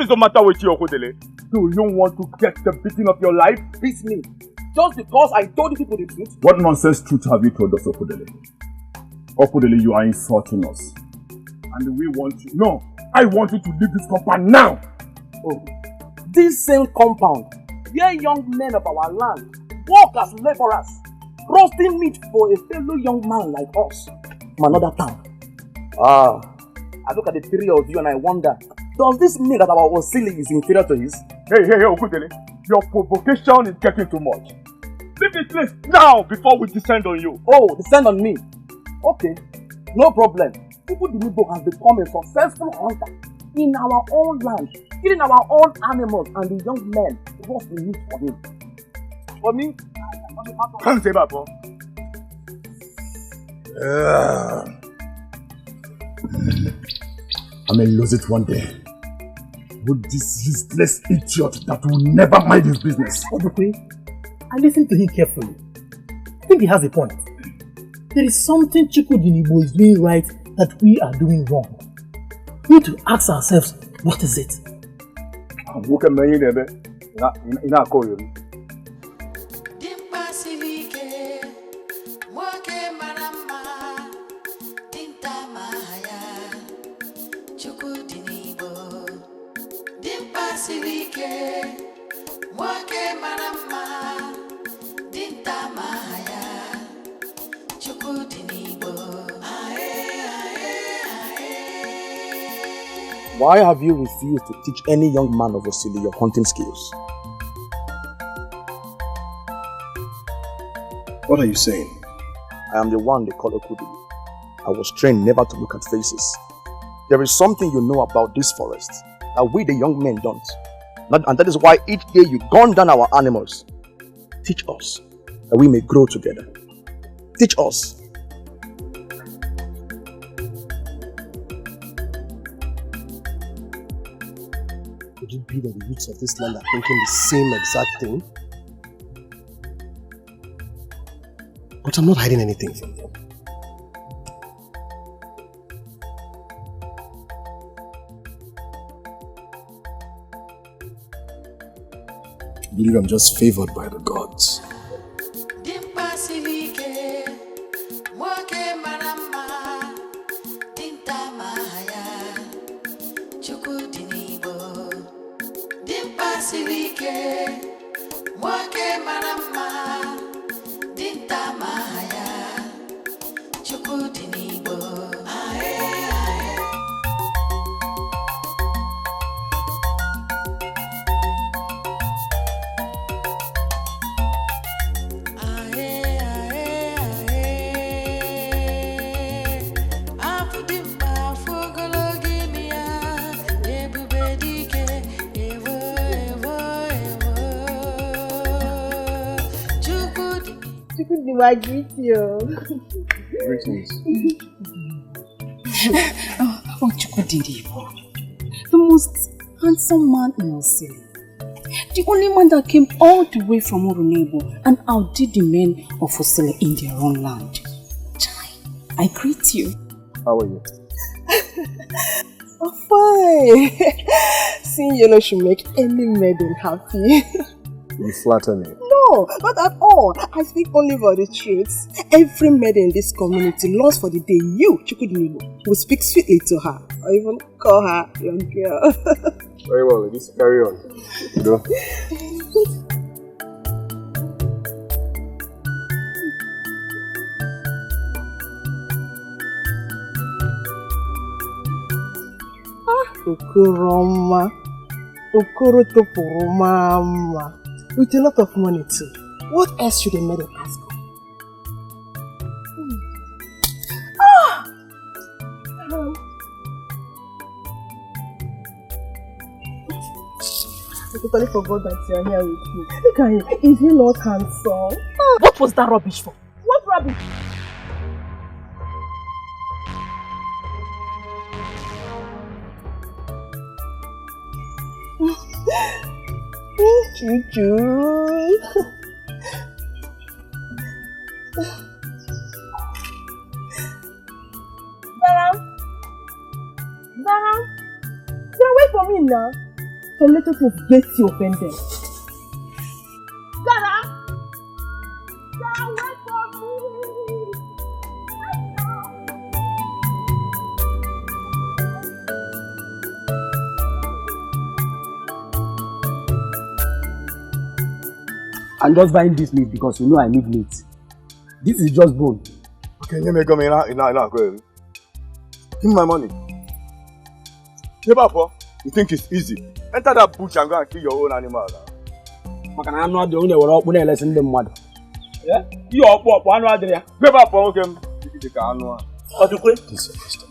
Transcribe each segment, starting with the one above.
is the matter with you, Okodele? Do you want to get the beating of your life? Beat me. Just because I told you people the truth? What nonsense truth have you told us, Okodele? Okodele, you are insulting us. And we want you... No! I want you to leave this compound now! Oh. This same compound, where young men of our land work as laborers, roasting meat for a fellow young man like us from another town. I look at the three of you and I wonder, does this mean that our Wasili is inferior to his? Hey, Okodele, your provocation is getting too much. Leave this place now before we descend on you. Oh, descend on me? Okay, no problem. People Dinibo has become a successful hunter in our own land, killing our own animals and the young men roast the meat for him. For me, can't say that, bro. I may lose it one day. With this useless idiot that will never mind his business. Obukwe, I listened to him carefully. I think he has a point. There is something Chukudinibo is doing right that we are doing wrong. We need to ask ourselves, what is it? Why have you refused to teach any young man of Wasili your hunting skills? What are you saying? I am the one they call Okudili. I was trained never to look at faces. There is something you know about this forest that we the young men don't. And that is why each day you gun down our animals. Teach us that we may grow together. Teach us. Could it be that the youths of this land are thinking the same exact thing? But I'm not hiding anything from them. I believe I'm just favored by the gods. I greet you. Greetings. Oh, Chukudiribo, the most handsome man in our city. The only man that came all the way from Urunebo and outdid the men of Osele in their own land. Chai, I greet you. How are you? Oh, fine. Seeing yellow should make any maiden happy. You flatter me. No, not at all. I speak only for the truth. Every maiden in this community longs for the day you, Chukudinibo, will speak sweetly to her, or even call her young girl. Very well, ladies. Carry on. Go. Okoroma. Okorotoporomama. With a lot of money too. What else should a maiden ask for? I totally forgot that you are here with me. Look at him. Is he not handsome? What was that rubbish for? What rubbish? Choo-choo. Zara, wait for me now. So let us get you offended. Sarah! Sarah, wait for me! I'm just buying this meat because you know I need meat. This is just bone. Okay, you make me now. Give me my money. Hey, Papa, you think it's easy? Enter that bush and go and kill your own animal. Makana I'm not the only one who will listen to them mother. Yeah? You are poor, one other. Hey, Papa, okay. This is your customer.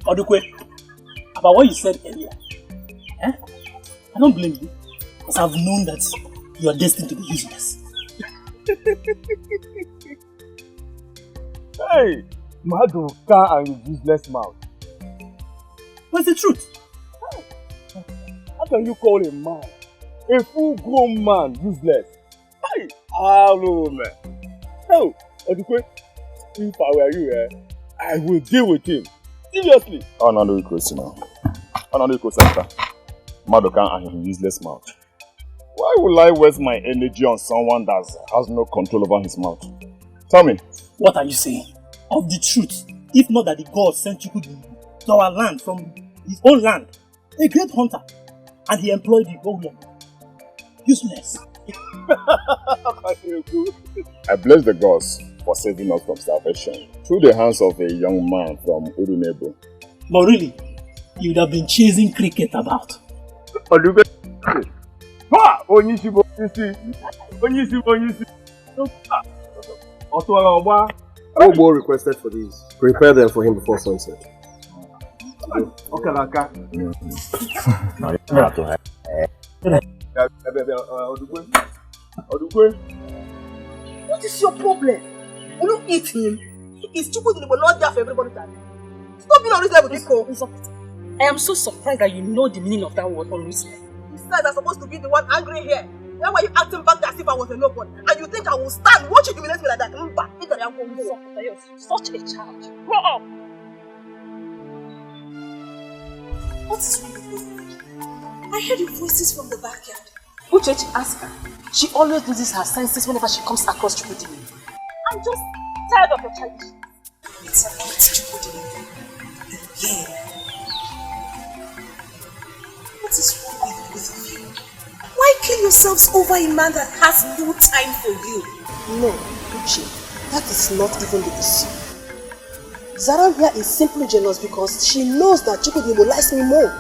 Odukwe, about what you said earlier, I don't blame you, because I've known that you are destined to be useless. Hey, Maduka and useless mouth. What's the truth? How can you call a man, a full-grown man, useless? Hey, hello, man. Oh, Odukwe, if I were you, I will deal with him. Seriously. Another question now. Another question, sir. Madoka and his useless mouth. Why will I waste my energy on someone that has no control over his mouth? Tell me. What are you saying? Of the truth, if not that the God sent Chukwudi to our land from his own land, a great hunter, and he employed you, oh yeah, useless. I bless the gods for saving us from starvation through the hands of a young man from Urunebo. But really, you would have been chasing cricket about. Obo requested for these. Prepare them for him before sunset. Okay, Laka. What is your problem? Will you eat him? It's Chukwudi will not there for everybody to eat. Stop being unreasonable, Nico. I am so surprised that you know the meaning of that word, unreasonable. Besides, I'm supposed to be the one angry here. Then why you acting back as if I was a nobody? And you think I will stand? Watch you humiliate me like that? You're such a child. Grow up! What is wrong with you? I heard your voices from the backyard. Uchechi, ask her. She always loses her senses whenever she comes across Chukwudi. I'm just tired of your childish. It's about Chukwudi. Again. What is wrong with both of you? Why kill yourselves over a man that has no time for you? No, Uche, that is not even the issue. Zarambia is simply jealous because she knows that Chukwudi likes me more.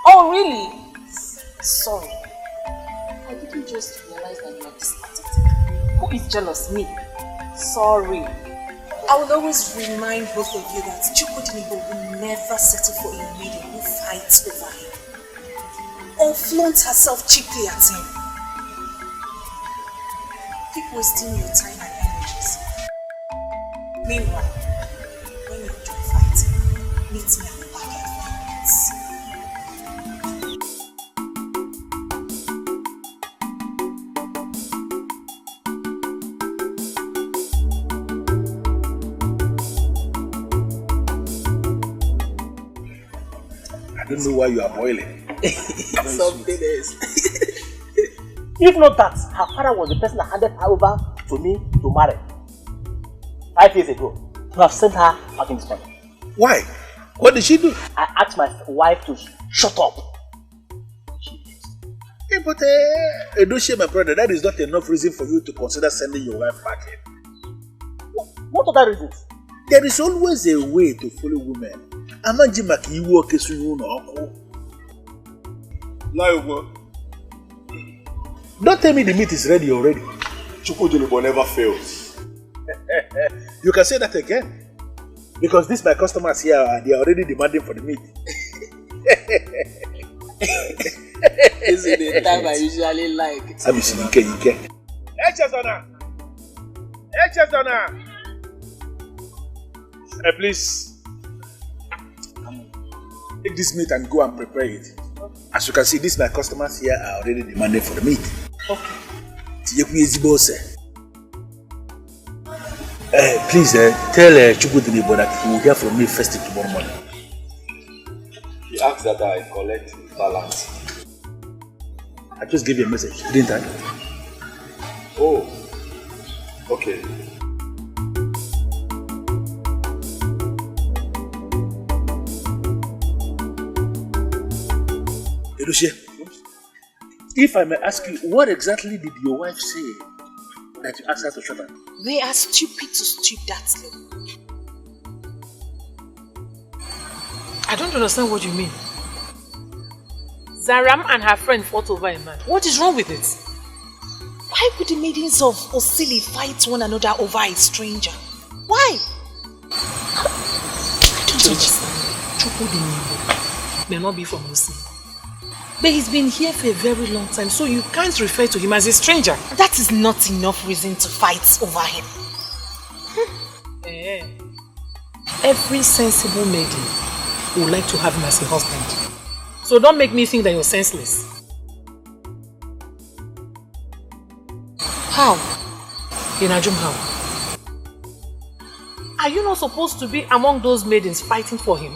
Oh, really? Sorry. I didn't just realize that you are this pathetic. Who is jealous? Me? Sorry. I will always remind both of you that Chukwudi will never settle for a lady who fights over him or flaunts herself cheaply at him. Keep wasting your time and energies. Meanwhile, when you're done fighting, meet me at the backyard for minutes. I don't know why you are boiling. Something else. If not that, her father was the person that handed her over to me to marry 5 years ago. To have sent her back in this country. Why? What did she do? I asked my wife to shut up. Hey, but don't share my brother. That is not enough reason for you to consider sending your wife back in. What other reasons? There is always a way to follow women. Don't tell me the meat is ready already. Chukwudi never fails. You can say that again. Because these my customers here, they are already demanding for the meat. This is the time I usually like. I'm using Ike. Please take this meat and go and prepare it. As you can see, these my customers here are already demanding for the meat. Okay. Please tell Chukudinibo that he will hear from me first thing tomorrow morning. He asked that I collect the balance. I just gave you a message, didn't I? Oh, okay. Elusia, if I may ask you, what exactly did your wife say that you asked her to shut up? We are stupid to stoop that low. I don't understand what you mean. Zaram and her friend fought over a man. What is wrong with it? Why would the maidens of Osili fight one another over a stranger? Why? I don't understand. Chukudinibo may not be from Osili. But he's been here for a very long time, so you can't refer to him as a stranger. That is not enough reason to fight over him. Every sensible maiden would like to have him as a husband. So don't make me think that you're senseless. How? Inajum, how? Are you not supposed to be among those maidens fighting for him?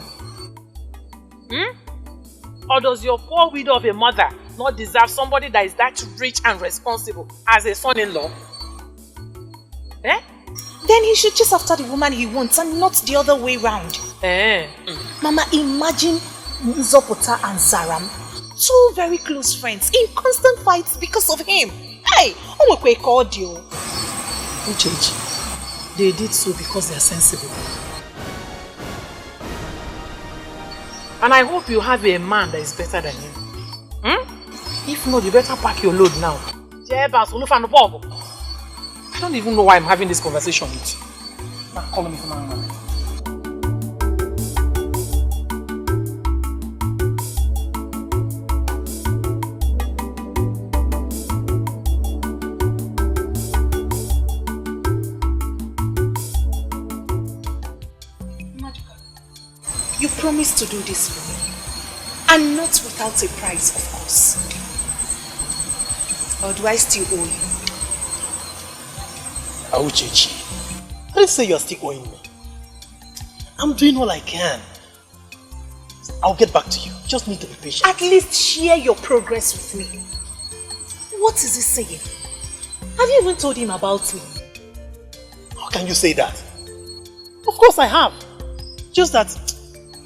Or does your poor widow of a mother not deserve somebody that is that rich and responsible as a son-in-law? Then he should chase after the woman he wants and not the other way round. Mama, imagine Nzopota and Zaram, two very close friends, in constant fights because of him. Hey, audio. Uchechi, they did so because they are sensible. And I hope you have a man that is better than him. If not, you better pack your load now. I don't even know why I'm having this conversation with you. Now call me from my You promised to do this for me. And not without a price, of course. Or do I still owe you? Auchechi, I didn't say you're still owing me. I'm doing all I can. I'll get back to you. Just need to be patient. At least share your progress with me. What is he saying? Have you even told him about me? How can you say that? Of course I have. Just that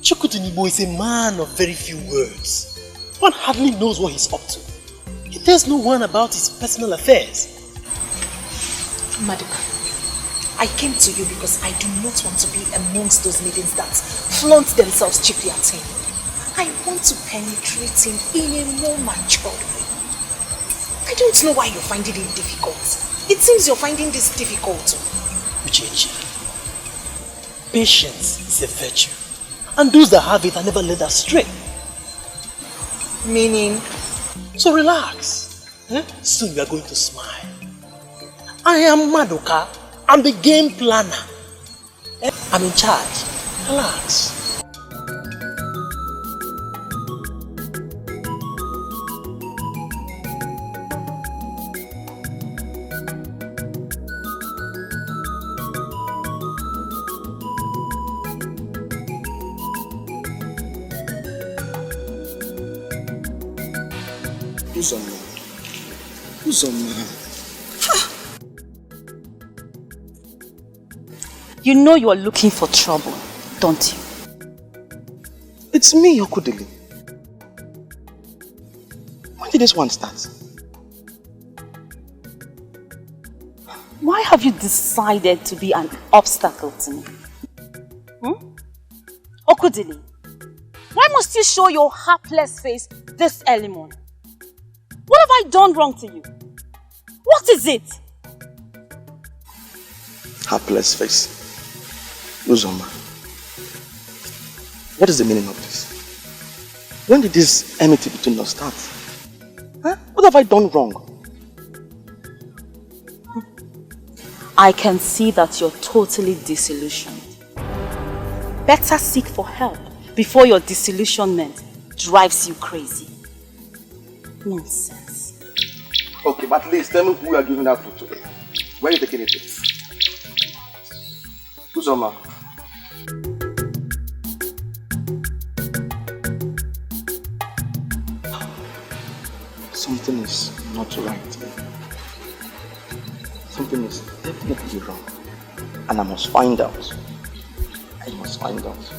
Chukudinibo is a man of very few words. One hardly knows what he's up to. He tells no one about his personal affairs. Maduka, I came to you because I do not want to be amongst those maidens that flaunt themselves cheaply at him. I want to penetrate him in a more matured way. I don't know why you're finding it difficult. It seems you're finding this difficult. Uchechi, patience is a virtue. And those that have it are never led astray. Meaning? So relax. Soon we are going to smile. I am Maduka. I'm the game planner. I'm in charge. Relax. Uzoma. You know you are looking for trouble, don't you? It's me, Okudili. When did this one start? Why have you decided to be an obstacle to me? Okudili, why must you show your hapless face this early morning? What have I done wrong to you? What is it? Hapless face. Uzoma. What is the meaning of this? When did this enmity between us start? What have I done wrong? I can see that you're totally disillusioned. Better seek for help before your disillusionment drives you crazy. Nonsense. Okay, but at least tell me who you are giving that food to. Where are you taking it to? Uzoma. Something is not right. Something is definitely wrong. And I must find out. I must find out.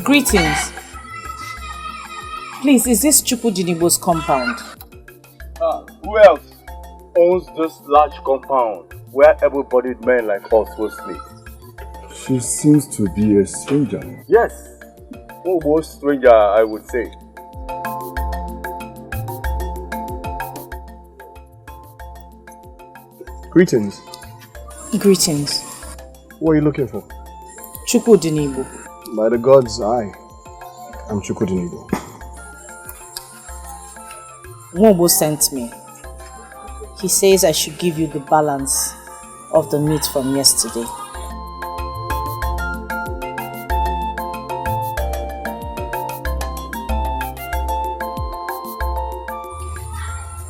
Greetings. Please, is this Chukudinibo's compound? Who else owns this large compound where able-bodied men like us will sleep? She seems to be a stranger. Yes, almost stranger, I would say. Greetings. Greetings. What are you looking for? Chukudinibo. By the gods, I am Chukudinibo. Mobo sent me. He says I should give you the balance of the meat from yesterday.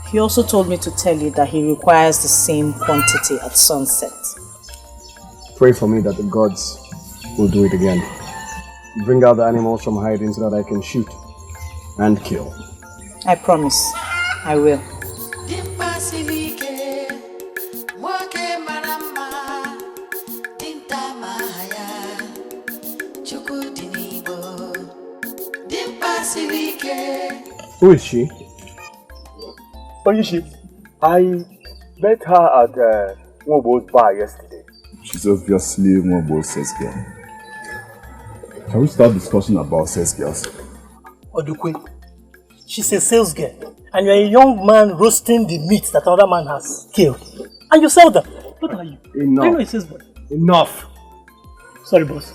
He also told me to tell you that he requires the same quantity at sunset. Pray for me that the gods will do it again. Bring out the animals from hiding so that I can shoot and kill. I promise. I will. Who is she? Oyishi, I met her at Mobo's bar yesterday. She's obviously Mobo's sex girl. Can we start discussing about sex girls? Odukwe, she's a sales girl, and you're a young man roasting the meat that another man has killed. And you sell them. Look at you. Enough. I know it says what? Enough. Sorry, boss.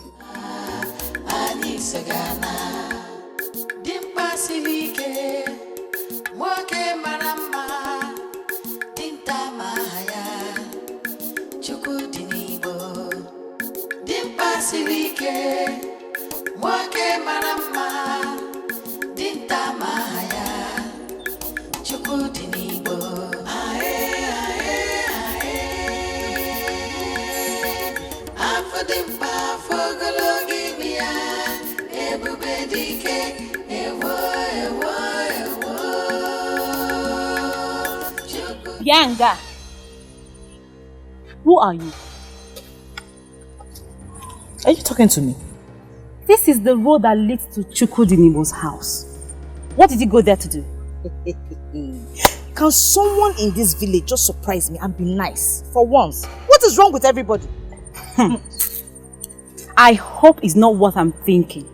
Yanga, who are you? Are you talking to me? This is the road that leads to Chukudinibo's house. What did he go there to do? Can someone in this village just surprise me and be nice for once? What is wrong with everybody? I hope it's not what I'm thinking.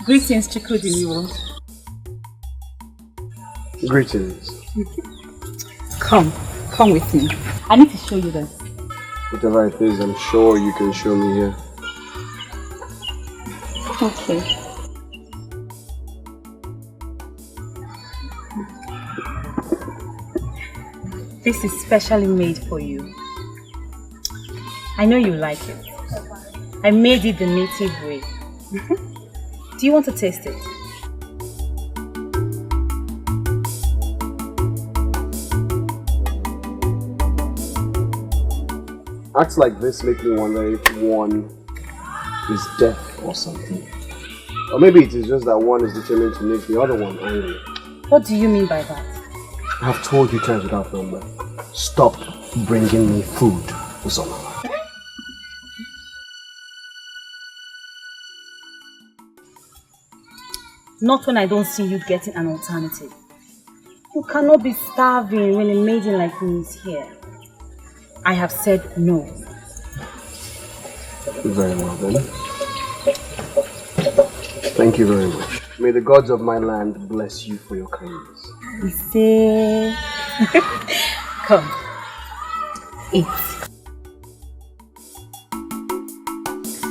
Greetings, Chukudinibo. Greetings. Come with me. I need to show you this. Whatever it is, I'm sure you can show me here. Okay. This is specially made for you. I know you like it. I made it the native way. Do you want to taste it? Acts like this make me wonder if one is deaf or something. Or maybe it is just that one is determined to make the other one angry. What do you mean by that? I have told you times without number. Stop bringing me food, Uzoma. Not when I don't see you getting an alternative. You cannot be starving when a maiden like me is here. I have said no. Very well then. Thank you very much. May the gods of my land bless you for your kindness. We say... Come. Eat.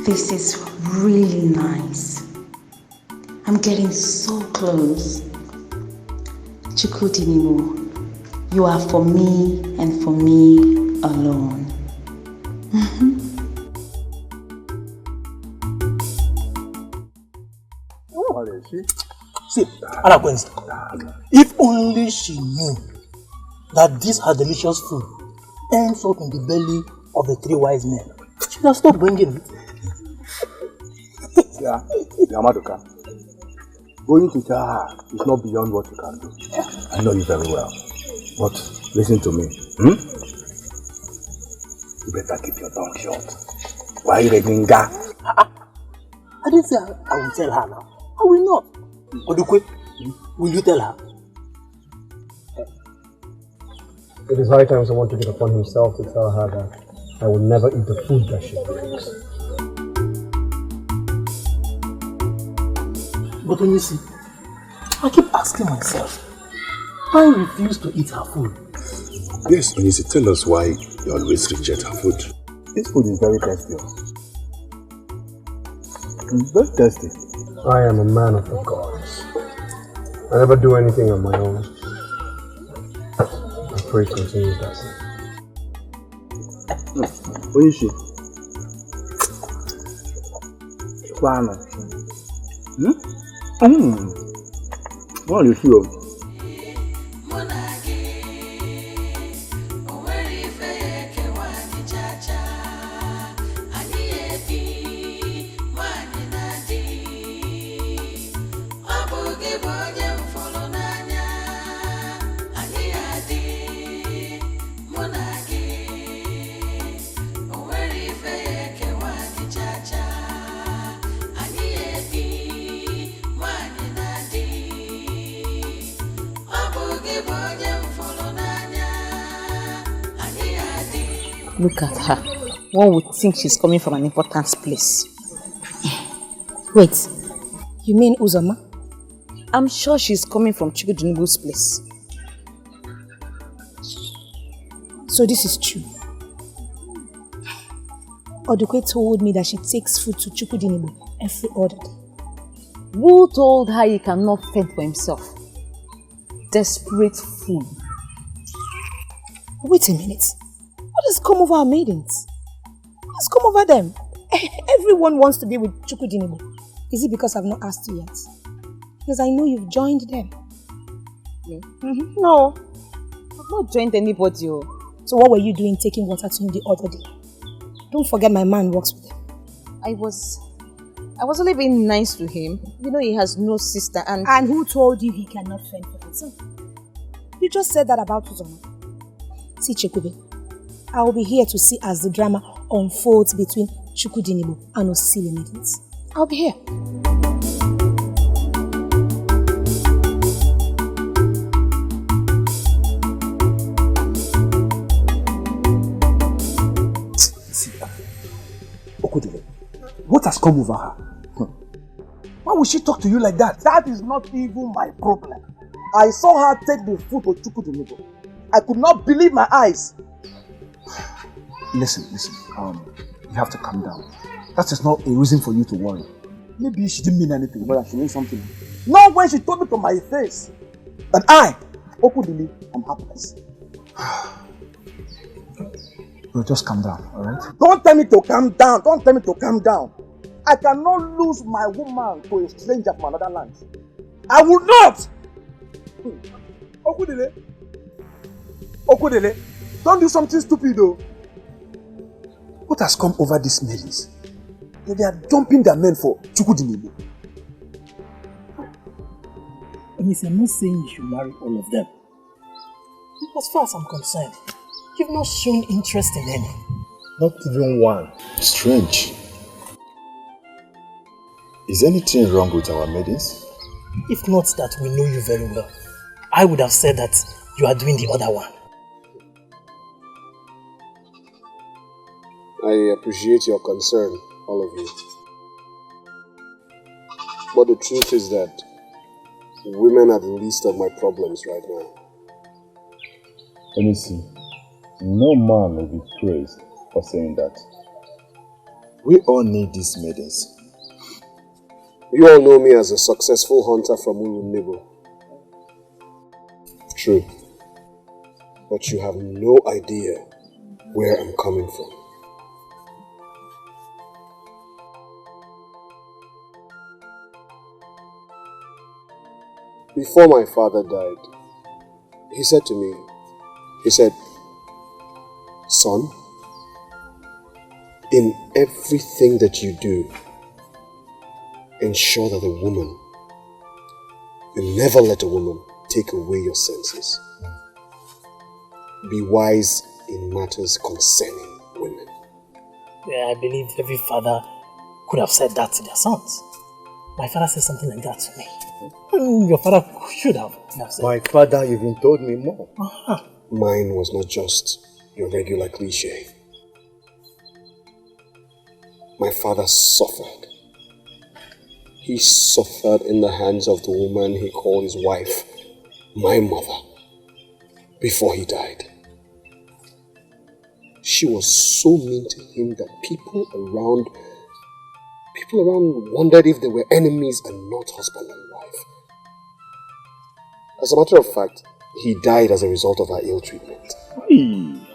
This is really nice. I'm getting so close. Chukudinimo, you are for me and for me alone. See, Anakwenzi, if only she knew that this her delicious food ends up in the belly of the three wise men, she would have stopped bringing it. Yeah, Yamadoka. Going to tell her is not beyond what you can do. I know you very well. But listen to me. You better keep your tongue shut. Why are you reading that? I didn't say I will tell her now. I will not. Odukwe, will you tell her? It is high time someone took it upon himself to tell her that I will never eat the food that she brings. But when you see, I keep asking myself, why I refuse to eat her food? Yes, Onyisi, tell us why you always reject her food. This food is very tasty. It's very tasty. I am a man of the gods. I never do anything on my own. I pray it continues that way. Onyisi. Kwana. What are you sure? Look at her. One would think she's coming from an important place. Wait, you mean Uzoma? I'm sure she's coming from Chukudinibu's place. So this is true. Odukwe told me that she takes food to Chukudinibu every other day. Who told her he cannot fend for himself? Desperate fool. Wait a minute. What has come over our maidens? What's come over them? Everyone wants to be with Chukudinibu. Is it because I've not asked you yet? Because I know you've joined them. Me? No. I've not joined anybody. So what were you doing taking water to him the other day? Don't forget my man works with him. I was only being nice to him. You know he has no sister and... And who told you he cannot fend for himself? You just said that about Uzoma. See, Chekube, I will be here to see as the drama unfolds between Chukudinibu and Osile maidens. I'll be here. Okudile, what has come over her? Why would she talk to you like that? That is not even my problem. I saw her take the food to Chukudinibu. I could not believe my eyes. Listen, you have to calm down. That is not a reason for you to worry. Maybe she didn't mean anything, but she meant something. Not when she told me to my face that I, Okudile, am hapless. Well, just calm down, alright? Don't tell me to calm down. Don't tell me to calm down. I cannot lose my woman to a stranger from another land. I would not! Okudile, don't do something stupid though. What has come over these maidens? that they are dumping their men for Chukudinibo. And I'm not saying you should marry all of them. As far as I'm concerned, you've not shown interest in any. Not even one. Strange. Is anything wrong with our maidens? If not that we know you very well, I would have said that you are doing the other one. I appreciate your concern, all of you. But the truth is that women are the least of my problems right now. Let me see. No man will be praised for saying that. We all need these maidens. You all know me as a successful hunter from Urunibo. True. But you have no idea where I'm coming from. Before my father died, he said to me, son, in everything that you do, ensure that you never let a woman take away your senses. Be wise in matters concerning women. Yeah, I believe every father could have said that to their sons. My father said something like that to me. Your father should have said. My father even told me more. Mine was not just your regular cliche. My father suffered. He suffered in the hands of the woman he called his wife, my mother, before he died. She was so mean to him that people around wondered if they were enemies and not husband and wife. As a matter of fact, he died as a result of her ill treatment. I'm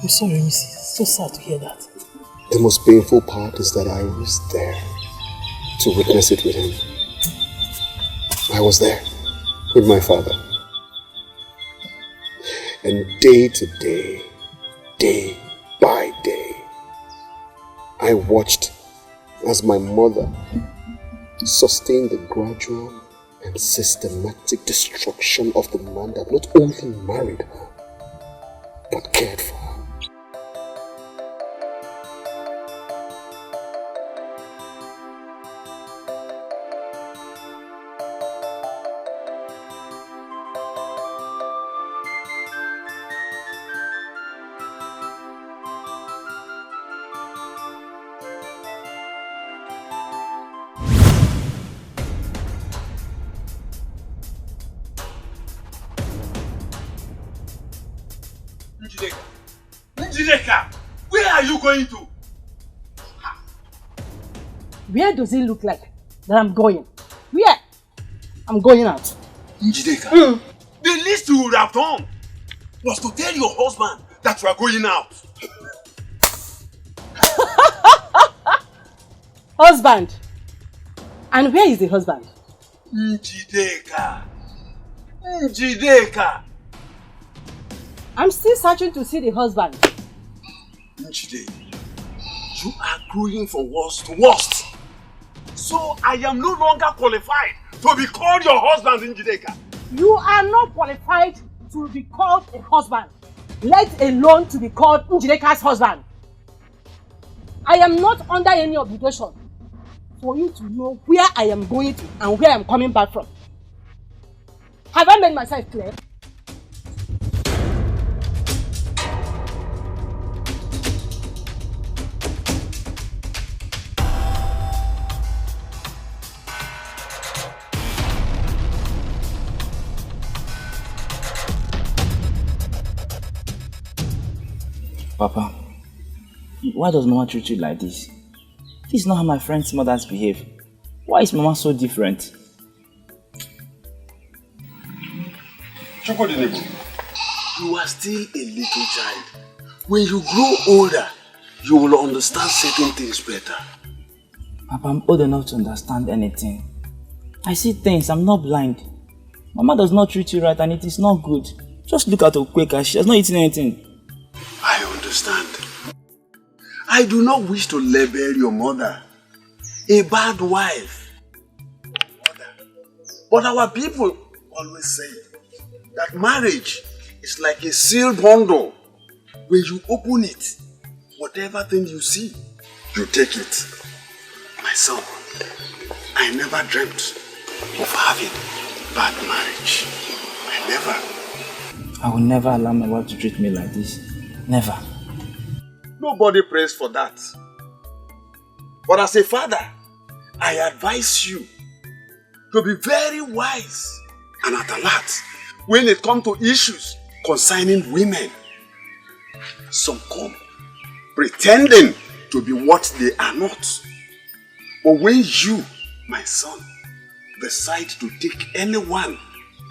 sorry, Missy. So sad to hear that. The most painful part is that I was there to witness it with him. I was there with my father. And day to day, day by day, I watched as my mother sustained the gradual and systematic destruction of the man that not only married her, but cared for her. Njideka, where are you going to? Where does it look like that I'm going? Where? I'm going out. Njideka, the least you would have done was to tell your husband that you are going out. Husband? And where is the husband? Njideka. Njideka. I'm still searching to see the husband. Njide, you are growing from worst to worst. So I am no longer qualified to be called your husband, Njideka. You are not qualified to be called a husband, let alone to be called Njideka's husband. I am not under any obligation for you to know where I am going to and where I am coming back from. Have I made myself clear? Papa, why does Mama treat you like this? This is not how my friends' mothers behave. Why is Mama so different? Chukwudinibu, you are still a little child. When you grow older, you will understand certain things better. Papa, I'm old enough to understand anything. I see things, I'm not blind. Mama does not treat you right and it is not good. Just look at Okweka, she has not eaten anything. I understand. I do not wish to label your mother a bad wife. But our people always say that marriage is like a sealed bundle. When you open it, whatever thing you see, you take it. My son, I never dreamt of having bad marriage. I never. I will never allow my wife to treat me like this. Never. Nobody prays for that. But as a father, I advise you to be very wise and at alert when it comes to issues concerning women. Some come pretending to be what they are not. But when you, my son, decide to take anyone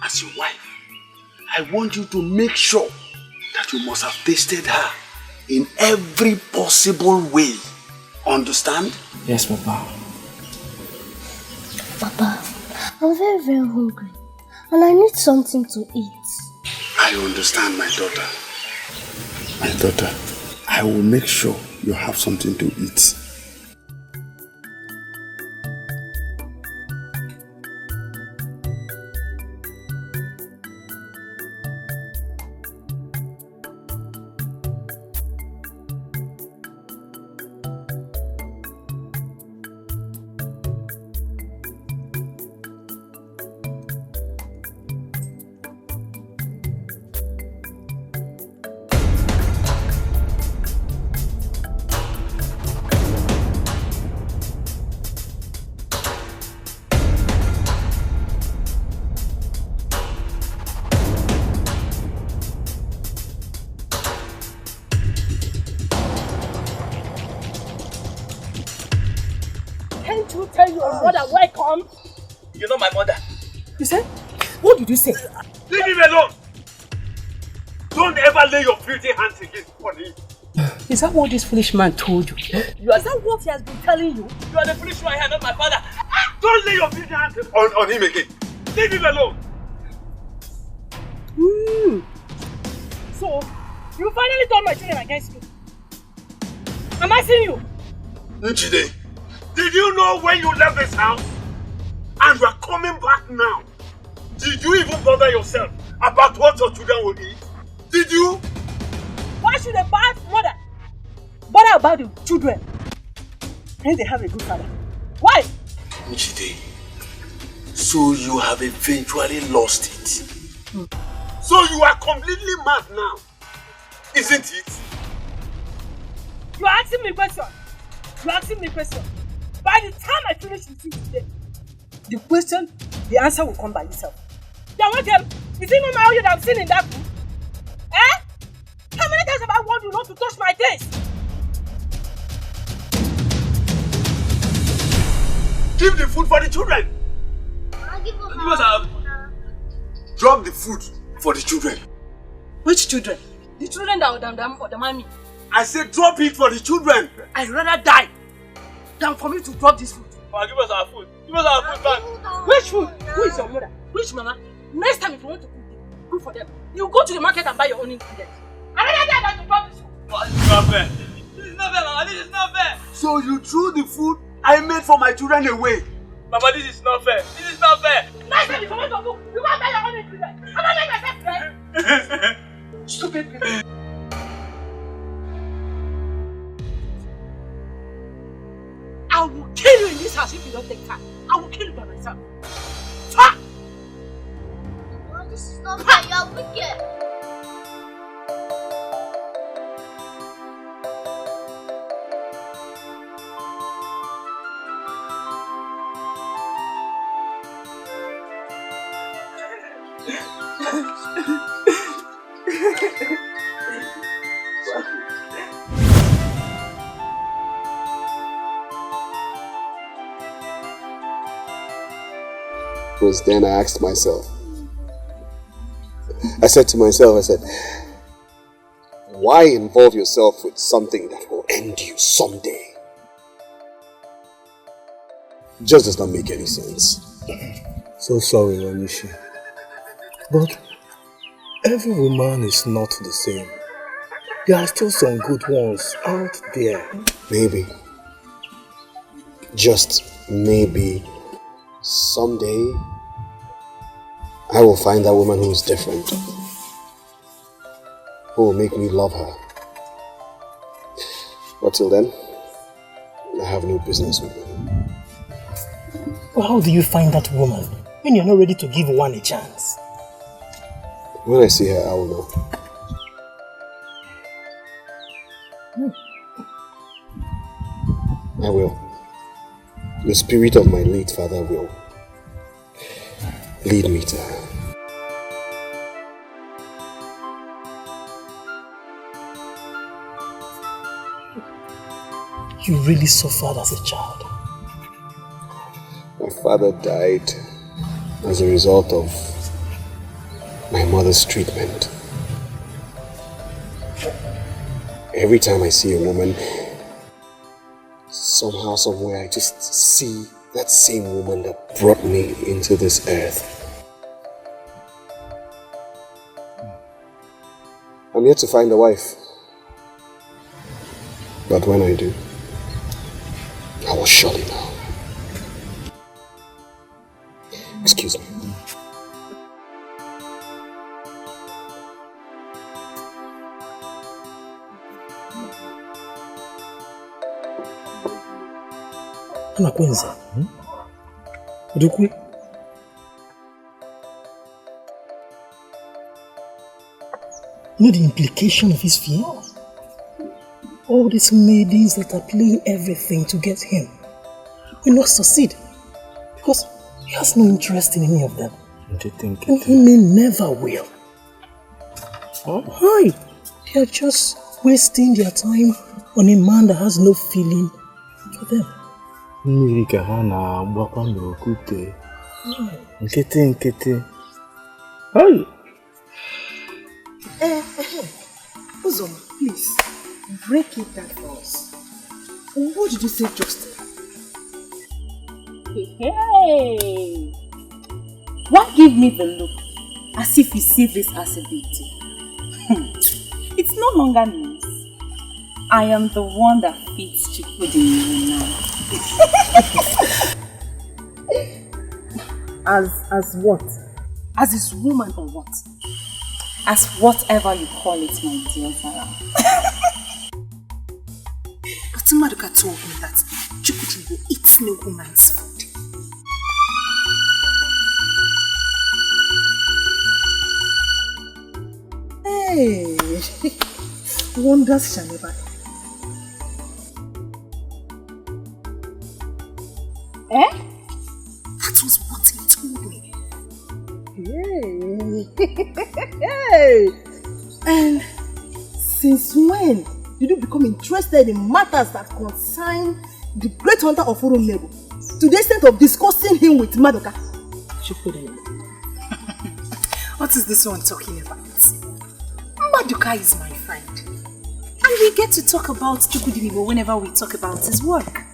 as your wife, I want you to make sure that you must have tasted her in every possible way. Understand? Yes, Papa. Papa, I'm very, very hungry. And I need something to eat. I understand, my daughter. My daughter, I will make sure you have something to eat. You're not my mother. You said? What did you say? Leave him alone! Don't ever lay your filthy hands against me. Is that what this foolish man told you? Is that what he has been telling you? You are the foolish one here, not my father. Don't lay your filthy hands on him again. Leave him alone. So, you finally turned my children against me. Am I seeing you? Nchide, did you know when you left this house? And you are coming back now. Did you even bother yourself about what your children will eat? Did you? Why should a bad mother bother about the children when they have a good father? Why? Nchide, so you have eventually lost it. So you are completely mad now, isn't it? You are asking me questions. You are asking me questions. By the time I finish with you today, the answer will come by itself. Then what else? Is it not my that I'm sitting in that room? Eh? How many times have I warned you not to touch my taste? Give the food for the children. Drop the food for the children. Which children? The children that or the mommy? I said drop it for the children. I'd rather die than for me to drop this food. Give us our food. Give us our food back. Which food? Who is your mother? Which mama? Next time if you want to cook for them, you go to the market and buy your own ingredients. I'd rather die than to drop this food. This is not fair. This is not fair, Mama. This is not fair. So you threw the food I made for my children away. Mama, this is not fair. This is not fair. Next time if you want to cook, you go and buy your own ingredients. I'm not making myself fair. Stupid people. I will kill you in this house if you don't take time. I will kill you by myself. Ha! Oh, this is not fair. You are wicked. Was then I asked myself, I said to myself, I said, why involve yourself with something that will end you someday? It just does not make any sense. So sorry, Wanishi. But every woman is not the same. There are still some good ones out there. Maybe, just maybe, someday I will find that woman who is different, who will make me love her. But till then, I have no business with her. Well, how do you find that woman when you're not ready to give one a chance? When I see her, I will know. I will. The spirit of my late father will lead me to her. You really suffered as a child. My father died as a result of my mother's treatment. Every time I see a woman, somehow, somewhere, I just see that same woman that brought me into this earth. I'm yet to find a wife. But when I do, I will surely know. Excuse me. Anakwenza. Udukwe. You know the implication of his fear? All these maidens that are playing everything to get him will not succeed because he has no interest in any of them. And he may never will. Why? They are just wasting their time on a man that has no feeling for them. Hey! Uzoma, please, break it down for us. What did you say just? Hey! Why give me the look as if you see this as a big deal? It's no longer news. I am the one that fits Chukudini now. As what? As his woman or what? As whatever you call it, my dear Zara. Atumaduka told me that Chukudini eats no woman's food. Hey, wonders shall never end. Eh? That was what he told me. Hey. And since when did you become interested in matters that concern the great hunter of Urunebo to the extent of discussing him with Madoka? What is this one talking about? Madoka is my friend. And we get to talk about Chukudinibo whenever we talk about his work.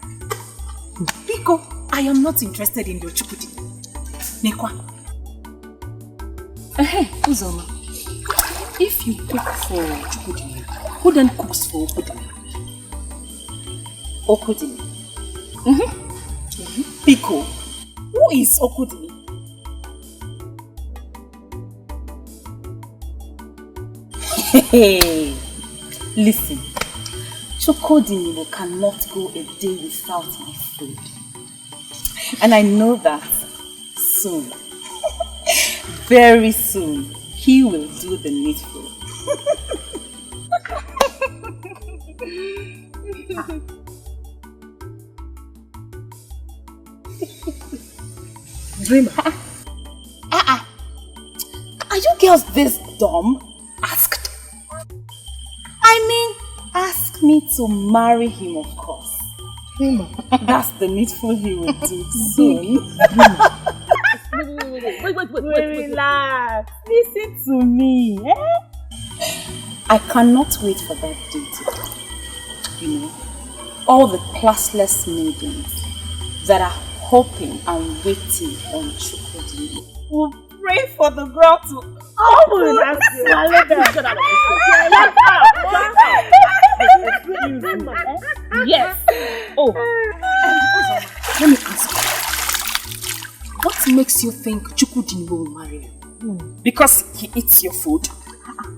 Biko, I am not interested in your Chukudi. Nekwa. Uzoma, if you cook for Chukudini, who then cooks for Okudini? Okudini. Biko, who is Okudini? Hey, listen, Chukudini cannot go a day without my food. And I know that soon, very soon, he will do the needful. Dreamer. Are you girls this dumb? Asked. I mean, ask me to marry him, of course. Dreamer. That's the needful he will do soon. Wait. Relax. Listen to me. I cannot wait for that day to come. You know, all the classless maidens that are hoping and waiting on Chukudi will pray for the girl to Oh, that's Yes. Oh, let me ask you. What makes you think Chukudini will marry you? Because he eats your food?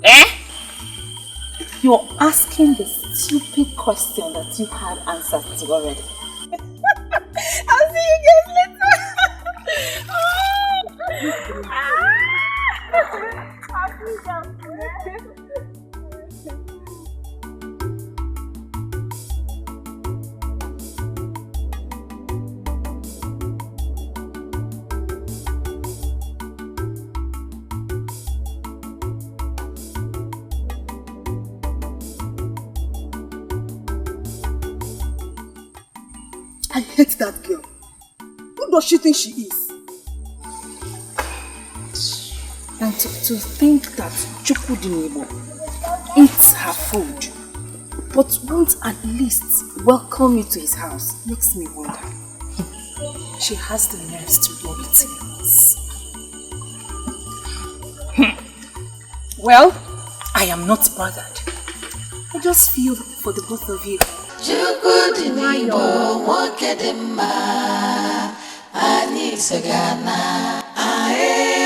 Eh? You're asking the stupid question that you had answered to already. I'll see you guys later. I hate that girl. Who does she think she is? And to think that Chukudinibo eats her food, but won't at least welcome you to his house, makes me wonder. She has the nerves to do betrayals. Well, I am not bothered. I just feel for the both of you. Chukudinibo mokedema ani sagana ae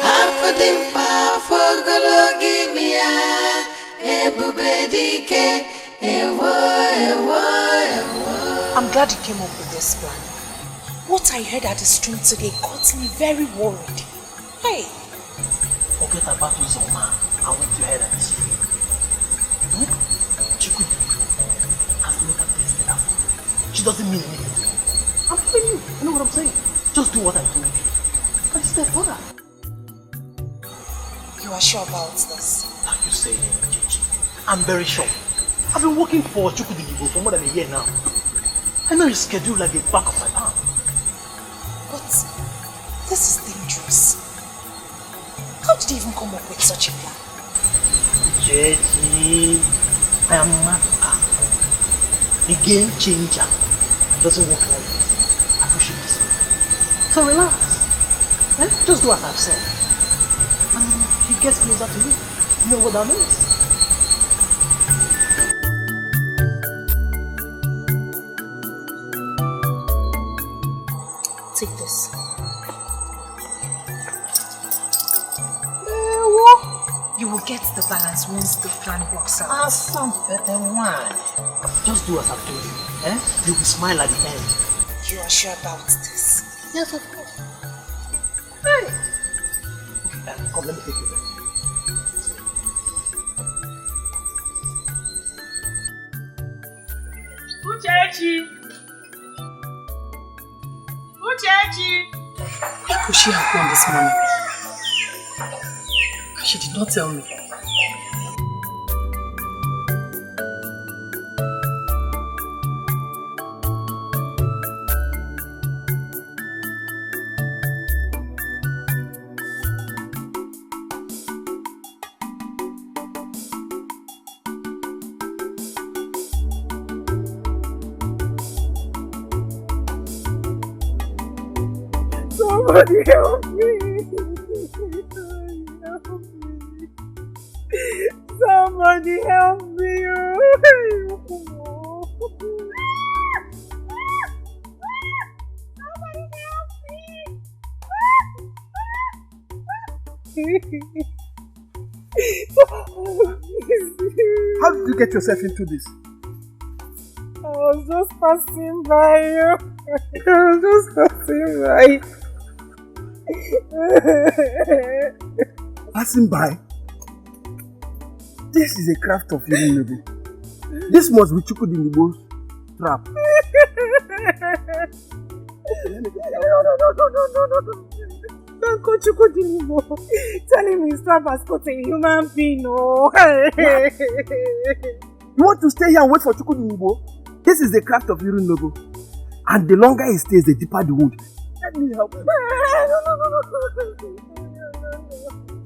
afudimpa fogologimia ebubedike ewo. I'm glad you came up with this plan. What I heard at the stream today got me very worried. Hey! Forget about Uzoma and what you heard at the street. Chukudinibo has never tasted her food. She doesn't mean anything to me. I'm telling you, you know what I'm saying? Just do what I told you. And step further. You are sure about this? Are you saying it, Gigi? I'm very sure. I've been working for Chukudinibo for more than a year now. I know his schedule like the back of my hand. But this is dangerous. How did you even come up with such a plan? Gigi, I am mad. The game changer doesn't work like this. I push it this way. So relax. Just do as I've said. And he gets closer to me. You know what that means? Take this. You will get the balance once the plan works out. Some better wine. Just do as I've told you. You will smile at the end. You are sure about this? Yes, of course. Hey! Okay, come, let me take you there. Uchechi! Where could she have gone this morning? She did not tell me. Somebody help me! Somebody help me! How did you get yourself into this? I was just passing by you. Passing by? This is a craft of Unraveling. This must be Chukudinibo's trap. No. Don't go Chukudinibo. Tell him his trap has caught a human being. No. You want to stay here and wait for Chukudinibo? This is the craft of Unraveling. And the longer he stays, the deeper the wound. Let me help him. No.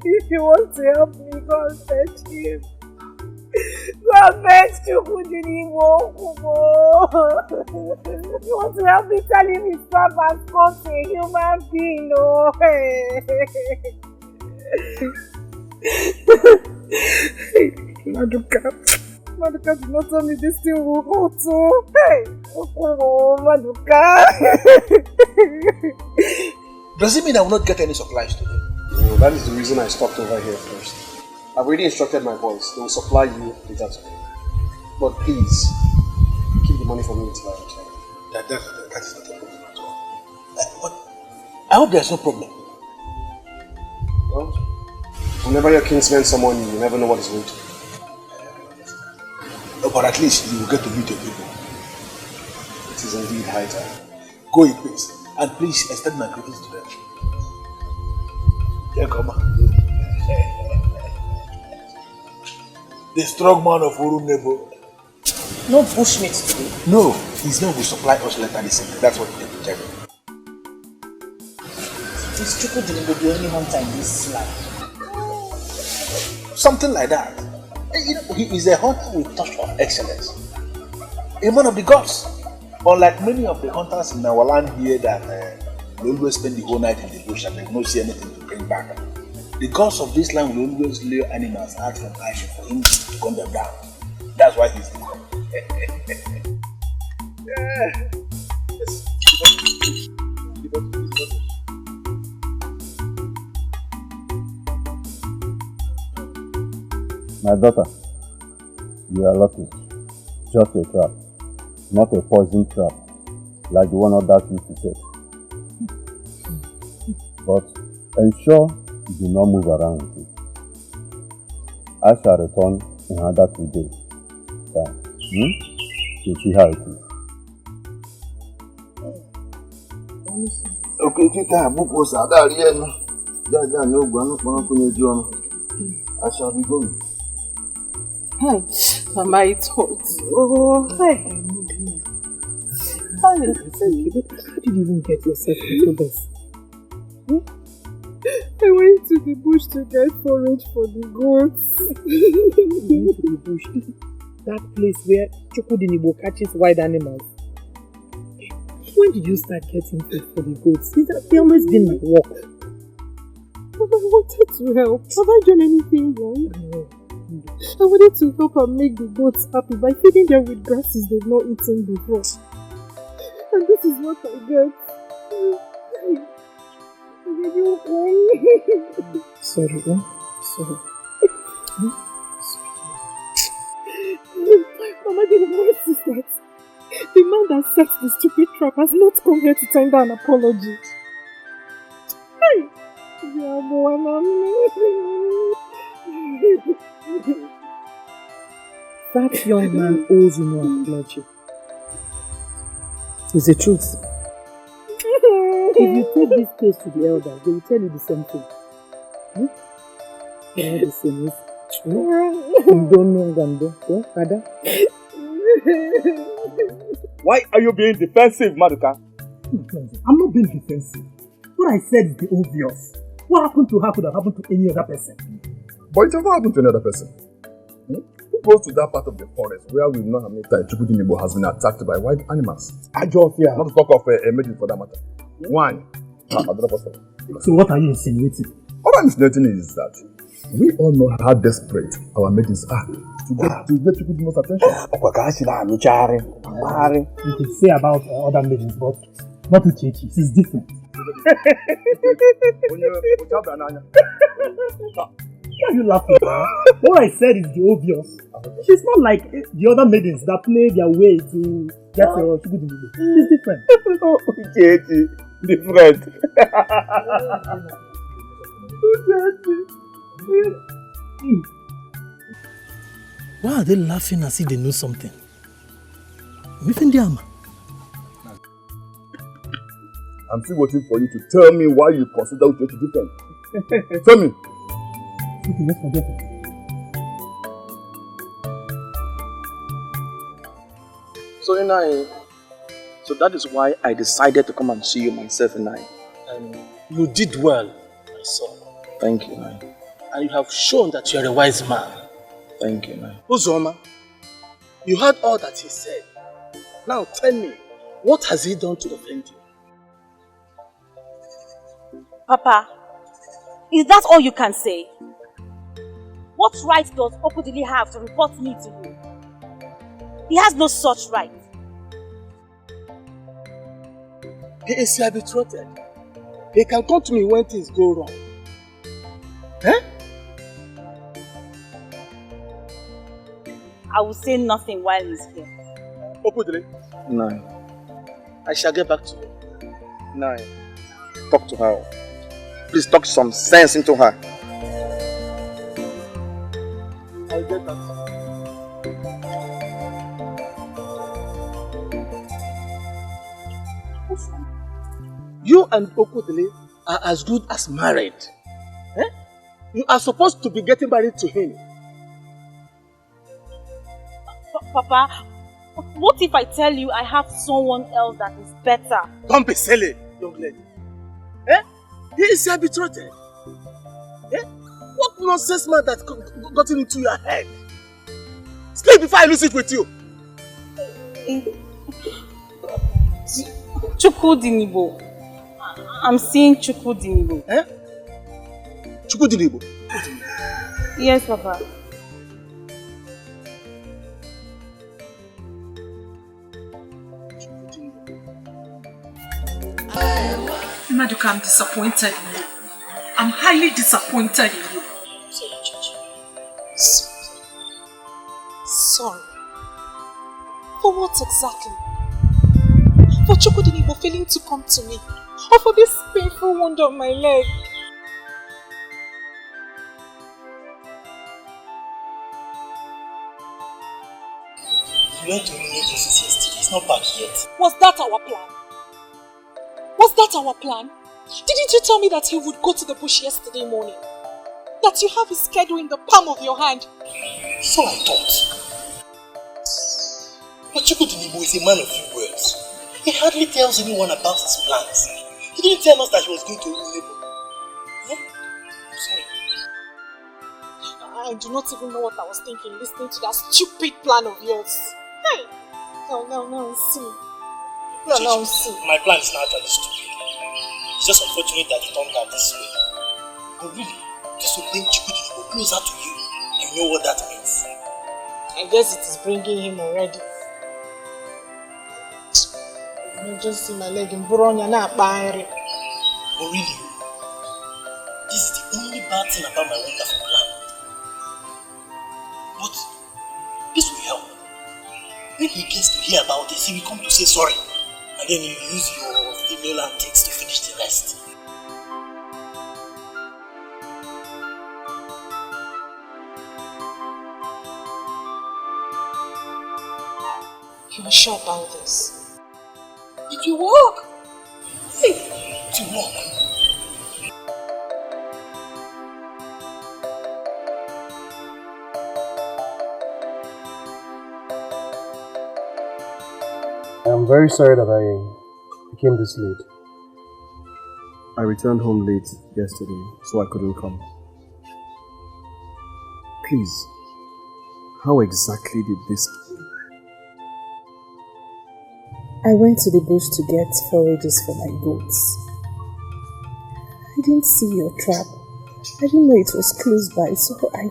If you want to help me, go and fetch him. God bless you, Kudinimo. You want to help me tell him his purpose comes to a human being, oh. Maduka did not tell me this thing will hold too. Hey! Oh, Maduka. Does it mean I will not get any supplies today? No, that is the reason I stopped over here first. I've already instructed my boys. They will supply you later today. But please, keep the money for me until I return. That is not a problem at all. But I hope there's no problem. Well, whenever your king spends some money, you never know what is going to be. But at least you will get to meet your people. It is indeed high time. Go in peace. And please extend my greetings to them. Yeah, come on. The strong man of Urunebo. No bushmeat today. No, his men will supply us later this evening. That's what they will tell me. Is Chukudinigbo the only hunter in this land? Something like that. You know, he is a hunter with touch of excellence. A man of the gods. Unlike many of the hunters in our land here that they always spend the whole night in the bush and they will not see anything to bring back. The gods of this land will always lure animals out from action for him to gun them down. That's why he's the god. My daughter, you are lucky. Just a trap, not a poison trap, like the one others used to set. But ensure you do not move around with it. I shall return in another 2 days. To see how it is. Okay, I shall be going. Hey, Mama, it hurts. Oh, hey. How did you even get yourself into this? I went to the bush to get forage for the goats. You went to the bush? That place where Chukudinigbo catches wild animals. When did you start getting food for the goats? They always been my work. But I wanted to help. Have I done anything wrong? No. I wanted to help and make the goats happy by feeding them with grasses they've not eaten before. And this is what I get. Sorry, sorry. Mama, the worst is that the man that set the stupid trap has not come here to tender an apology. Hey! That young man owes you no apology. It's the truth. If you take this case to the elders, they will tell you the same thing. They are the same. Why are you being defensive, Maduka? I'm not being defensive. What I said is the obvious. What happened to her could have happened to any other person. But it never happened to another person. Who goes to that part of the forest where we know how many times Chukudinigbo has been attacked by wild animals? I just fear. Not to talk of a maiden for that matter. One. So what are you insinuating? What I'm insinuating is that we all know how desperate our maidens are to get Chukudinigbo's attention. You could say about other maidens, but not to Chechi. It's different. Why are you laughing? What I said is the obvious. She's not like the other maidens that play their way to get Chukudinigbo. She's different. Chechi, different. Why are they laughing as if they know something? I'm still waiting for you to tell me why you consider Uchechi different. Tell me. Okay, let's forget it. So Inai, so that is why I decided to come and see you myself, Inai. And you did well, my son. Thank you, Inai. And you have shown that you are a wise man. Thank you, man. Uzoma, you heard all that he said. Now tell me, what has he done to offend you? Papa, is that all you can say? What right does Okudili have to report me to you? He has no such right. He is your betrothed. He can come to me when things go wrong. Eh? I will say nothing while he's here. Okudili? No. I shall get back to you. No. Talk to her. Please talk some sense into her. I'll get back to you. You and Okudili are as good as married. Eh? You are supposed to be getting married to him. Papa, what if I tell you I have someone else that is better? Don't be silly, young lady. Eh? He is your betrothed. Eh? What nonsense man that got into your head? Speak before I lose it with you. Chukudinibo. I'm seeing Chukudinibo. Eh? Chukudinibo? Yes, Papa. Maduka, I'm disappointed in you. I'm highly disappointed in you. Sorry. For what exactly? For Chukudinibo failing to come to me? Or for this painful wound on my leg? You went to Unraveling yesterday. It's not back yet. Was that our plan? Was that our plan? Didn't you tell me that he would go to the bush yesterday morning? That you have his schedule in the palm of your hand? So I thought. But Chukudinibo is a man of few words. He hardly tells anyone about his plans. He didn't tell us that he was going to Unraveling. Yeah? I'm sorry. I do not even know what I was thinking listening to that stupid plan of yours. Hey! No, see. No, see. My plan is not actually stupid. It's just unfortunate that it turned out this way. But really, this will bring Chukudinibo closer to you. You know what that means. I guess it is bringing him already. You just see my leg in Buronya na Parental. But really, this is the only bad thing about my wonderful plan. But this will help. When he gets to hear about this, he will come to say sorry. And then you use your female antics to finish the rest. You are sure about this? Did you walk? Hey, to walk. I'm very sorry that I became this late. I returned home late yesterday, so I couldn't come. Please, how exactly did this happen? I went to the bush to get forages for my goats. I didn't see your trap. I didn't know it was close by, so I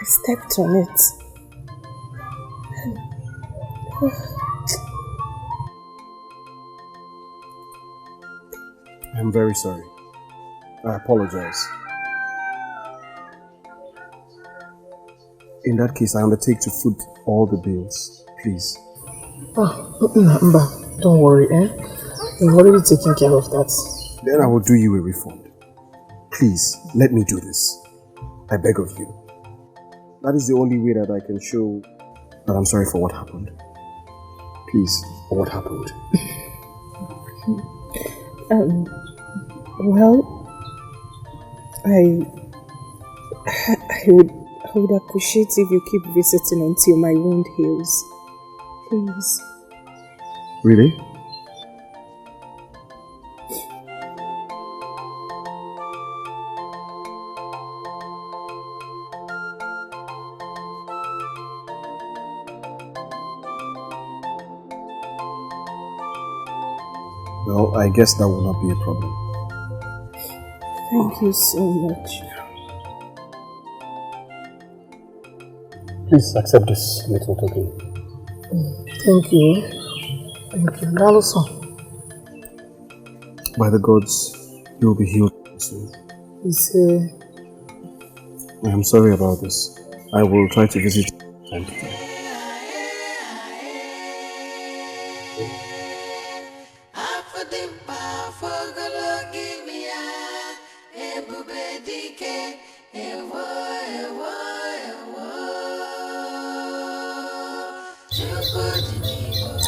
stepped on it. I'm very sorry. I apologize. In that case, I undertake to foot all the bills. Please. Mba, don't worry, We've already taken care of that. Then I will do you a refund. Please, let me do this. I beg of you. That is the only way that I can show that I'm sorry for what happened. Please, what happened? Well, I would appreciate if you keep visiting until my wound heals. Please. Really? Well, I guess that will not be a problem. Thank you so much. Please accept this little token. Thank you. Thank you. And also, By the gods, you will be healed soon. I am sorry about this. I will try to visit you time to time.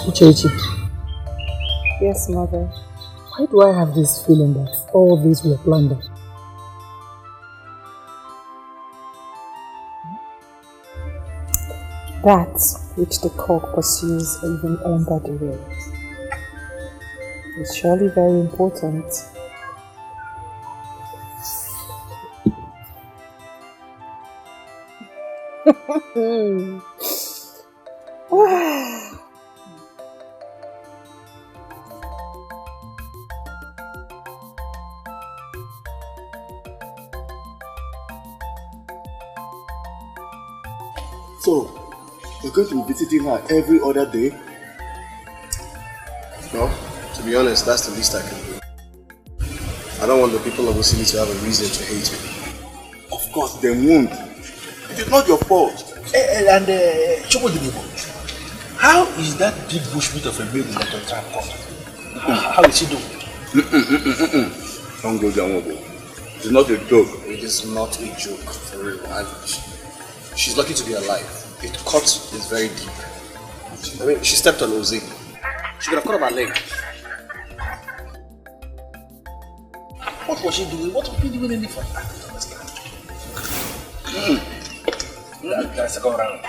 Uchechi, Yes, mother. why do I have this feeling that all these were planned? That which the cock pursues even under the rail is surely very important. So, you're going to be visiting her every other day? No, to be honest, that's the least I can do. I don't want the people of Wazico to have a reason to hate me. Of course, they won't. It is not your fault. And Chokodinibo, how is that big bushmeat of a baby that on trap caught? How is she doing? Don't go down, it's not a joke. It is not a joke, for real. She's lucky to be alive. The cut is very deep. I mean, she stepped on Wazico. She could have cut off her leg. What was she doing? What was she doing in the front? I don't understand. That's a go around.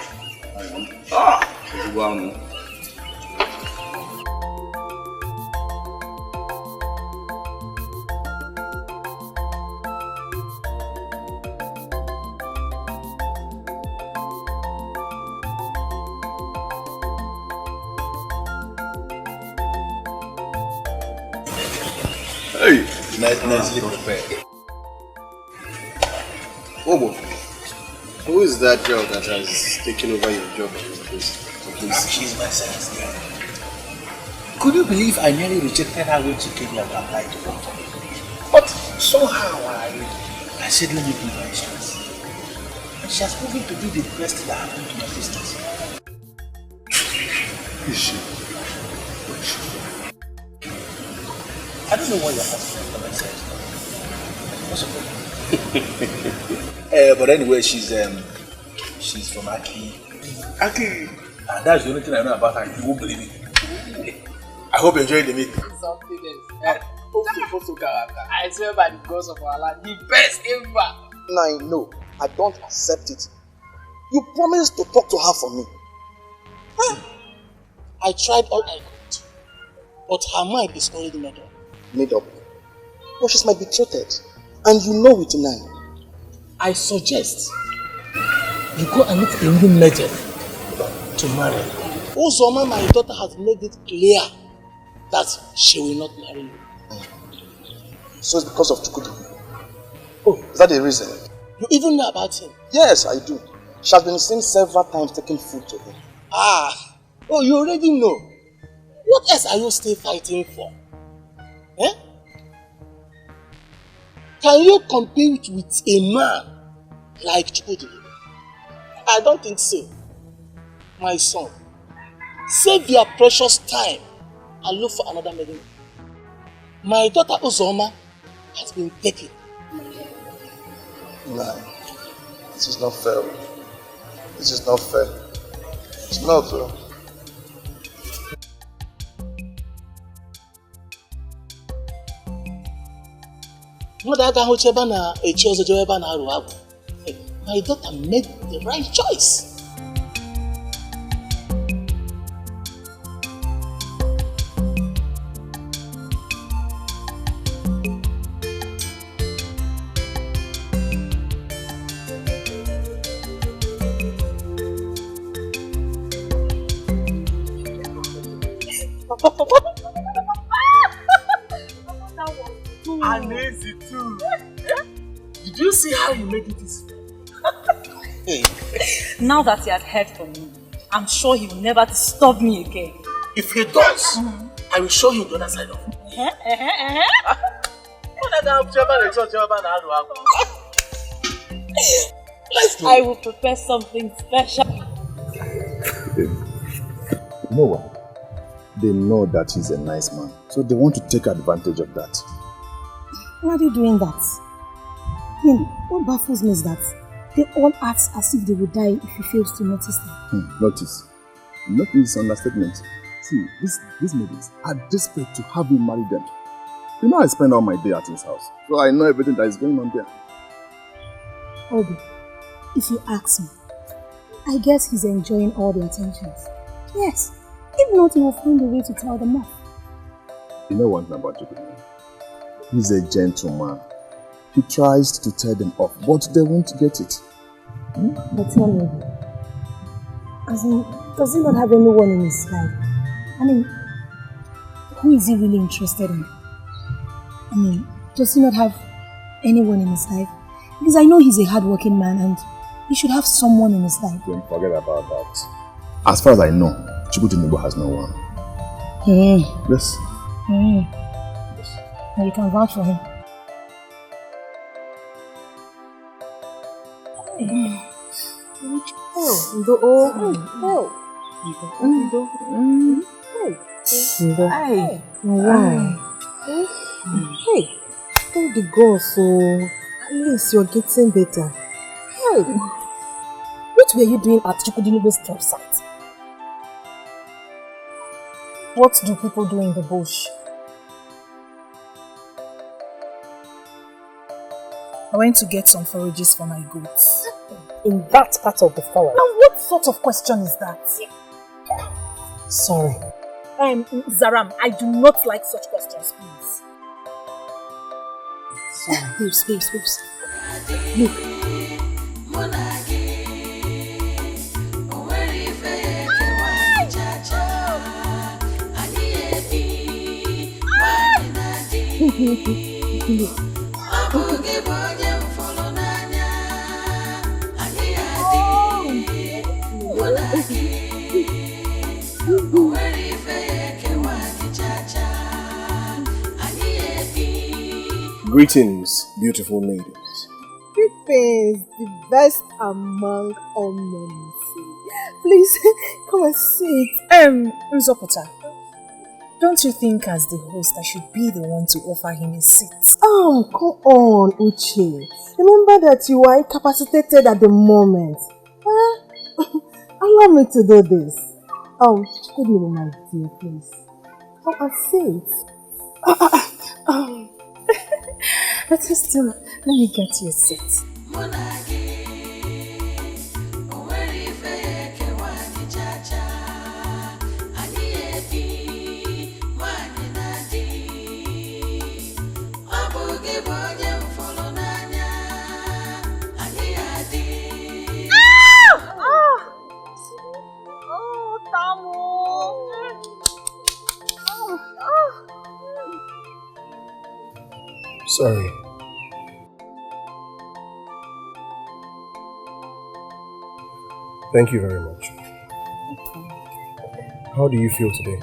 Hey! Nicely prepared. Obo, who is that girl that has taken over your job at this place? She's my sales girl. Could you believe I nearly rejected her when she came here to apply to work for me? But somehow I said, let me give her a chance. And she has proven to be the best that happened to my business. Is she? I don't know what you're asking for myself. What's but anyway, she's from Aki. Aki? And that's the only thing I know about her. You won't believe it. I hope you enjoyed the meeting. Something else. I swear by the gods of our land, the best ever. Now I know. I don't accept it. You promised to talk to her for me. Huh? I tried all I could. But her mind is already made up. Made up? But she's my betrothed. And you know it now. I suggest you go and meet a new method to marry. Uzoma, my daughter, has made it clear that she will not marry you. So it's because of Chukudi. Oh, is that the reason? You even know about him? Yes, I do. She has been seen several times taking food to him. Ah, oh, you already know. What else are you still fighting for? Eh? Can you compete with a man like Chukudi? I don't think so. My son, save your precious time and look for another maiden. My daughter Uzoma has been taken. Nah, this is not fair. This is not fair. It's not fair. My daughter made the right choice. And easy too. Did you see how you made it easy? Now that he had heard from me, I'm sure he will never disturb me again. If he does, I will show him the other side of it. I will prepare something special. You know what? They know that he's a nice man, so they want to take advantage of that. Why are they doing that? I mean, what baffles me is that they all act as if they would die if he fails to notice them. Notice. Notice is understatement. See, these ladies are desperate to have him marry them. You know I spend all my day at his house, so I know everything that is going on there. Obi, if you ask me, I guess he's enjoying all the attentions. Yes, if not, he will find a way to tell them off. You know one thing about Jacob? He's a gentleman. He tries to tell them off, but they won't get it. But tell me, as in, does he not have anyone in his life? I mean, who is he really interested in? I mean, does he not have anyone in his life? Because I know he's a hard-working man and he should have someone in his life. Don't forget about that. As far as I know, Chukwudinibo has no one. Yes. Now you can vouch for him. Hey, thank the God, so at least you're getting better. Hey, What were you doing at Chukwudinibo's campsite? What do people do in the bush? I went to get some forages for my goats. In that part of the forest? Now what sort of question is that? sorry. Zaram, I do not like such questions, please. Sorry. Babes. Look. Greetings, beautiful maidens. Greetings, the best among all men. Please, come and sit. Nzopota, don't you think as the host I should be the one to offer him a seat? Come on, Uche. Remember that you are incapacitated at the moment. Allow me to do this. Good evening, my dear, please. Come and sit. But still, let me get you a seat. Sorry. Thank you very much. How do you feel today?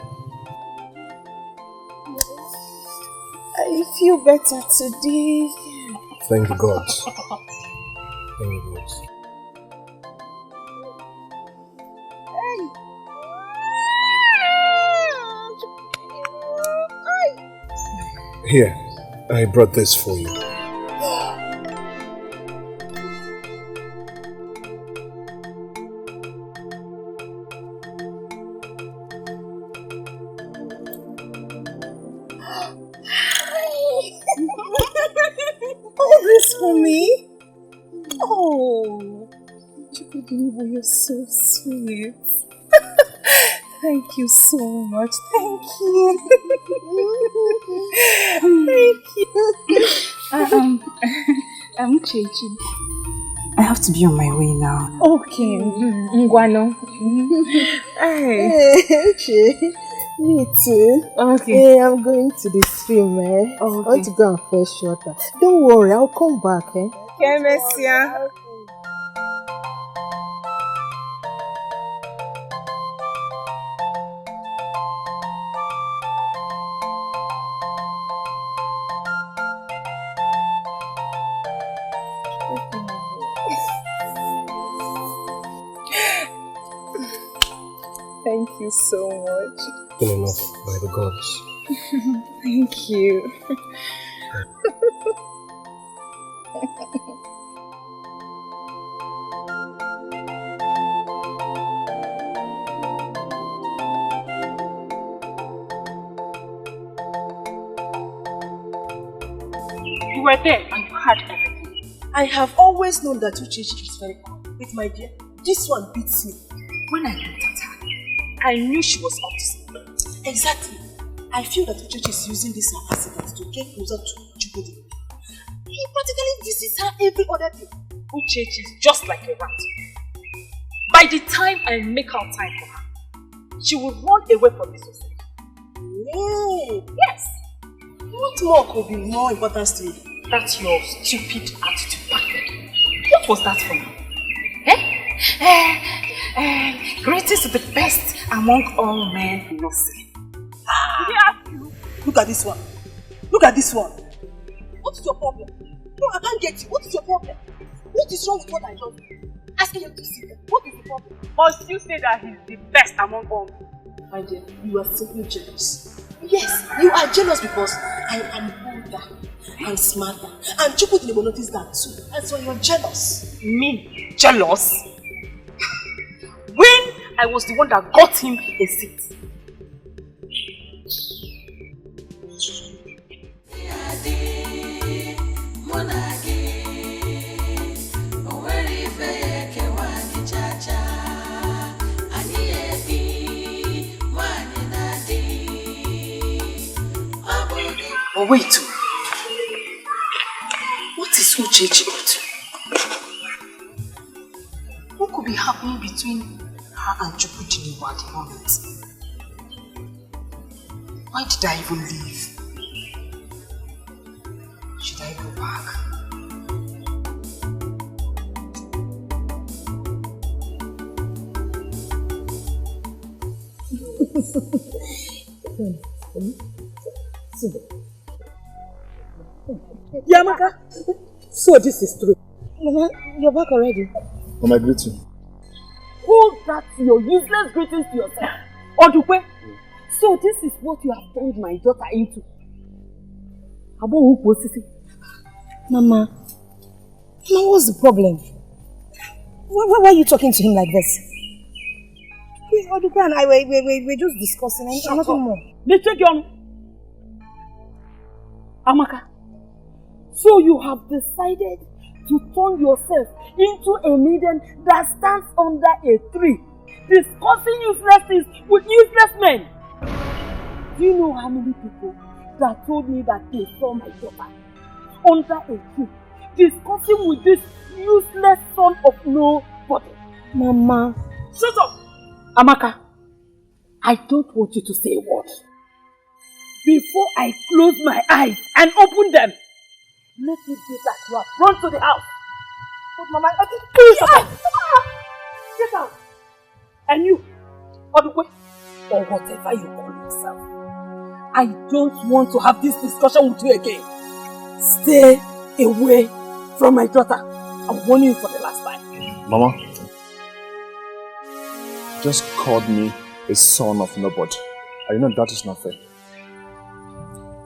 I feel better today. Thank the gods. Thank the gods. Here, I brought this for you. All this for me? Oh, Chukwudinibo, you're so sweet. Thank you so much. Thank you. Thank you. I'm Chechi. I have to be on my way now. Okay. Ngwano. Hey, Me too. Okay. Hey, I'm going to the stream, eh? Oh, okay. I want to go and fetch water. Don't worry, I'll come back, eh? Okay, Messia. Thank you so much. Good enough, by the gods. Thank you. You were there and you heard everything. I have always known that Uchechi is very cool. Wait, my dear, this one beats me. When I looked at her, I knew she was up to something. Exactly. I feel that Uchechi is using this accident to get closer to Chukwudi. He practically visits her every other day. Uchechi is just like a rat. By the time I make out time for her, she will run away from this society. Yay! Yes. What more could be more important to you? That's your stupid attitude back then. What was that for now? Greatest to the best among all men in Nursery. Look at this one. Look at this one. What is your problem? No, I can't get you. What is your problem? What is wrong with what I love? Asking you to see them. What is the problem? Must you say that he's the best among all men? My dear, you are simply jealous. Yes, you are jealous because I am older and smarter. And Chukwudi will notice that too. And so you're jealous. Me? Jealous? When I was the one that got him a seat. But wait, what is Uchechi up to? What could be happening between her and Chukwudi at the moment? Why did I even leave? Should I go back? Yamaka, so this is true. Mama, you're back already. Mama, I greet you. Hold that your useless greetings to yourself. Odukwe, so this is what you have turned my daughter into. Mama, what's the problem? Why are you talking to him like this? Odukwe and I, we're just discussing and nothing more. Amaka, so you have decided to turn yourself into a maiden that stands under a tree, discussing useless things with useless men. Do you know how many people that told me that they saw my daughter under a tree, discussing with this useless son of nobody? Mama. Shut up! Amaka, I don't want you to say a word. Before I close my eyes and open them, let it be that you have run to the house. But Mama, get out. And you, Odukwe, or whatever you call yourself, I don't want to have this discussion with you again. Stay away from my daughter. I'm warning you for the last time. Mama, just called me a son of nobody. I know that is not fair.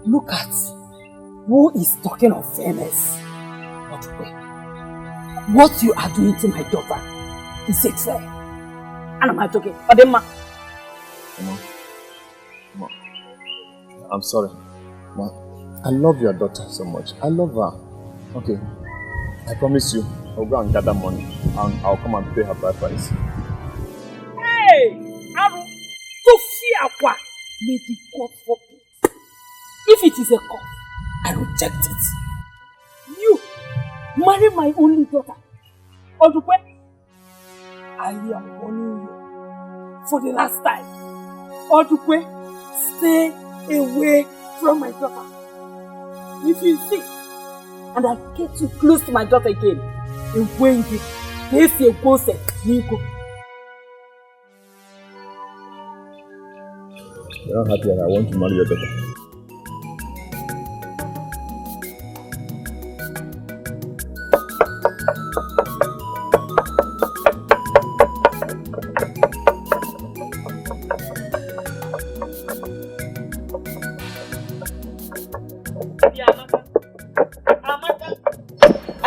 Look at who is talking of fairness. What you are doing to my daughter is it fair? And am I talking? Mama, I'm sorry. Ma, I love your daughter so much. I love her. Okay, I promise you, I'll go and gather money and I'll come and pay her bride price. Hey! Aru! To fear what? May the God forbid. If it is a cause, I reject it. You marry my only daughter. Odukwe, I am warning you for the last time. Odukwe, stay away from my daughter. If you insist, and I get you close to my daughter again, away with it. This is a ghost, Nico. You're not happy and I want to marry your daughter.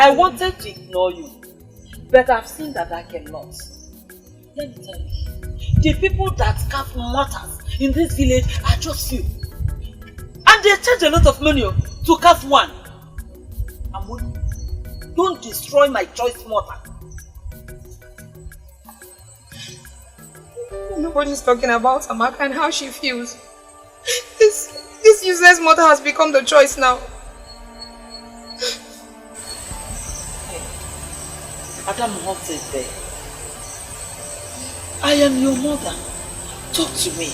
I wanted to ignore you, but I've seen that I cannot. Let me tell you, the people that carve matters in this village are just few. And they charge a lot of money to carve one. I'm warning you, don't destroy my choice mortar. Nobody's talking about Amaka and how she feels. This useless mother has become the choice now. Adam wants it there. I am your mother. Talk to me.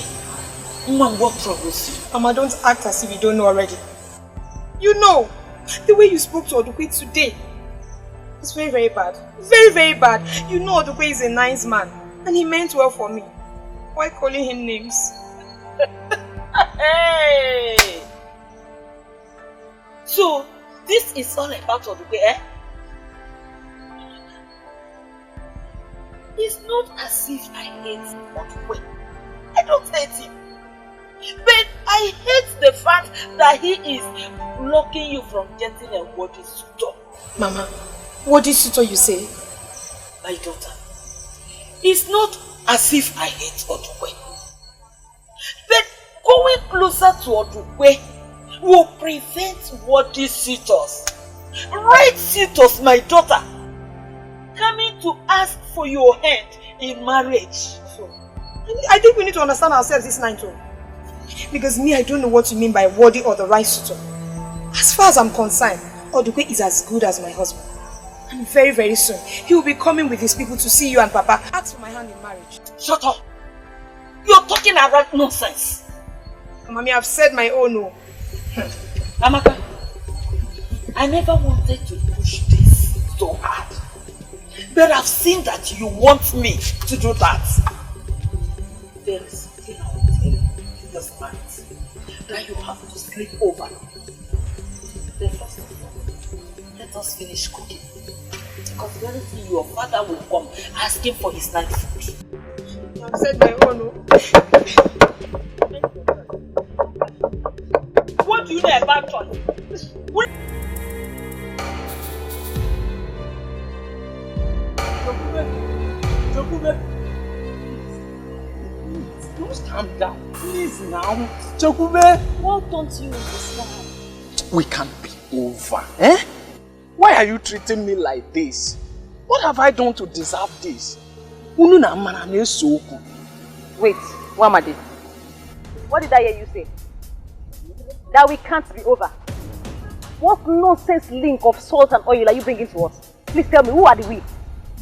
Mom, what troubles you? Mama, don't act as if you don't know already. You know, the way you spoke to Odukwe today is very, very bad. Very, very bad. You know Odukwe is a nice man and he meant well for me. Why calling him names? Hey! So, this is all about Odukwe, eh? It's not as if I hate Odukwe. I don't hate him. But I hate the fact that he is blocking you from getting a Wazico. Mama, Wazico you say? My daughter, it's not as if I hate Odukwe. But going closer to Odukwe will prevent Wazico. Right suitors, my daughter, coming to ask for your hand in marriage. So, I think we need to understand ourselves this night too. Because me, I don't know what you mean by worthy or the right suitor. As far as I'm concerned, Odukwe is as good as my husband. And very, very soon, he will be coming with his people to see you and Papa ask for my hand in marriage. Shut up! You're talking about nonsense. Mommy, I've said my own no. Amaka, I never wanted to push this so hard. But I've seen that you want me to do that. There is something I will tell you this night that you have to sleep over. Then first of all, let us finish cooking. Because very soon your father will come asking for his night food. I've said my own no. What do you know about choice? Just calm down, please now. Chokube! What don't you understand? We can't be over, eh? Why are you treating me like this? What have I done to deserve this? Wait, Wamadi. What did I hear you say? That we can't be over. What nonsense link of salt and oil are you bringing to us? Please tell me, who are the we?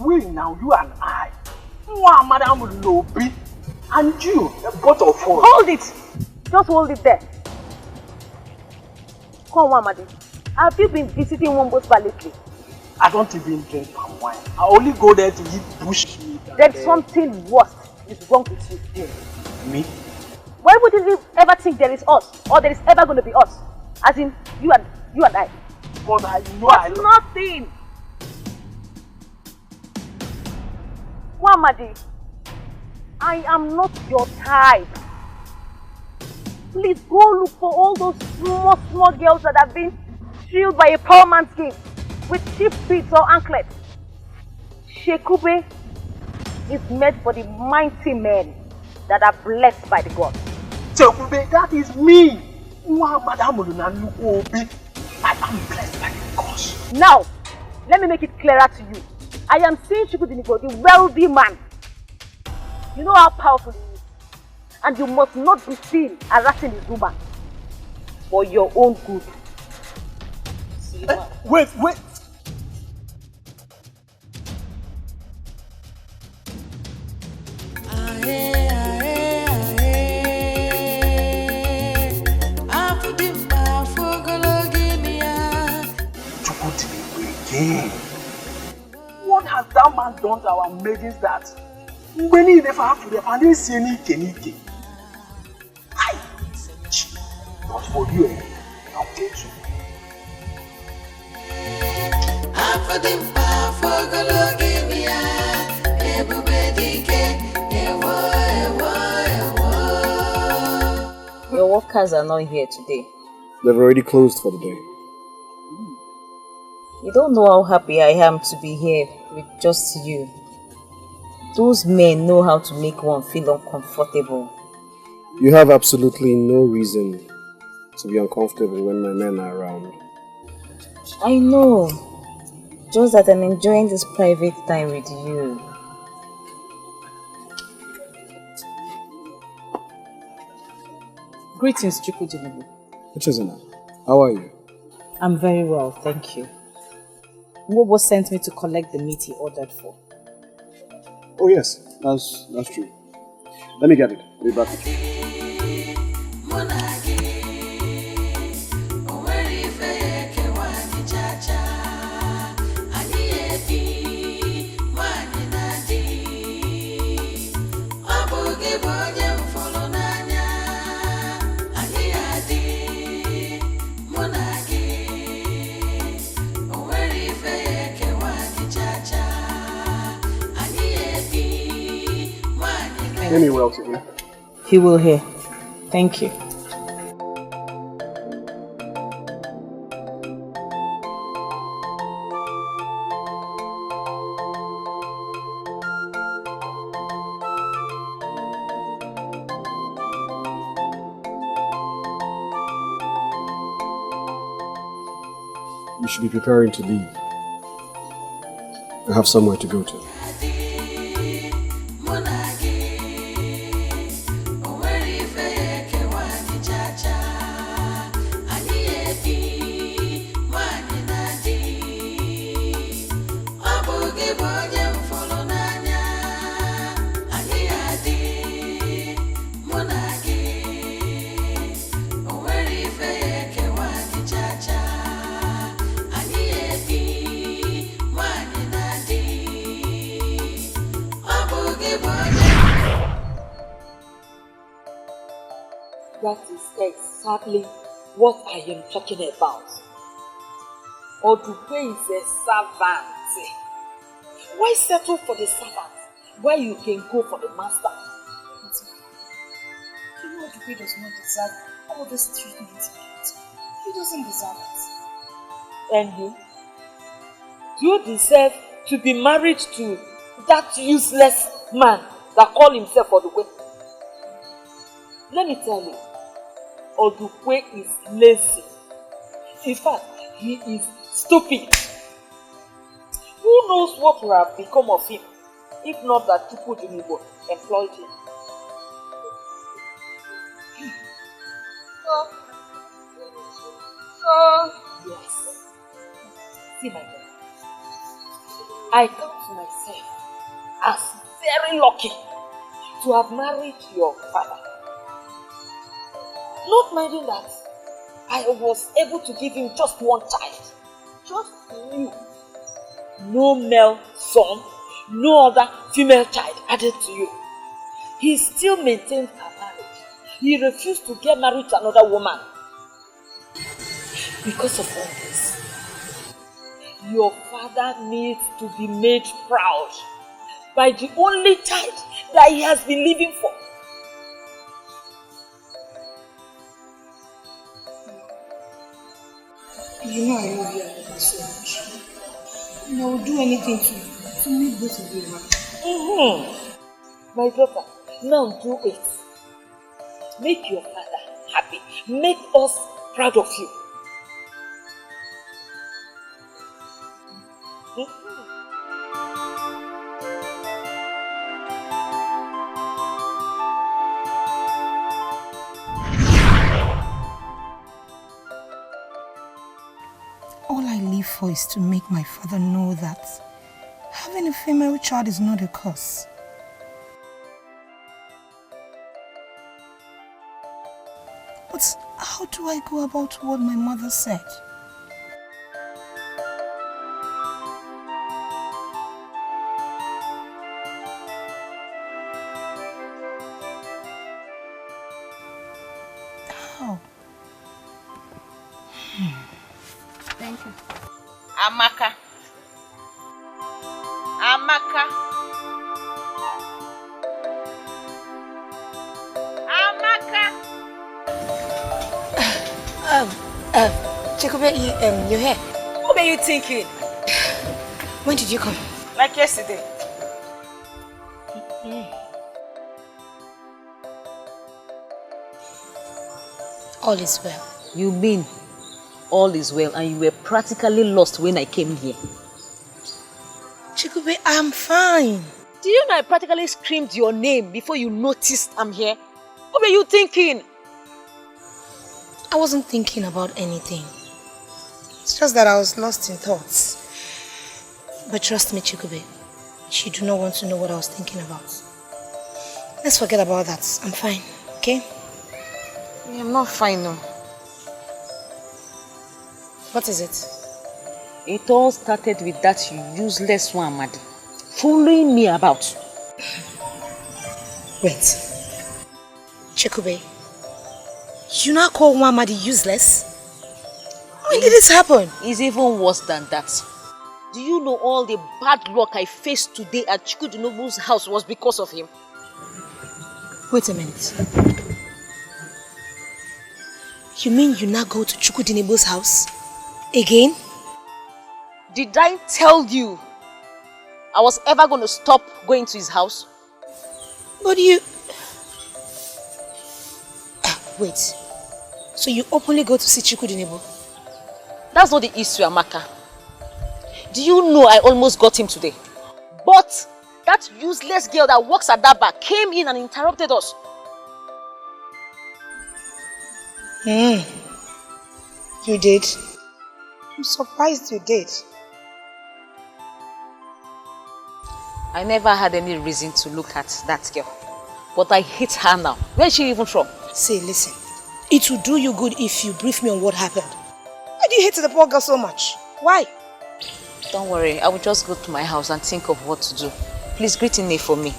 We now, you and I. Madam Lobi. And you, both of us. Hold it! Just hold it there. Come on, Wamadi. Have you been visiting Wombo's bar lately? I don't even drink palm wine. I only go there to eat bush meat. There's something worse is wrong with you. Yeah. Me? Why would you ever think there is us? Or there is ever going to be us? As in, you and I. But I know That's nothing! Wamadi, I am not your type. Please go look for all those small girls that have been thrilled by a poor man's gift with cheap beads or anklets. Shekube is made for the mighty men that are blessed by the gods. Shekube, that is me. I am blessed by the gods. Now, let me make it clearer to you. I am seeing Chukudinigo, the wealthy man. You know how powerful he is. And you must not be seen harassing his woman. For your own good. Wait. man done to our maidens that when he never have to the and they see any kenike. But for you, I'll take you. Your workers are not here today. They've already closed for the day. You don't know how happy I am to be here with just you. Those men know how to make one feel uncomfortable. You have absolutely no reason to be uncomfortable when my men are around. I know. Just that I'm enjoying this private time with you. Greetings, Chukudinibu. Uchezana, how are you? I'm very well, thank you. Mwobo sent me to collect the meat he ordered for. Oh yes, that's true. Let me get it. I'll be back. Amy will to hear. He will hear. Thank you. You should be preparing to leave. I have somewhere to go to. That is exactly what I am talking about. Odupe is a servant. Why settle for the servant where you can go for the master? You know Odupe does not deserve all this treatment. He doesn't deserve it. And you? Do you deserve to be married to that useless man that call himself Odupe? Let me tell you, Odupe is lazy. In fact, he is stupid. Who knows what would have become of him if not that Chukudinibo employed him? Yes. See my brother, I count myself as very lucky to have married your father. Not minding that I was able to give him just one child. Just you. No male son, no other female child added to you. He still maintained our marriage. He refused to get married to another woman. Because of all this, your father needs to be made proud by the only child that he has been living for. You know I love you so much. And I will do anything to make both of you happy. My daughter, now do it. Make your father happy. Make us proud of you. All I live for is to make my father know that having a female child is not a curse. But how do I go about what my mother said? Oh. Thank you. Amaka. Amaka. Amaka. Chikube, you're here. What were you thinking? When did you come? Like yesterday. All is well. You mean all is well and you were practically lost when I came here? Chikube, I'm fine. Do you know I practically screamed your name before you noticed I'm here? What were you thinking? I wasn't thinking about anything. It's just that I was lost in thoughts. But trust me, Chikube, you do not want to know what I was thinking about. Let's forget about that. I'm fine, okay? I'm not fine now. What is it? It all started with that useless one, Amadi, following me about. Wait. Chikube, you now call Wamadi useless? When did this happen? It's even worse than that. Do you know all the bad luck I faced today at Chukudinobu's house was because of him? Wait a minute. You mean you now go to Chukudinobu's house? Again? Did I tell you I was ever going to stop going to his house? But you... Wait. So you openly go to see Chukudinobu? That's not the issue, Amaka. Do you know I almost got him today? But that useless girl that works at that bar came in and interrupted us. You did? I'm surprised you did. I never had any reason to look at that girl. But I hate her now. Where is she even from? Say, listen. It will do you good if you brief me on what happened. Why do you hate the poor girl so much? Why? Don't worry, I will just go to my house and think of what to do. Please greet Ine for me.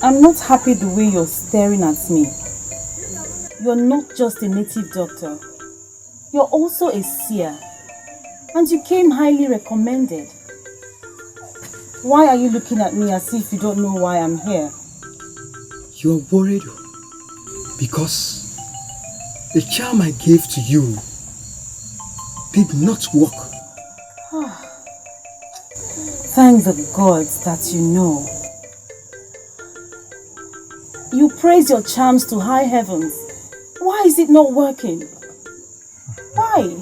I'm not happy the way you're staring at me. You're not just a native doctor. You're also a seer. And you came highly recommended. Why are you looking at me as if you don't know why I'm here? You're worried because the charm I gave to you did not work. Thank the gods that you know. You praise your charms to high heavens. Why is it not working? Why?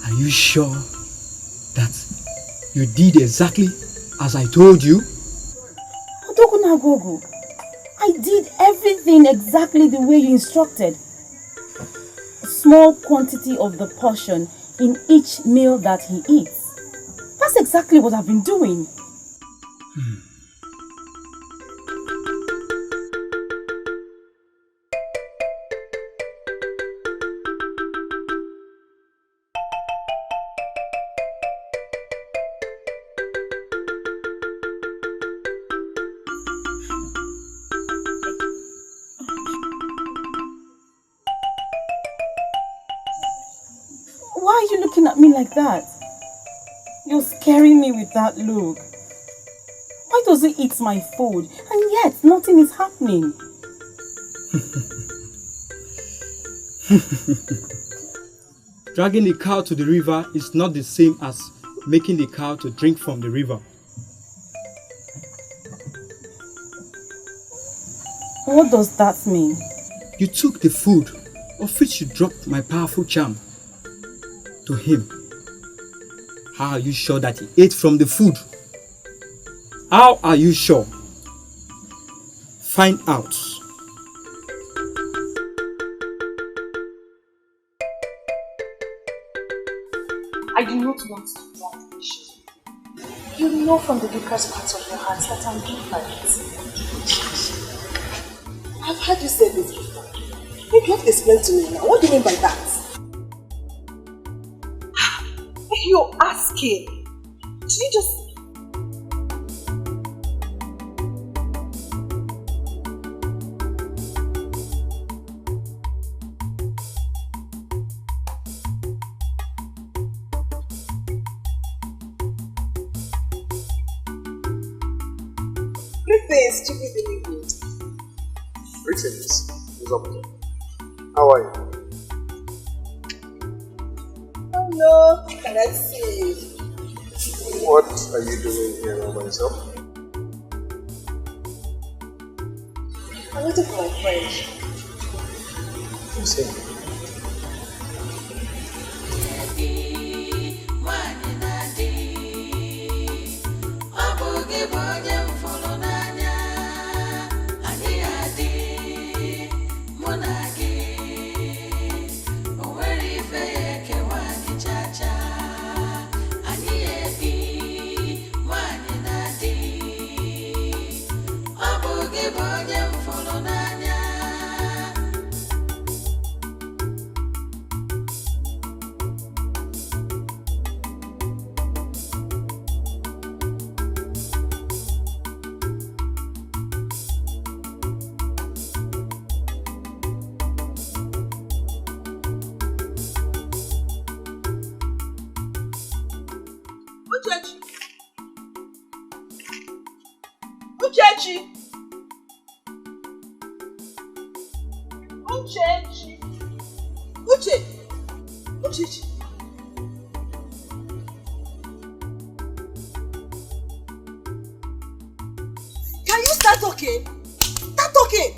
Are you sure that you did exactly as I told you? Odogunagogo, I did everything exactly the way you instructed. A small quantity of the portion in each meal that he eats. That's exactly what I've been doing. Why are you looking at me like that? You're scaring me with that look. Why does he eat my food and yet nothing is happening? Dragging a cow to the river is not the same as making the cow to drink from the river. What does that mean? You took the food of which you dropped my powerful charm to him. How are you sure that he ate from the food? How are you sure? Find out. I do not want to be that patient. You know from the deepest parts of your heart that I'm different. I've heard you say this before. Maybe you have to explain to me now. What do you mean by that? You're asking. Did you just... Greetings, stupid baby. Greetings. What's up with you? How are you? Oh no, can I see? What are you doing here all by yourself? I'm waiting for my friend. Who's here? Uchechi! Uchechi! Uche! Uchechi! Can you start talking? Start talking!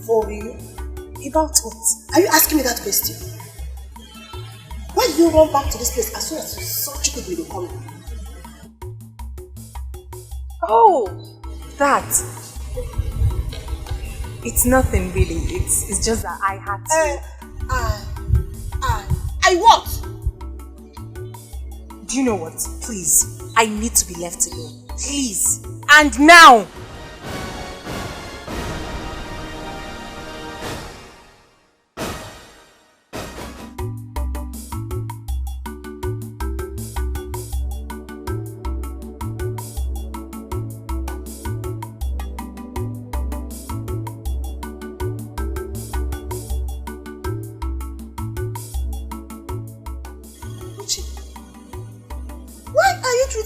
For real? About what? Are you asking me that question? Why did you run back to this place as soon as you saw Chukwudi coming? Oh, that. It's nothing really. It's just that I had to. I what? Do you know what? Please, I need to be left alone. Please. And now!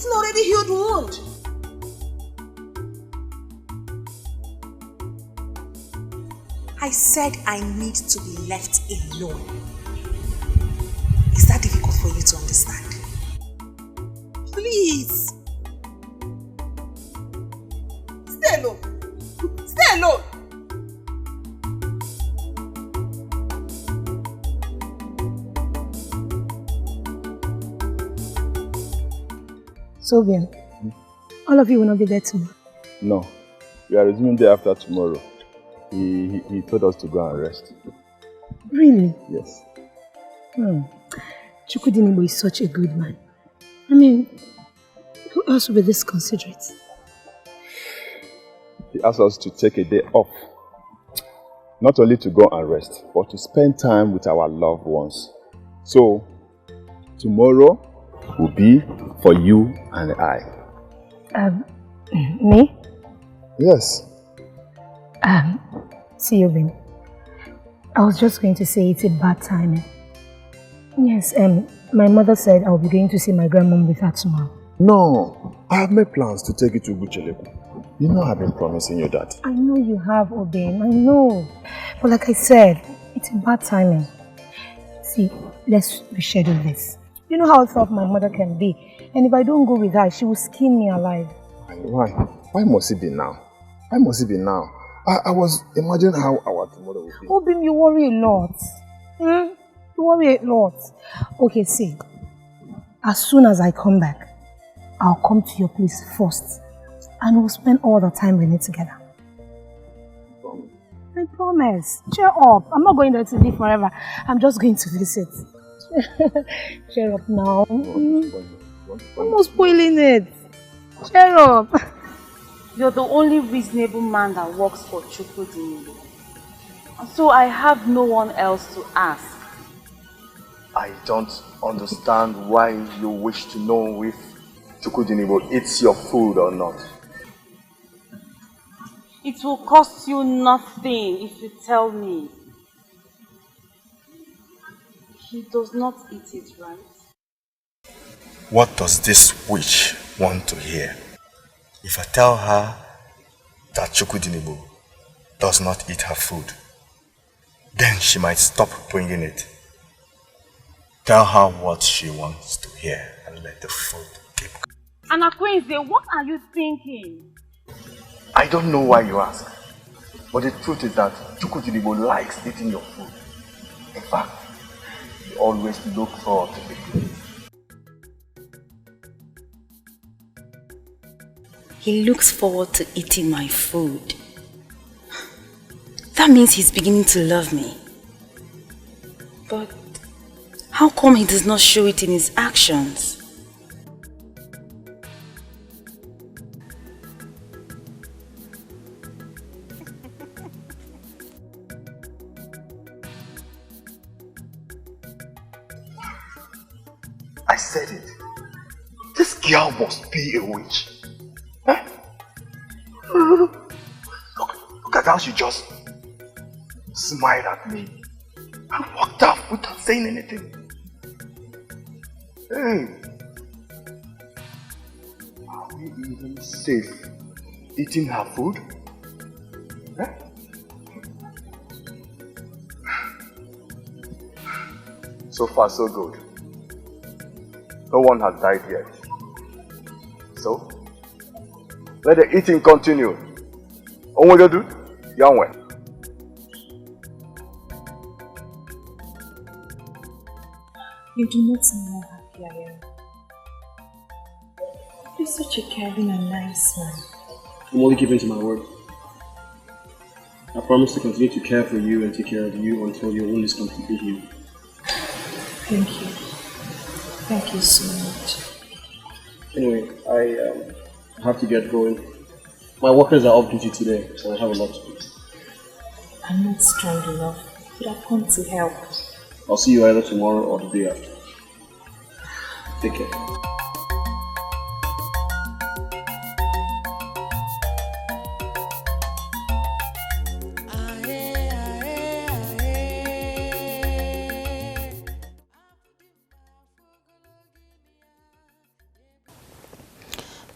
Already healed wound. I said I need to be left alone. Is that difficult for you to understand? Please. Stay alone. Stay alone. So then, all of you will not be there tomorrow? No, we are resuming day after tomorrow. He told us to go and rest. Really? Yes. Chukwudi is such a good man. I mean, who else will be this considerate? He asked us to take a day off. Not only to go and rest, but to spend time with our loved ones. So, tomorrow will be for you and I. Me? Yes. See you, Ben. I was just going to say it's a bad timing. Yes, my mother said I'll be going to see my grandmom with her tomorrow. No, I have made plans to take you to Bucheleku. You know I've been promising you that. I know you have, Obin, I know. But like I said, it's a bad timing. See, let's reschedule this. You know how tough my mother can be. And if I don't go with her, she will skin me alive. Why? Why must it be now? Why must it be now? I was imagining how our tomorrow will be. Obin, you worry a lot. You worry a lot. Okay, see. As soon as I come back, I'll come to your place first. And we'll spend all the time we need together. I promise. Cheer up. I'm not going there to live forever. I'm just going to visit. Cheer up now. I'm not spoiling it. Cheer up. You're the only reasonable man that works for Chukwudinibo. So I have no one else to ask. I don't understand why you wish to know if Chukwudinibo eats your food or not. It will cost you nothing if you tell me. He does not eat it, right? What does this witch want to hear? If I tell her that Chukwudinibo does not eat her food, then she might stop bringing it. Tell her what she wants to hear and let the food keep going. Anakwenze, what are you thinking? I don't know why you ask, but the truth is that Chukwudinibo likes eating your food. In fact, he always looks forward to eating it. He looks forward to eating my food. That means he's beginning to love me. But how come he does not show it in his actions? I said it. This girl must be a witch. Huh? Look at how she just smiled at me and walked off without saying anything. Hey, are we even safe eating her food? Huh? So far, so good. No one has died yet. So, let the eating continue. Onwegodu, Yanwe. You do not know how happy I am. You're such a caring and nice man. I'm only keeping to my word. I promise to continue to care for you and take care of you until your wound is completely healed. Thank you. Thank you so much. Anyway, I have to get going. My workers are off duty today, so I have a lot to do. I'm not strong enough, but I've come to help. I'll see you either tomorrow or the day after. Take care.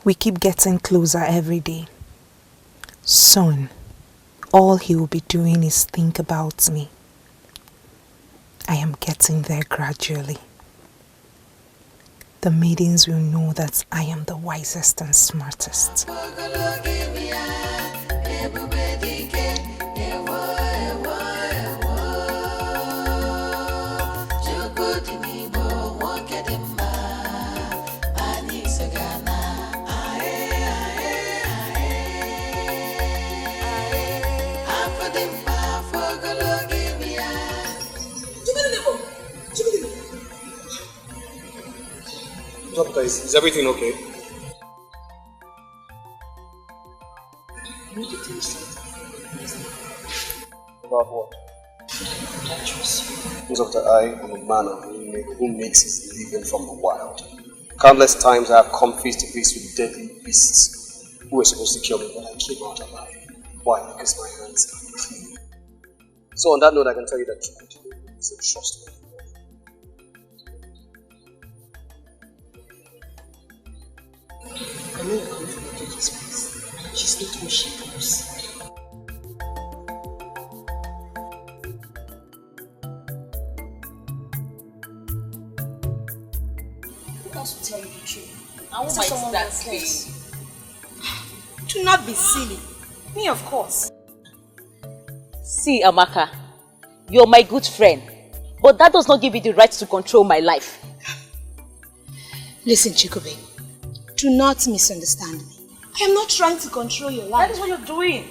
We keep getting closer every day. Soon, all he will be doing is think about me. I am getting there gradually. The maidens will know that I am the wisest and smartest. Doctor, is everything okay? I need to tell you something. About what? I trust you. Doctor, I am a man who makes his living from the wild. Countless times I have come face to face with deadly beasts who were supposed to kill me, but I came out alive. Why? Because my hands are clean. So on that note, I can tell you that Chukwudinibo is a trustworthy. I know you're coming from a good space. She's not who she knows. Who wants to tell you the truth? And who might that be? Do not be silly. Me, of course. See, Amaka, you're my good friend, but that does not give you the right to control my life. Listen, Chikube. Do not misunderstand me. I am not trying to control your life. That is what you're doing.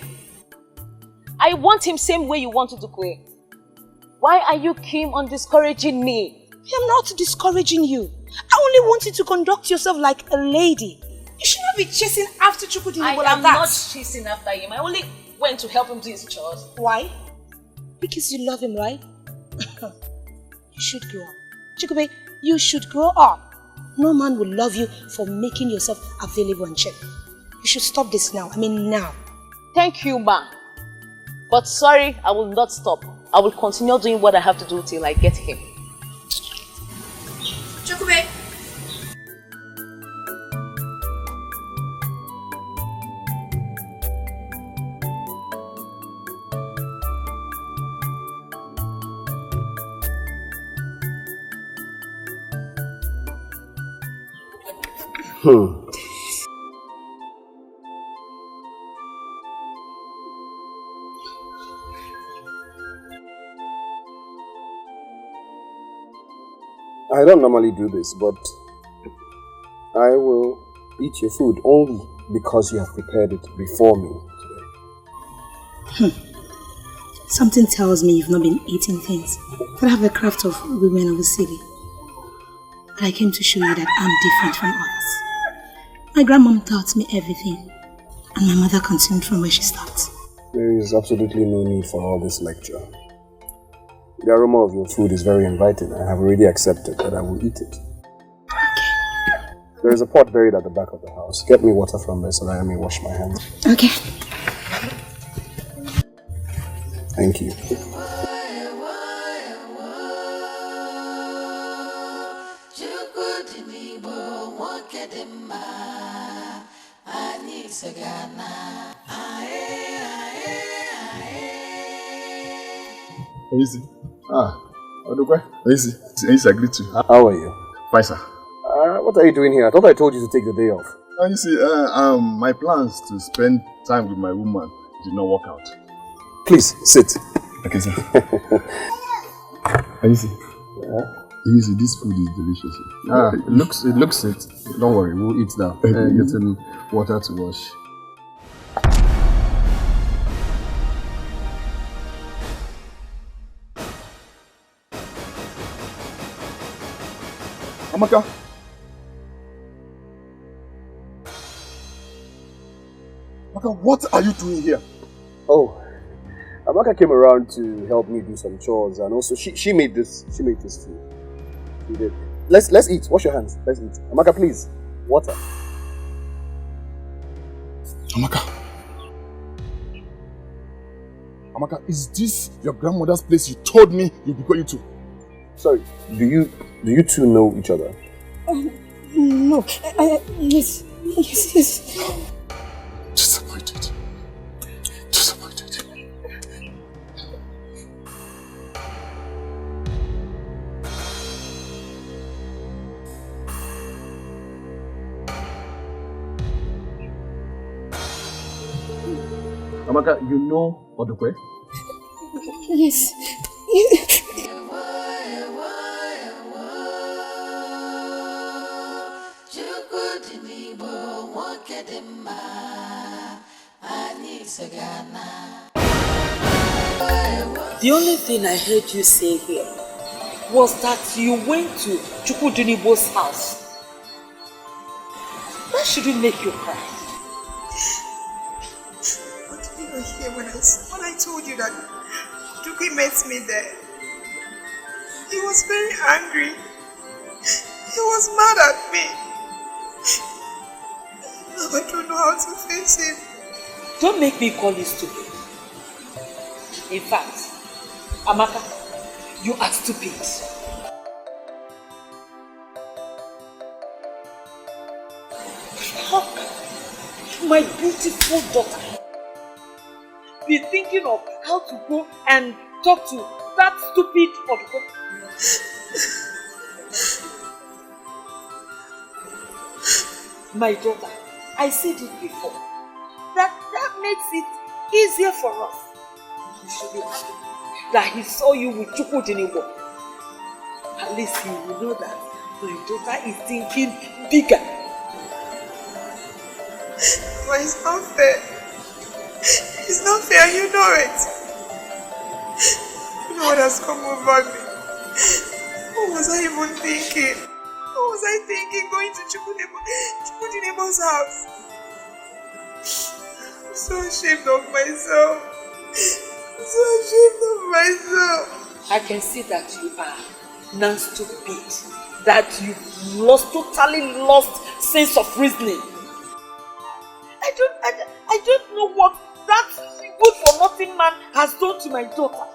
I want him same way you want Udukwe. Why are you keen on discouraging me? I am not discouraging you. I only want you to conduct yourself like a lady. You should not be chasing after Chukudinibo I like am that. not chasing after him. I only went to help him do his chores. Why? Because you love him, right? You should grow up. Chukube, you should grow up. No man will love you for making yourself available and cheap. You should stop this now. I mean now. Thank you, ma. But sorry, I will not stop. I will continue doing what I have to do till I get him. Chukube. I don't normally do this, but I will eat your food only because you have prepared it before me today. Something tells me you've not been eating things that have the craft of women of the city. But I came to show you that I'm different from others. My grandmom taught me everything, and my mother continued from where she stopped. There is absolutely no need for all this lecture. The aroma of your food is very inviting. I have already accepted that I will eat it. Okay. There is a pot buried at the back of the house. Get me water from there so that I may wash my hands. Okay. Thank you. Easy. Odukwe. Easy. Easy, I greet you. How are you? Fine, sir. What are you doing here? I thought I told you to take the day off. You see, my plans to spend time with my woman did not work out. Please, sit. Okay, sir. Easy. Easy, this food is delicious. It looks it. Don't worry, we'll eat now. Getting water to wash. Amaka. Amaka, what are you doing here? Oh, Amaka came around to help me do some chores, and also she made this food. She did. Let's eat. Wash your hands. Let's eat. Amaka, please. Water. Amaka, is this your grandmother's place you told me you'd be going to? Sorry, do you two know each other? No. Yes. Disappointed. Amaka, you know Odukwe? Yes. The only thing I heard you say here was that you went to Chukudinibo's house. That shouldn't make you cry. What did you hear when I told you that Duki met me there? He was very angry. He was mad at me. Now I don't know how to face him. Don't make me call you stupid. In fact, Amaka, you are stupid. How can my beautiful daughter be thinking of how to go and talk to that stupid Odukwe? My daughter, I said it before. That makes it easier for us. You should be happy that he saw you with Chukudinibo. At least he will know that my daughter is thinking bigger. But it's not fair. It's not fair, you know it. You know what has come over me. What was I even thinking? What was I thinking going to Chukudinebo's house? I'm so ashamed of myself. I'm so ashamed of myself. I can see that you are non-stupid. That you've totally lost sense of reasoning. I don't know what that good for nothing man has done to my daughter.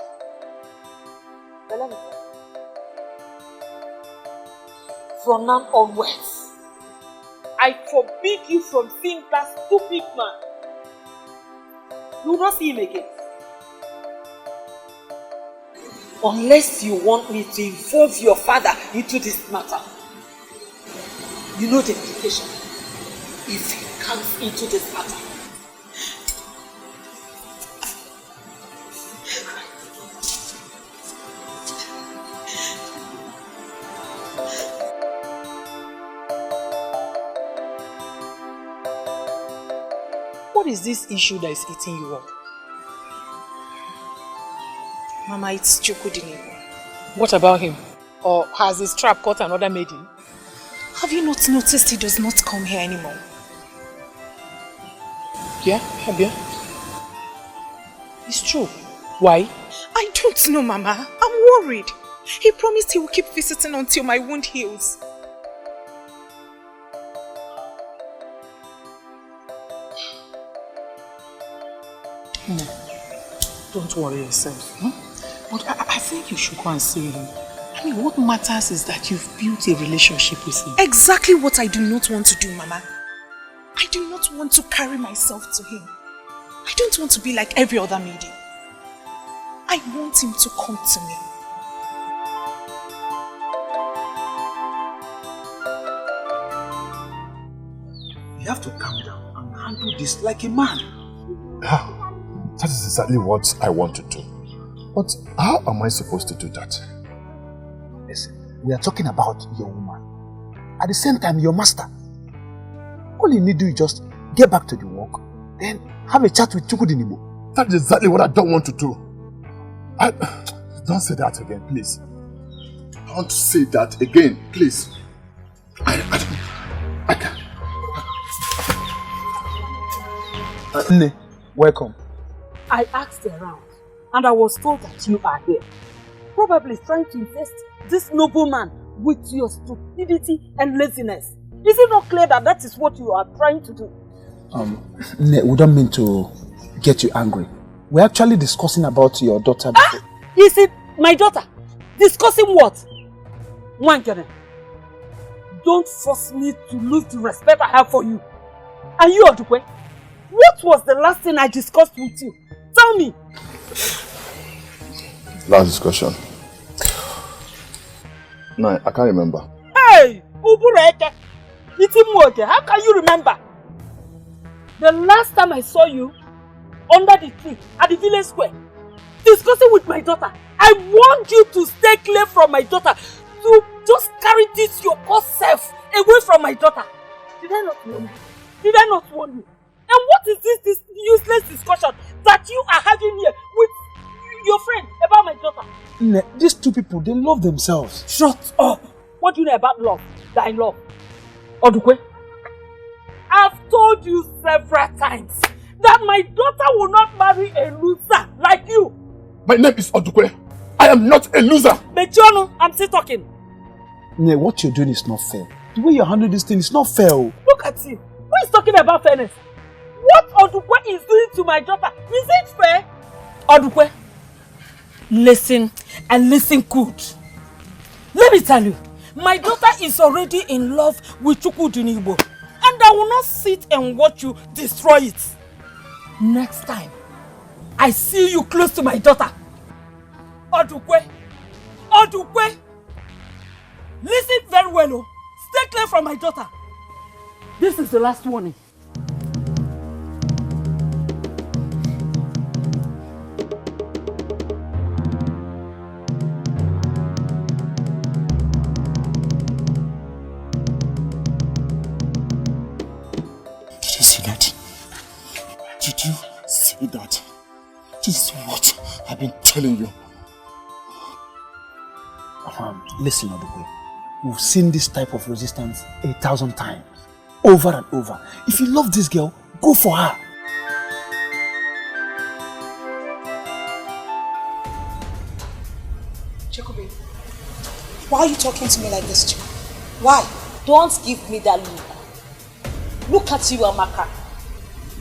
But let me tell you. From now onwards, I forbid you from seeing that stupid man. You will not see him again. Unless you want me to involve your father into this matter. You know the implication if he comes into this matter. What is this issue that is eating you up? Mama, it's Chukudinebo. What about him? Or has his trap caught another maiden? Have you not noticed he does not come here anymore? Yeah, Abia. It's true. Why? I don't know, Mama. I'm worried. He promised he will keep visiting until my wound heals. No. Don't worry yourself. But I think you should go and see him. I mean, what matters is that you've built a relationship with him. Exactly what I do not want to do, Mama. I do not want to carry myself to him. I don't want to be like every other maiden. I want him to come to me. You have to calm down and handle this like a man. That is exactly what I want to do. But how am I supposed to do that? Listen, we are talking about your woman. At the same time, your master. All you need to do is just get back to the work, then have a chat with Chukudinebo. That is exactly what I don't want to do. Don't say that again, please. Don't say that again, please. I can't. Nne, welcome. I asked around and I was told that you are here. Probably trying to invest this nobleman with your stupidity and laziness. Is it not clear that that is what you are trying to do? Nne, we don't mean to get you angry. We're actually discussing about your daughter. Is it my daughter? Discussing what? Wankere, don't force me to lose the respect I have for you. And you, Odukwe, what was the last thing I discussed with you? Tell me. Last discussion. No, I can't remember. Hey! Ubureke! Itimuoke, how can you remember? The last time I saw you under the tree at the village square, discussing with my daughter, I warned you to stay clear from my daughter, to just carry this your poor self away from my daughter. Did I not warn you? Did I not warn you? And what is this useless discussion that you are having here with your friend about my daughter? Nne, these two people, they love themselves. Shut up! What do you know about love that I love? Odukwe, I've told you several times that my daughter will not marry a loser like you. My name is Odukwe. I am not a loser. Mechono, I'm still talking. Nne, what you're doing is not fair. The way you're handling this thing is not fair. Look at him. Who is talking about fairness? What Odukwe is doing to my daughter, is it fair? Odukwe, listen and listen good. Let me tell you, my daughter is already in love with Chukudinebo, and I will not sit and watch you destroy it. Next time I see you close to my daughter, Odukwe, listen very well. Stay clear from my daughter. This is the last warning. Did you see that? This is what I've been telling you. Listen, Odukwe. we've seen this type of resistance 1,000 times, over and over. If you love this girl, go for her. Jacoby, why are you talking to me like this, Chico? Why? Don't give me that look. Look at you, Amaka.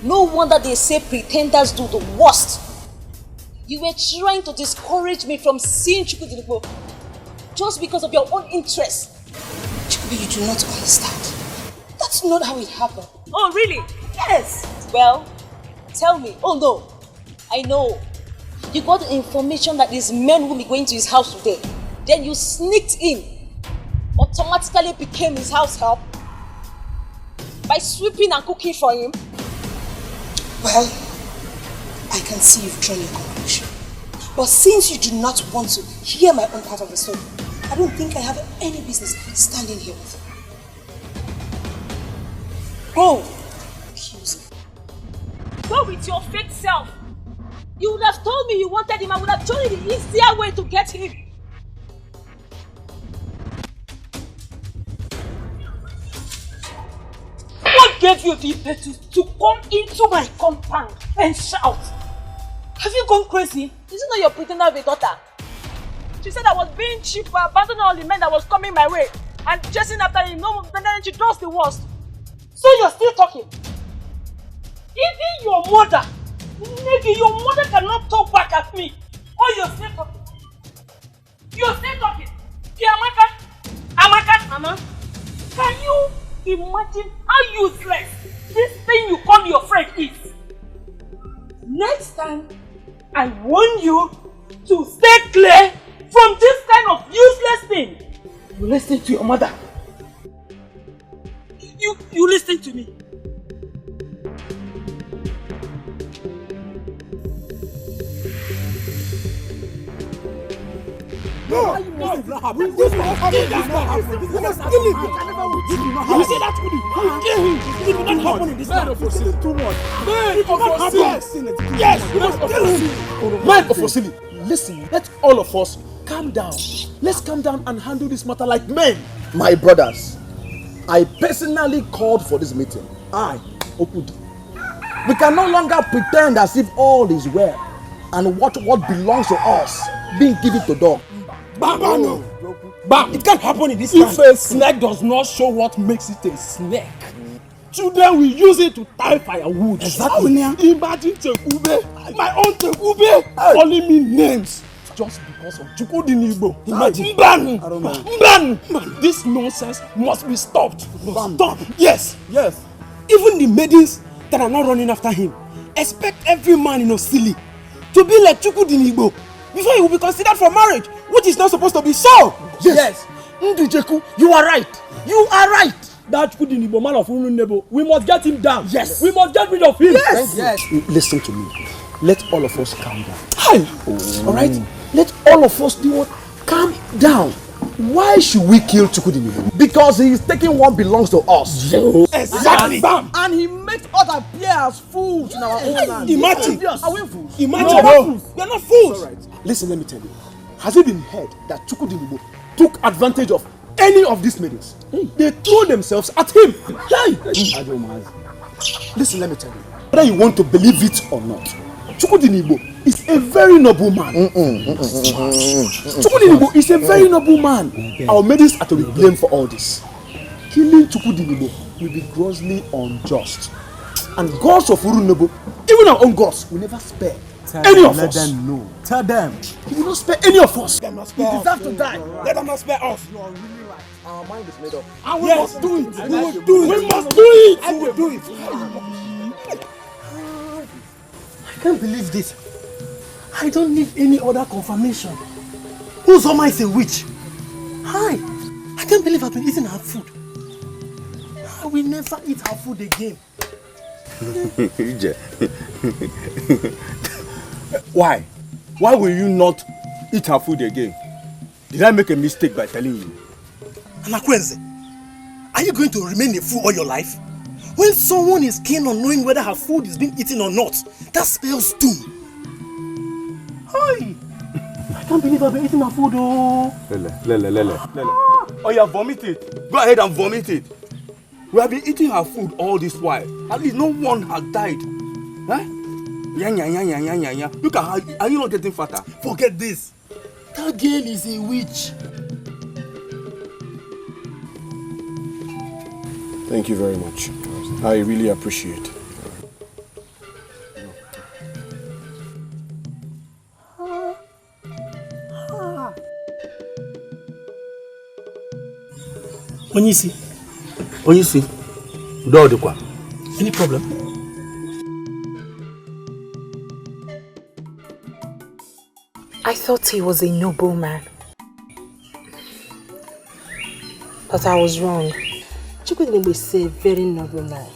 No wonder they say pretenders do the worst. You were trying to discourage me from seeing Chukwudinibo just because of your own interest. Jacoby, you do not understand. That's not how it happened. Oh, really? Yes. Well, tell me. Oh, no. I know. You got the information that these men will be going to his house today. Then you sneaked in. Automatically became his house help. By sweeping and cooking for him. Well, I can see you've drawn your conclusion. But since you do not want to hear my own part of the story, I don't think I have any business standing here with you. Go! Accuse me. Go with your fake self. You would have told me you wanted him. I would have shown you the easier way to get him. What gave you the impetus to come into my compound and shout? Have you gone crazy? Is it not your pretender of a daughter? She said I was being cheap for abandoning all the men that was coming my way and chasing after him. No, then she does the worst. So you're still talking? Even your mother, maybe your mother cannot talk back at me. Or you're still talking? You're still talking? Yeah, Amaka? Mama? Can you imagine how useless this thing you call your friend is? Next time, I warn you to stay clear from this kind of useless thing. You listen to your mother. You listen to me. No, this will not happen. This will not happen. This will not happen. You must kill him. You see that? Kill him. It will not happen in this land. Too much. It will not happen. Yes, you must kill him. Man of Osili, listen, let all of us calm down. Let's calm down and handle this matter like men. My brothers, I personally called for this meeting. I, Okudu. We can no longer pretend as if all is well and what belongs to us being given to dog. Bam! It can't happen in this land. If a snake does not show what makes it a snake, children will use it to tie firewood. Exactly. Imagine Tekube, my own Tekube, calling me names just because of Chukwudinibo. Imagine. Mban! This nonsense must be stopped. Stop. Yes. Even the maidens that are not running after him expect every man in Osili to be like Chukwudinibo before he will be considered for marriage, which is not supposed to be so. Yes. Ndujeku, you are right. That Chukwudinibo, man of Unrunebo, we must get him down. Yes. We must get rid of him. Yes. Listen to me. Let all of us calm down. Alright? Let all of us do what? Calm down. Why should we kill Chukwudinibo? Because he is taking what belongs to us. Exactly. And he makes us appear as fools in our own land. Imagine. Are we fools? Imagine. We are not fools. Alright. Listen, let me tell you. Has it been heard that Chukwudinibo took advantage of any of these maidens? They threw themselves at him. Listen, let me tell you. Whether you want to believe it or not, Chukwudinibo is a very noble man. Chukwudinibo is a very noble man. Our maidens are to be blamed for all this. Killing Chukwudinibo will be grossly unjust. And gods of Urunebo, even our own gods, will never spare any of us. Let them know. Tell them. He will not spare any of us. He deserves to die. Let them not spare us. You are really right. Our mind is made up. And we must do it. We must do it. We must do it. I will do it. I can't believe this. I don't need any other confirmation. Uzoma is a witch. Hi. I can't believe I've been eating her food. I will never eat her food again. Why? Why will you not eat her food again? Did I make a mistake by telling you? Anakwenze, are you going to remain a fool all your life? When someone is keen on knowing whether her food is being eaten or not, that spells doom. Hi! I can't believe I've been eating her food, oh! Lele. Oh yeah, vomit it. Go ahead and vomit it. We have been eating her food all this while. At least no one has died. Huh? Yeah. Look at her. Are you not getting fatter? Forget this. That girl is a witch. Thank you very much. I really appreciate. Onyisi. Any problem? I thought he was a noble man. But I was wrong. Chukwudinigbo is a very noble man.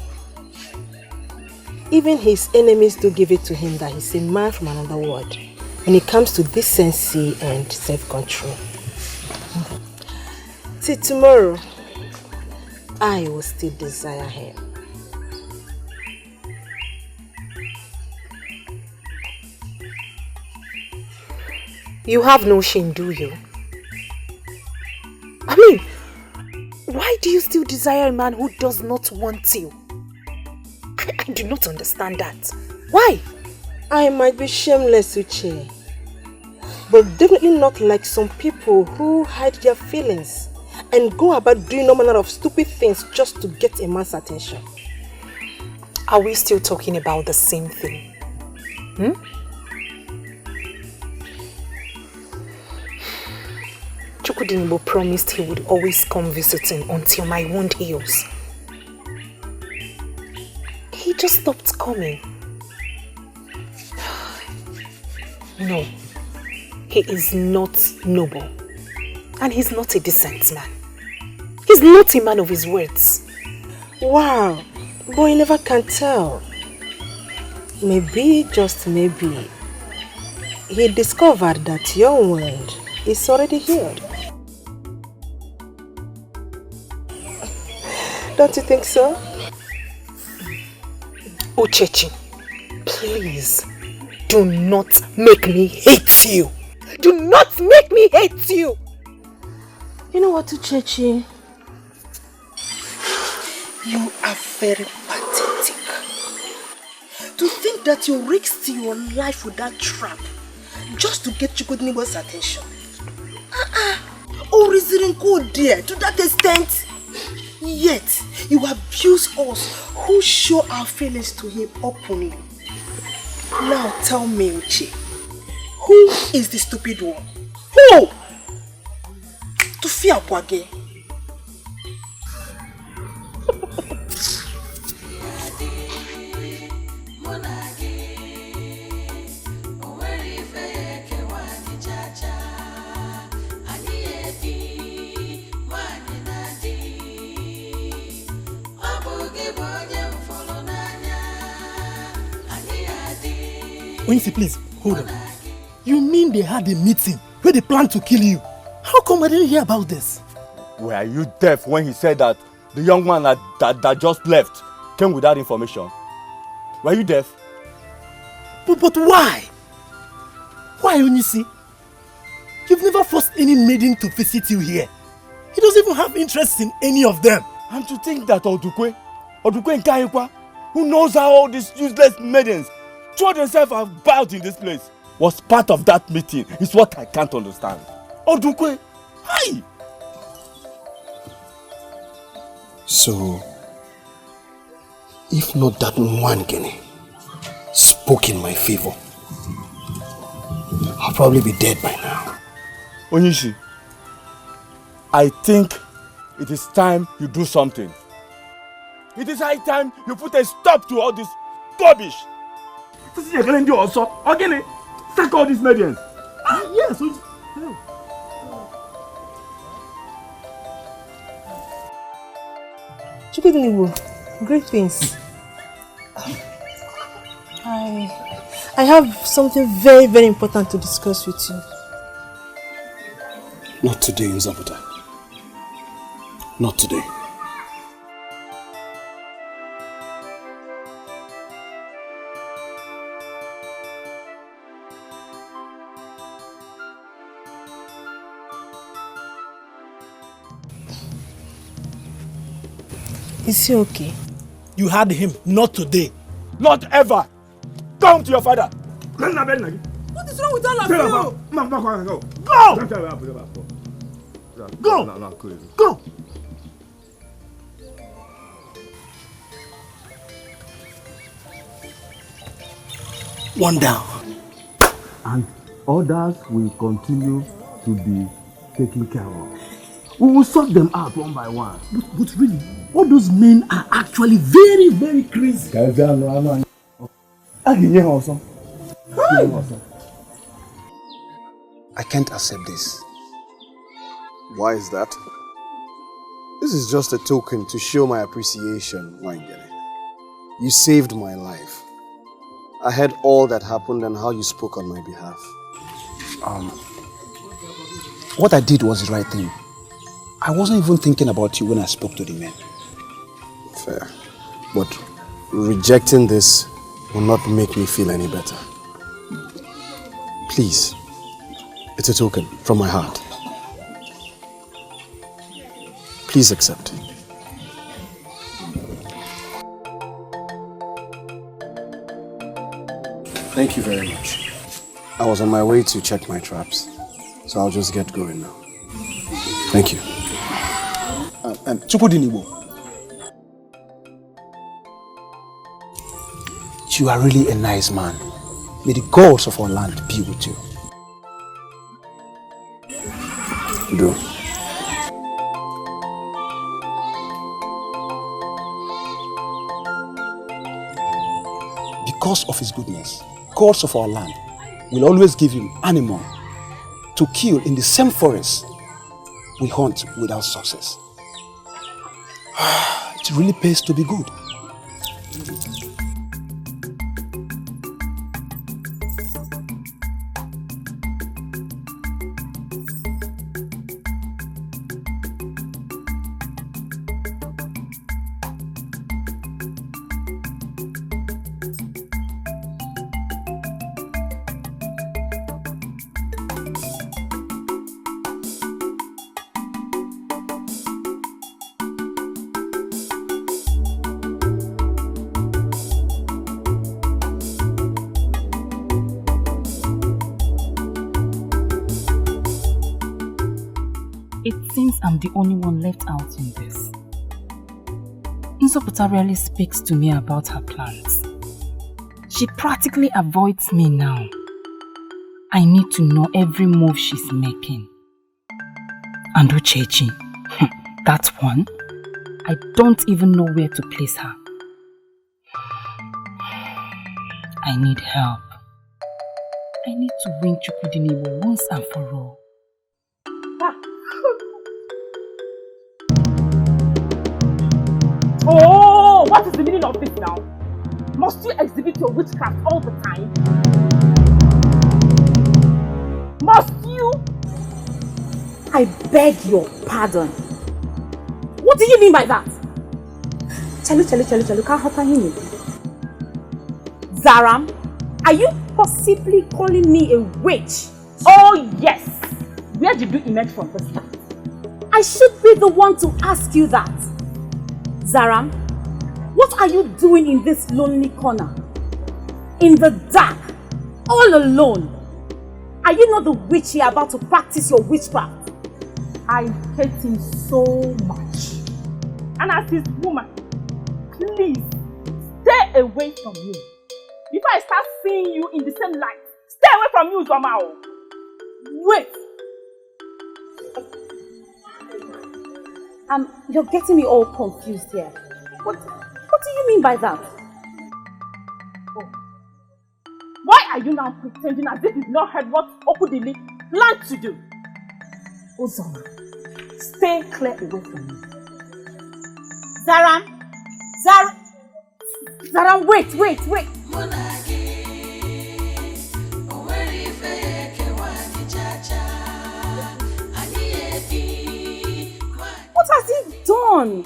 Even his enemies do give it to him that he's a man from another world when it comes to decency and self-control. Till tomorrow, I will still desire him. You have no shame, do you? I mean, why do you still desire a man who does not want you? I do not understand that. Why? I might be shameless, Uche, but definitely not like some people who hide their feelings and go about doing no manner of stupid things just to get a man's attention. Are we still talking about the same thing? Chukwudinigbo promised he would always come visiting until my wound heals. He just stopped coming. No, he is not noble. And he's not a decent man. He's not a man of his words. Wow, but you never can tell. Maybe, just maybe, he discovered that your wound is already healed. Don't you think so? Uchechi, please, do not make me hate you. Do not make me hate you. You know what, Uchechi? You are very pathetic. To think that you risked your life with that trap just to get Chukwudinigbo's attention. Or is it good, dear, to that extent? Yet, you abuse us who show our feelings to him openly. Now tell me, Uche, who is the stupid one? Who? To fear Kwage. Onisi, please, hold on. You mean they had a meeting where they planned to kill you? How come I didn't hear about this? Were you deaf when he said that the young man that just left came with that information? Were you deaf? But why? Why, Onisi? You've never forced any maiden to visit you here. He doesn't even have interest in any of them. And to think that Odukwe Nkanyikwa, who knows how all these useless maidens throw themselves about in this place, was part of that meeting is what I can't understand. Odukwe, hi! So, if not that Nwangene spoke in my favor, I'll probably be dead by now. Onishi, I think it is time you do something. It is high time you put a stop to all this garbage. This is going to do also. Again, sack all these medians. Yes. Chukwudinigbo, great things. I have something very, very important to discuss with you. Not today, Nzabuta. Not today. Is he okay? You had him, not today. Not ever. Come to your father. What is wrong with all of you? Go! Go! One down. And others will continue to be taken care of. We will sort them out one by one. But really, all those men are actually very, very crazy. I can't accept this. Why is that? This is just a token to show my appreciation, Wangele. You saved my life. I heard all that happened and how you spoke on my behalf. What I did was the right thing. I wasn't even thinking about you when I spoke to the men. Fair. But rejecting this will not make me feel any better. Please, it's a token from my heart. Please accept. Thank you very much. I was on my way to check my traps, so I'll just get going now. Thank you. Chukudinibo, you are really a nice man. May the gods of our land be with you. Do. Because of his goodness, gods of our land will always give him animal to kill in the same forest we hunt without success. It really pays to be good. I'm the only one left out in this. Nsopụta rarely speaks to me about her plans. She practically avoids me now. I need to know every move she's making. And Uchechi, that one, I don't even know where to place her. I need help. I need to win Chukudiniwo once and for all. Oh, what is the meaning of this now? Must you exhibit your witchcraft all the time? Must you? I beg your pardon. What do you mean by that? Chalu, can't hurt him. Zaram, are you possibly calling me a witch? Oh yes. Where did you emerge from this time? I should be the one to ask you that. Zaram, what are you doing in this lonely corner? In the dark, all alone? Are you not the witch here about to practice your witchcraft? I hate him so much. And as his woman, please stay away from me. Before I start seeing you in the same light, stay away from you, Zomao. Wait. You're getting me all confused here. What do you mean by that? Oh. Why are you now pretending as if you've not heard what Okudili planned to do? Ozoma, stay clear away from me. Zaram, wait. What has he done?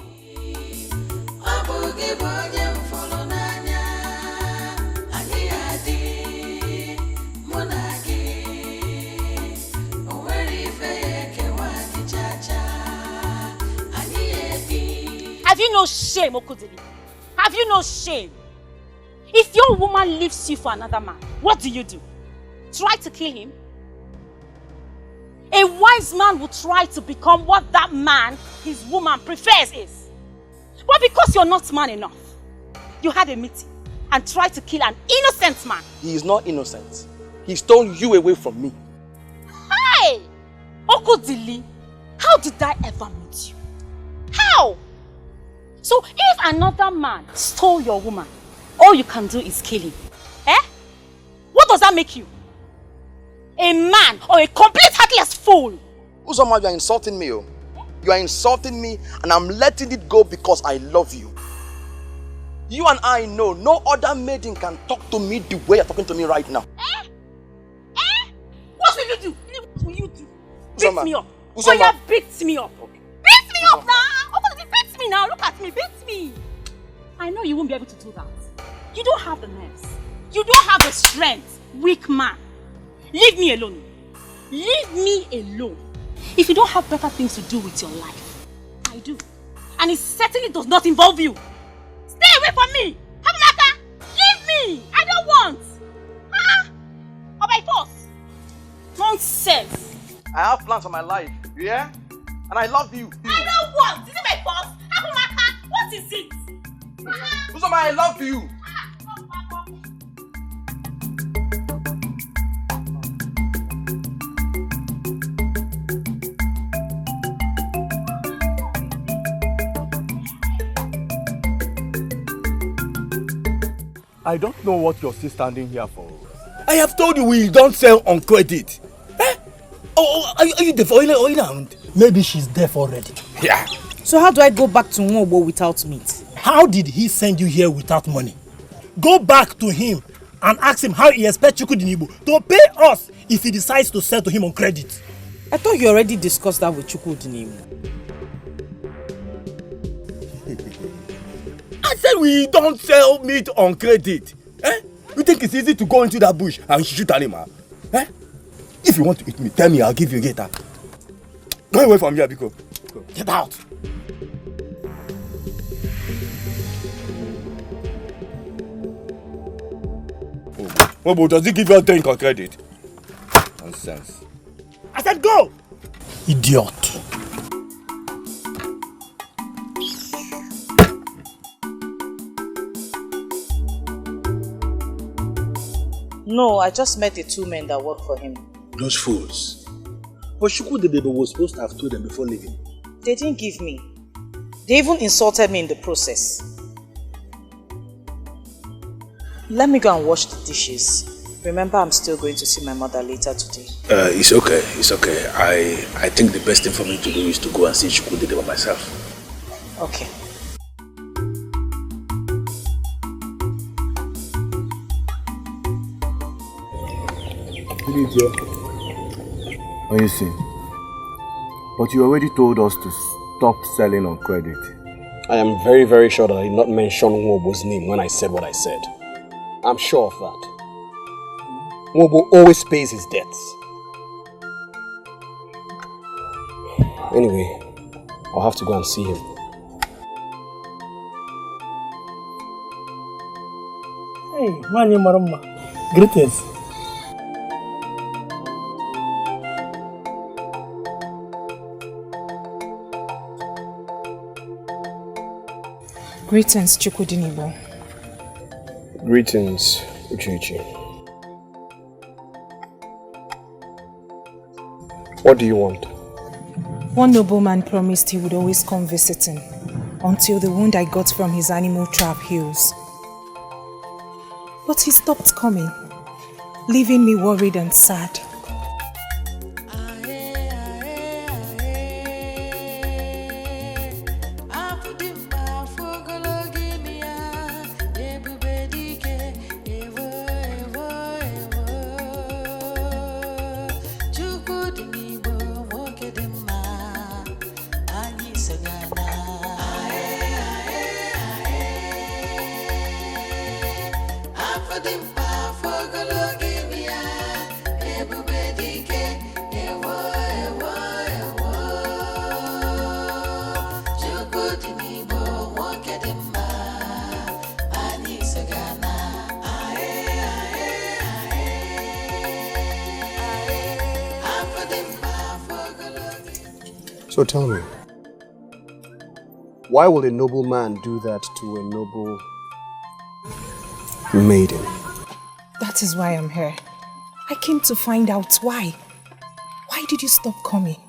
Have you no shame, Okudili? Have you no shame? If your woman leaves you for another man, what do? Try to kill him? A wise man will try to become what that man, his woman, prefers is. But because you're not man enough, you had a meeting and tried to kill an innocent man. He is not innocent. He stole you away from me. Hey! Okudili, how did I ever meet you? How? So if another man stole your woman, all you can do is kill him. Eh? What does that make you? A man or a complete heartless fool? Uzoma, you are insulting me. Oh. You are insulting me and I'm letting it go because I love you. You and I know no other maiden can talk to me the way you're talking to me right now. Eh? Eh? What will you do? What will you do? Uzoma. Beat me up. Uzoma. Oh yeah, beat me up. Okay. Beat me up now. Okay, beat me now. Look at me. Beat me. I know you won't be able to do that. You don't have the nerves. You don't have the strength. Weak man. Leave me alone. Leave me alone. If you don't have better things to do with your life, I do. And it certainly does not involve you. Stay away from me. Hamaka, leave me. I don't want. Huh? Or by force. Nonsense. I have plans for my life. You hear? And I love you. I don't want. Is it by force? Hamaka, what is it? Uzoma, I love you. I don't know what you're still standing here for. I have told you we don't sell on credit. Eh? Oh, are you there for oil? Maybe she's there already. Yeah. So how do I go back to Nwobo without meat? How did he send you here without money? Go back to him and ask him how he expects Chukwudinibo to pay us if he decides to sell to him on credit. I thought you already discussed that with Chukwudinibo. I said we don't sell meat on credit. Eh? You think it's easy to go into that bush and shoot an animal? Eh? If you want to eat me, tell me, I'll give you a gator. Go away from here, Biko. Get out. Oh, but does he give you a drink on credit? Nonsense. I said go! Idiot. No, I just met the two men that work for him. Those fools. But Chukwudinibo was supposed to have told them before leaving. They didn't give me. They even insulted me in the process. Let me go and wash the dishes. Remember, I'm still going to see my mother later today. It's okay. It's okay. I think the best thing for me to do is to go and see Chukwudinibo myself. Okay. You see, but you already told us to stop selling on credit. I am very, very sure that I did not mention Nwobo's name when I said what I said. I'm sure of that. Nwobo always pays his debts. Anyway, I'll have to go and see him. Hey, Mani Marama. Greetings. Greetings, Chukwudinibo. Greetings, Uchichi. What do you want? One nobleman promised he would always come visiting until the wound I got from his animal trap heals. But he stopped coming, leaving me worried and sad. Ebube So tell me, why will a noble man do that to a noble maiden? That is why I'm here. I came to find out why. Why did you stop coming?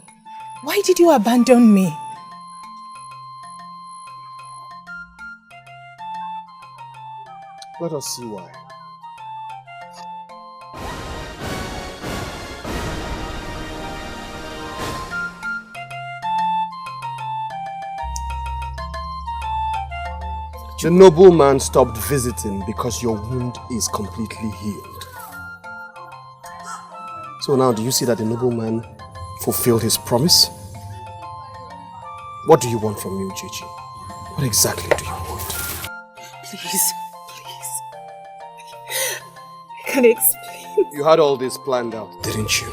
Why did you abandon me? Let us see why. The nobleman stopped visiting because your wound is completely healed. So now do you see that the nobleman fulfilled his promise? What do you want from me, Uchechi? What exactly do you want? Please. I can't explain. You had all this planned out, didn't you?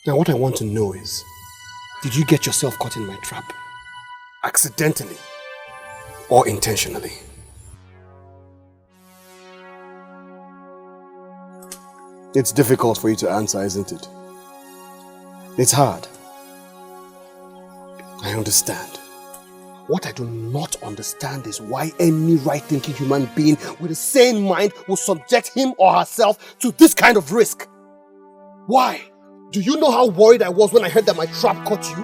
Now what I want to know is, did you get yourself caught in my trap? Accidentally or intentionally? It's difficult for you to answer, isn't it? It's hard. I understand. What I do not understand is why any right-thinking human being with a sane mind will subject him or herself to this kind of risk. Why? Do you know how worried I was when I heard that my trap caught you?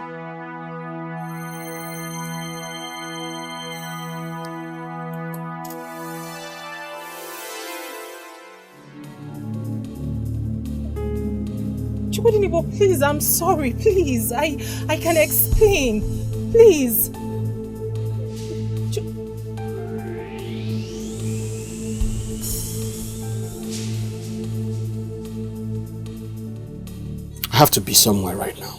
Chukudinibo, please, I'm sorry, please. I can explain. Please. I have to be somewhere right now.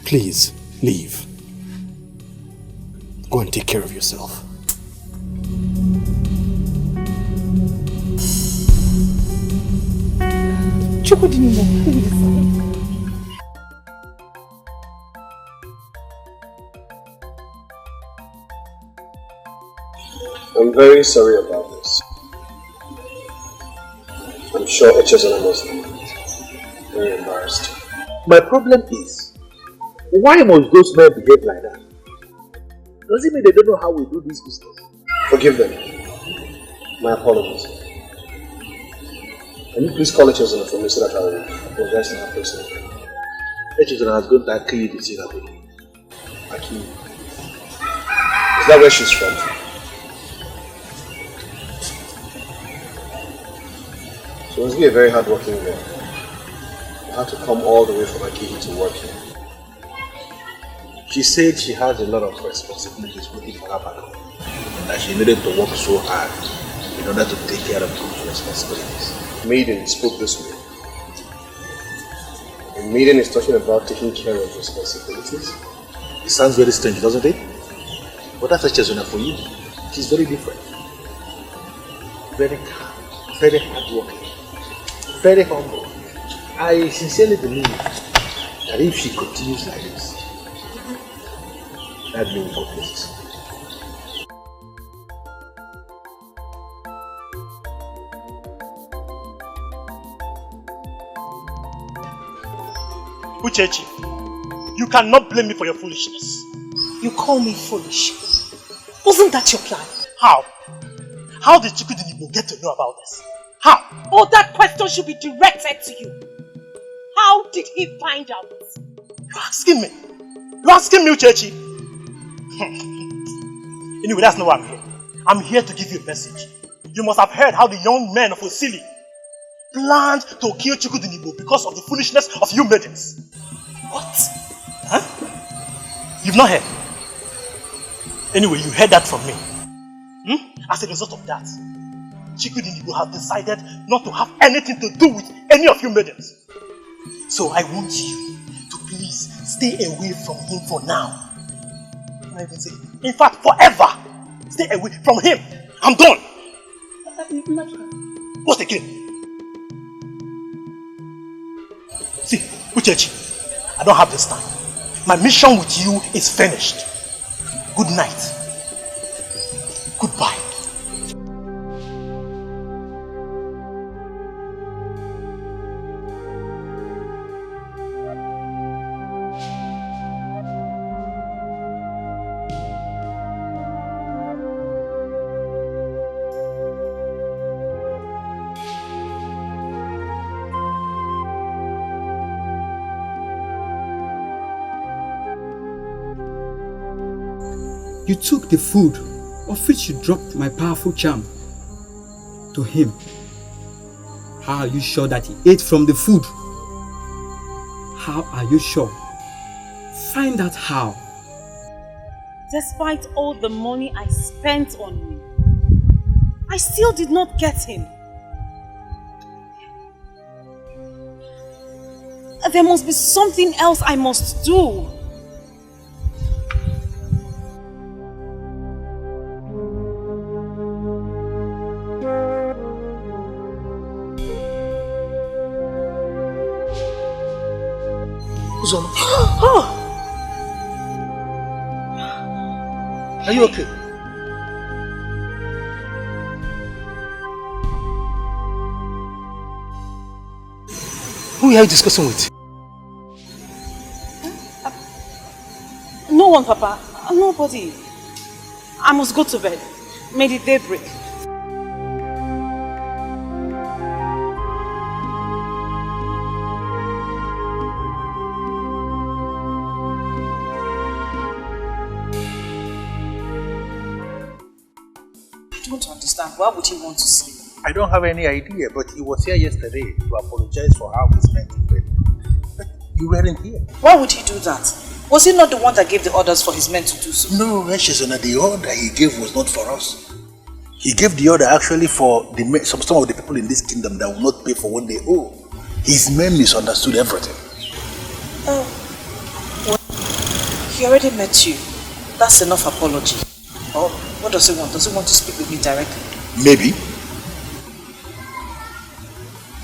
Please, leave. Go and take care of yourself. Chukudinibo, please. I'm very sorry about this. I'm sure Echezona was very embarrassed. My problem is, why must those men behave like that? Does it mean they don't know how we do this business? Forgive them. My apologies. Can you please call Echezona for me so that I will apologize to her personally? Echezona has gone to kill you this year. Aki. Is that where she's from? She must be a very hard-working girl. I had to come all the way from Akiki to work here. She said she has a lot of responsibilities waiting for her back home, and that she needed to work so hard in order to take care of those responsibilities. Maiden spoke this way. A maiden is talking about taking care of responsibilities. It sounds very strange, doesn't it? But that's Echezona for you. She's very different. Very calm, very hardworking, very humble. I sincerely believe that if she continues like this, that will go places. Uchechi, you cannot blame me for your foolishness. You call me foolish. Wasn't that your plan? How? How did Chukudinibo get to know about this? How? Oh, that question should be directed to you. How did he find out? You're asking me? You're asking me, Uchechi? Anyway, that's not why I'm here. I'm here to give you a message. You must have heard how the young men of Osili planned to kill Chukudinibo because of the foolishness of you maidens. What? Huh? You've not heard? Anyway, you heard that from me. As a result of that, Chukudinibo has decided not to have anything to do with any of you maidens. So I want you to please stay away from him for now. Can I even say, in fact, forever. Stay away from him. I'm done. What again? See, Uchechi, I don't have this time. My mission with you is finished. Good night. Goodbye. You took the food of which you dropped my powerful charm to him. How are you sure that he ate from the food? How are you sure? Find out how. Despite all the money I spent on you, I still did not get him. There must be something else I must do. Uzoma. Are you okay? Who are you discussing with? No one, Papa. Nobody. I must go to bed. May the day break. I don't understand. Why would he want to see me? I don't have any idea, but he was here yesterday to apologize for how he spent the day. But you weren't here. Why would he do that? Was he not the one that gave the orders for his men to do so? No, Eshizona, the order he gave was not for us. He gave the order actually for some of the people in this kingdom that will not pay for what they owe. His men misunderstood everything. Oh. Well, he already met you. That's enough apology. Oh, what does he want? Does he want to speak with me directly? Maybe.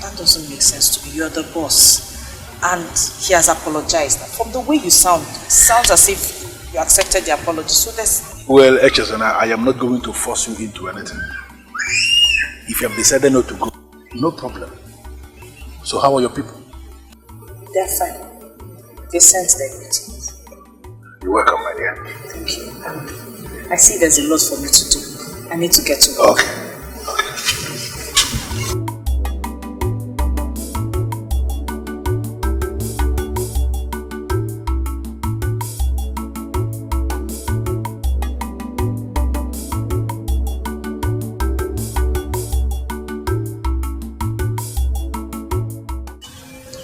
That doesn't make sense to me. You're the boss. And he has apologized. From the way you sound, it sounds as if you accepted the apology. So there's... Well, Eshizona, I am not going to force you into anything. If you have decided not to go, no problem. So how are your people? They're fine. They sent their greetings. You're welcome, my dear. Thank you. I see there's a lot for me to do. I need to get to work. Okay.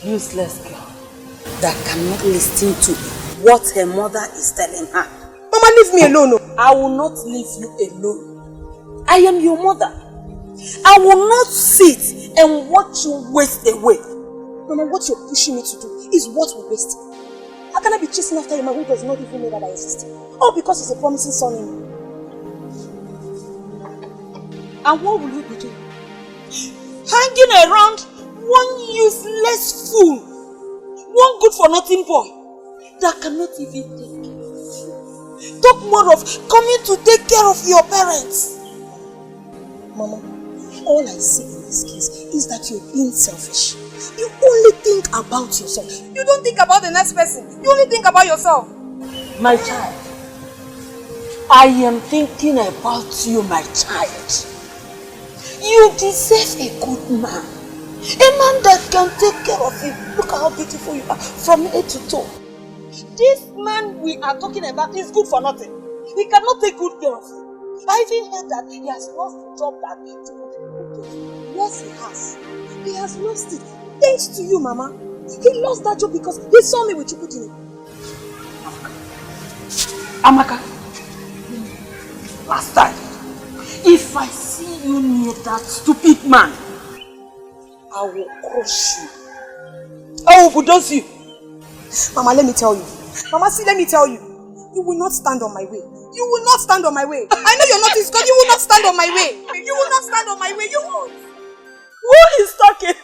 Useless girl that cannot listen to what her mother is telling her. Mama, leave me alone. I will not leave you alone. I am your mother. I will not sit and watch you waste away. Mama, what you're pushing me to do is what we're wasting. How can I be chasing after a man who does not even know that I exist? All because he's a promising son-in-law. And what will you be doing? Hanging around one useless fool, one good-for-nothing boy that cannot even take care of you. Talk more of coming to take care of your parents. Mama, all I see in this case is that you're being selfish. You only think about yourself. You don't think about the next person. You only think about yourself. My child, I am thinking about you, my child. You deserve a good man. A man that can take care of you. Look at how beautiful you are from head to toe. This man we are talking about is good for nothing. He cannot take good care of you. I even heard that he has lost the job that he took. Yes, he has. He has lost it. Thanks to you, Mama. He lost that job because he saw me with Chukudini. Amaka, last time, if I see you near that stupid man, I will crush you. I will bulldoze you. Mama, let me tell you. Mama, see, let me tell you. You will not stand on my way. You will not stand on my way. I know you're not his God. You will not stand on my way. You will not stand on my way. You won't. Who is talking?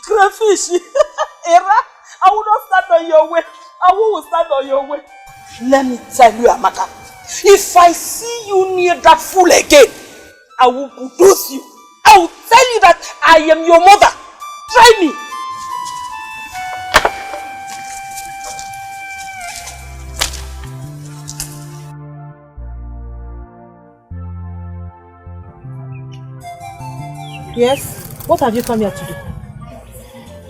Crayfish. Era, I will not stand on your way. I will stand on your way. Let me tell you, Amaka. If I see you near that fool again, I will bulldoze you. I will tell you that I am your mother. Try me. Yes? What have you come here to do?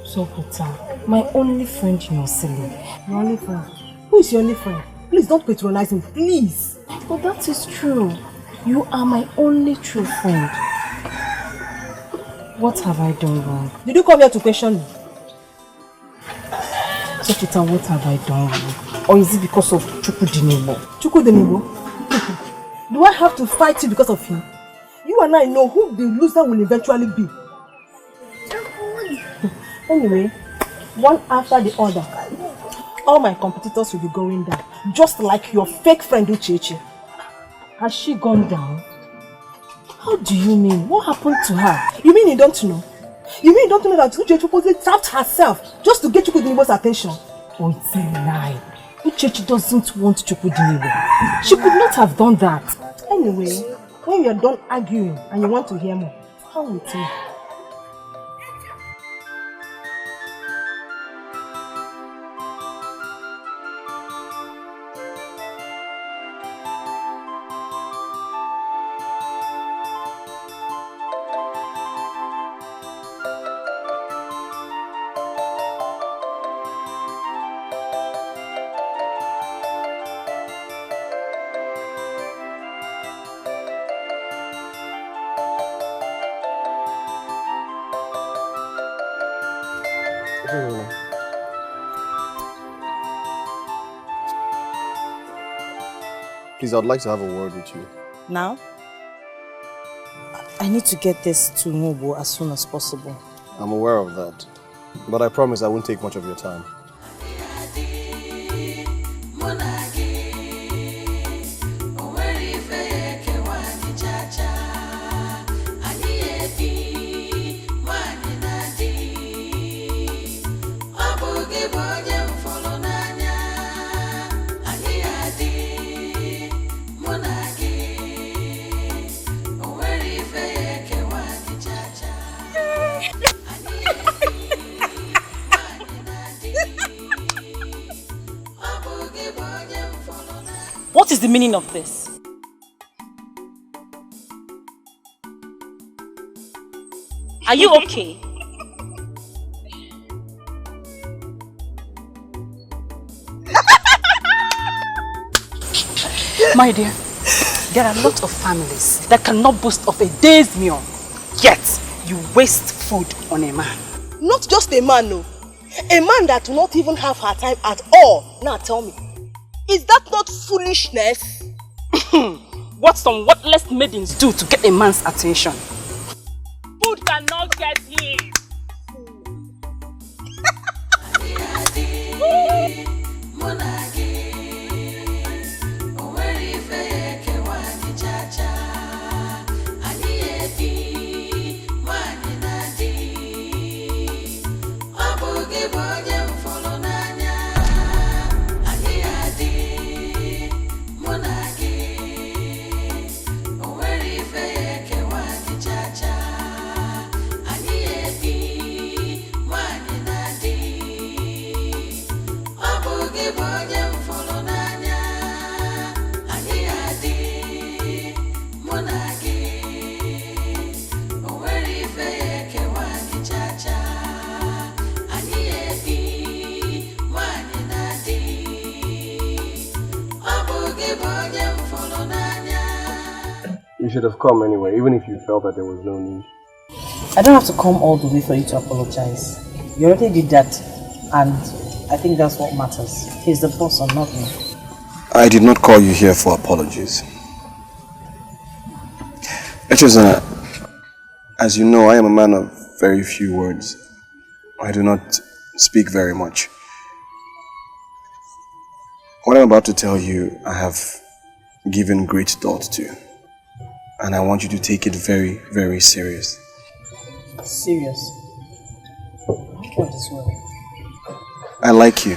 So, Peter, my only friend, Nosili. Your only friend? Who is your only friend? Please don't patronize him, please. But that is true. You are my only true friend. What have I done wrong? Did you come here to question me? So Peter, what have I done wrong? Or is it because of Chukudinibo? Chukudinibo? Do I have to fight you because of him? You and I know who the loser will eventually be. Anyway, one after the other, all my competitors will be going down. Just like your fake friend Uchechi. Has she gone down? How do you mean? What happened to her? You mean you don't know? You mean you don't know that Uchechi supposedly trapped herself just to get Chukudinibo's attention? Oh, it's a lie. Uchechi doesn't want Chukudinibo. She could not have done that. Anyway, when you're done arguing and you want to hear more, come with me. Please, I'd like to have a word with you. Now? I need to get this to Mobo as soon as possible. I'm aware of that, but I promise I won't take much of your time. What is the meaning of this? Are you okay? My dear, there are a lot of families that cannot boast of a day's meal, yet you waste food on a man. Not just a man, no. A man that will not even have her time at all. Now tell me, is that not foolishness? What some worthless maidens do to get a man's attention. Food cannot get him. You should have come anyway, even if you felt that there was no need. I don't have to come all the way for you to apologize. You already did that, and I think that's what matters. He's the boss and not me. I did not call you here for apologies. Echezana, as you know, I am a man of very few words. I do not speak very much. What I'm about to tell you, I have given great thought to. And I want you to take it very, very serious. Serious? What is wrong? I like you.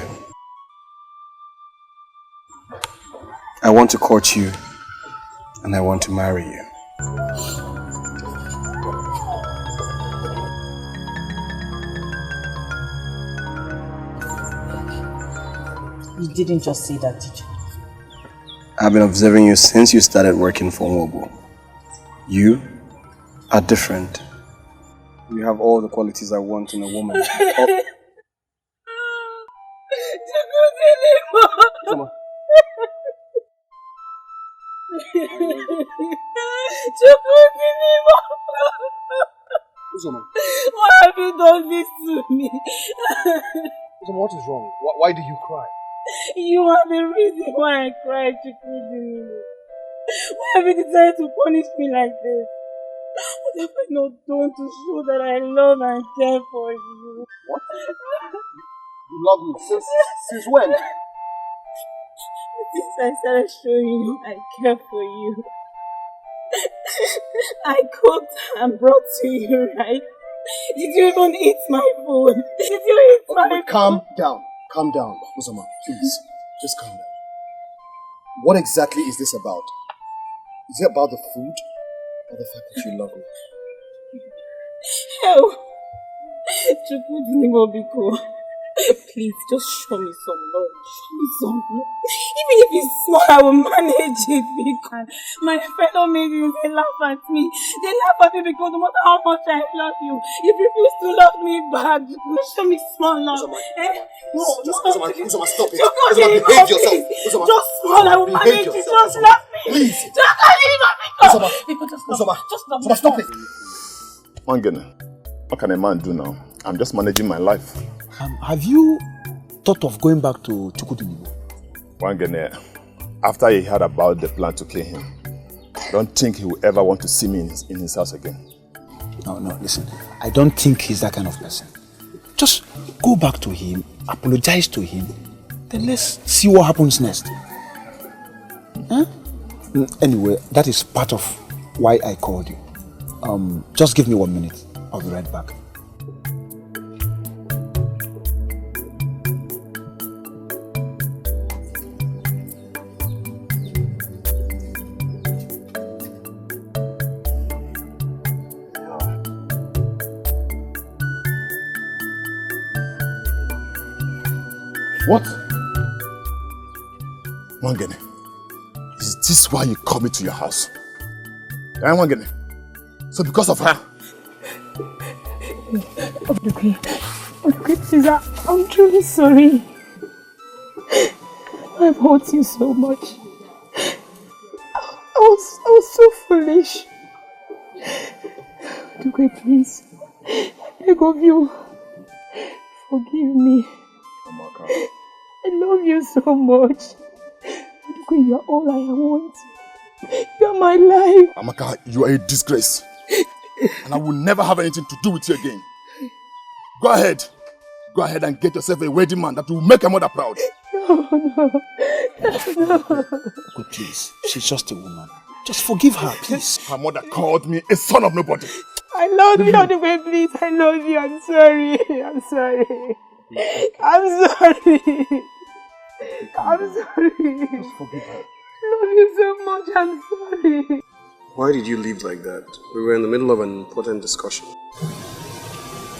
I want to court you. And I want to marry you. You didn't just say that, did you? I've been observing you since you started working for Mobo. You are different. You have all the qualities I want in a woman. Come on. Uzoma. Why have you done this to me? Uzoma, what is wrong? Why do you cry? You are the reason why I cried, Chukwu. Why have you decided to punish me like this? What have I not done to show that I love and care for you? What? You love me since when? Since I started showing you I care for you. I cooked and brought to you, right? Did you even eat my food? Did you eat my food? Calm down, Uzoma, please. Just calm down. What exactly is this about? Is it about the food or the fact that you love me? Hell, Chukwu, please just show me some love. Show me some love. Even if it's small, I will manage it because my fellow maidens, they laugh at me. They laugh at me because no matter how much I love you, you refuse to love me back. Show me small love. Uzoma, No, Uzoma, stop it. Uzoma, behave yourself. Uzoma, just small, I will manage it. Just love me. Please. Uzoma, stop it. Mangene, what can a man do now? I'm just managing my life. Have you thought of going back to Chukwu? Mangene, after he heard about the plan to kill him, I don't think he will ever want to see me in his house again. No, listen. I don't think he's that kind of person. Just go back to him, apologize to him, then let's see what happens next. Huh? Anyway, that is part of why I called you. Just give me 1 minute. I'll be right back. What? Mangene, is this why you called me to your house? Mangene, so because of her? Okay, please, I'm truly sorry. I've hurt you so much. I was so foolish. Okay, please, I beg of you, forgive me. I love you so much. You are all I want. You are my life. Amaka, you are a disgrace. And I will never have anything to do with you again. Go ahead. Go ahead and get yourself a wedding man that will make your mother proud. No. Good, please. She's just a woman. Just forgive her, please. Her mother called me a son of nobody. I love you, Odugwe, please. I love you. I'm sorry. I'm sorry. Just forgive her. I love you so much. I'm sorry. Why did you leave like that? We were in the middle of an important discussion.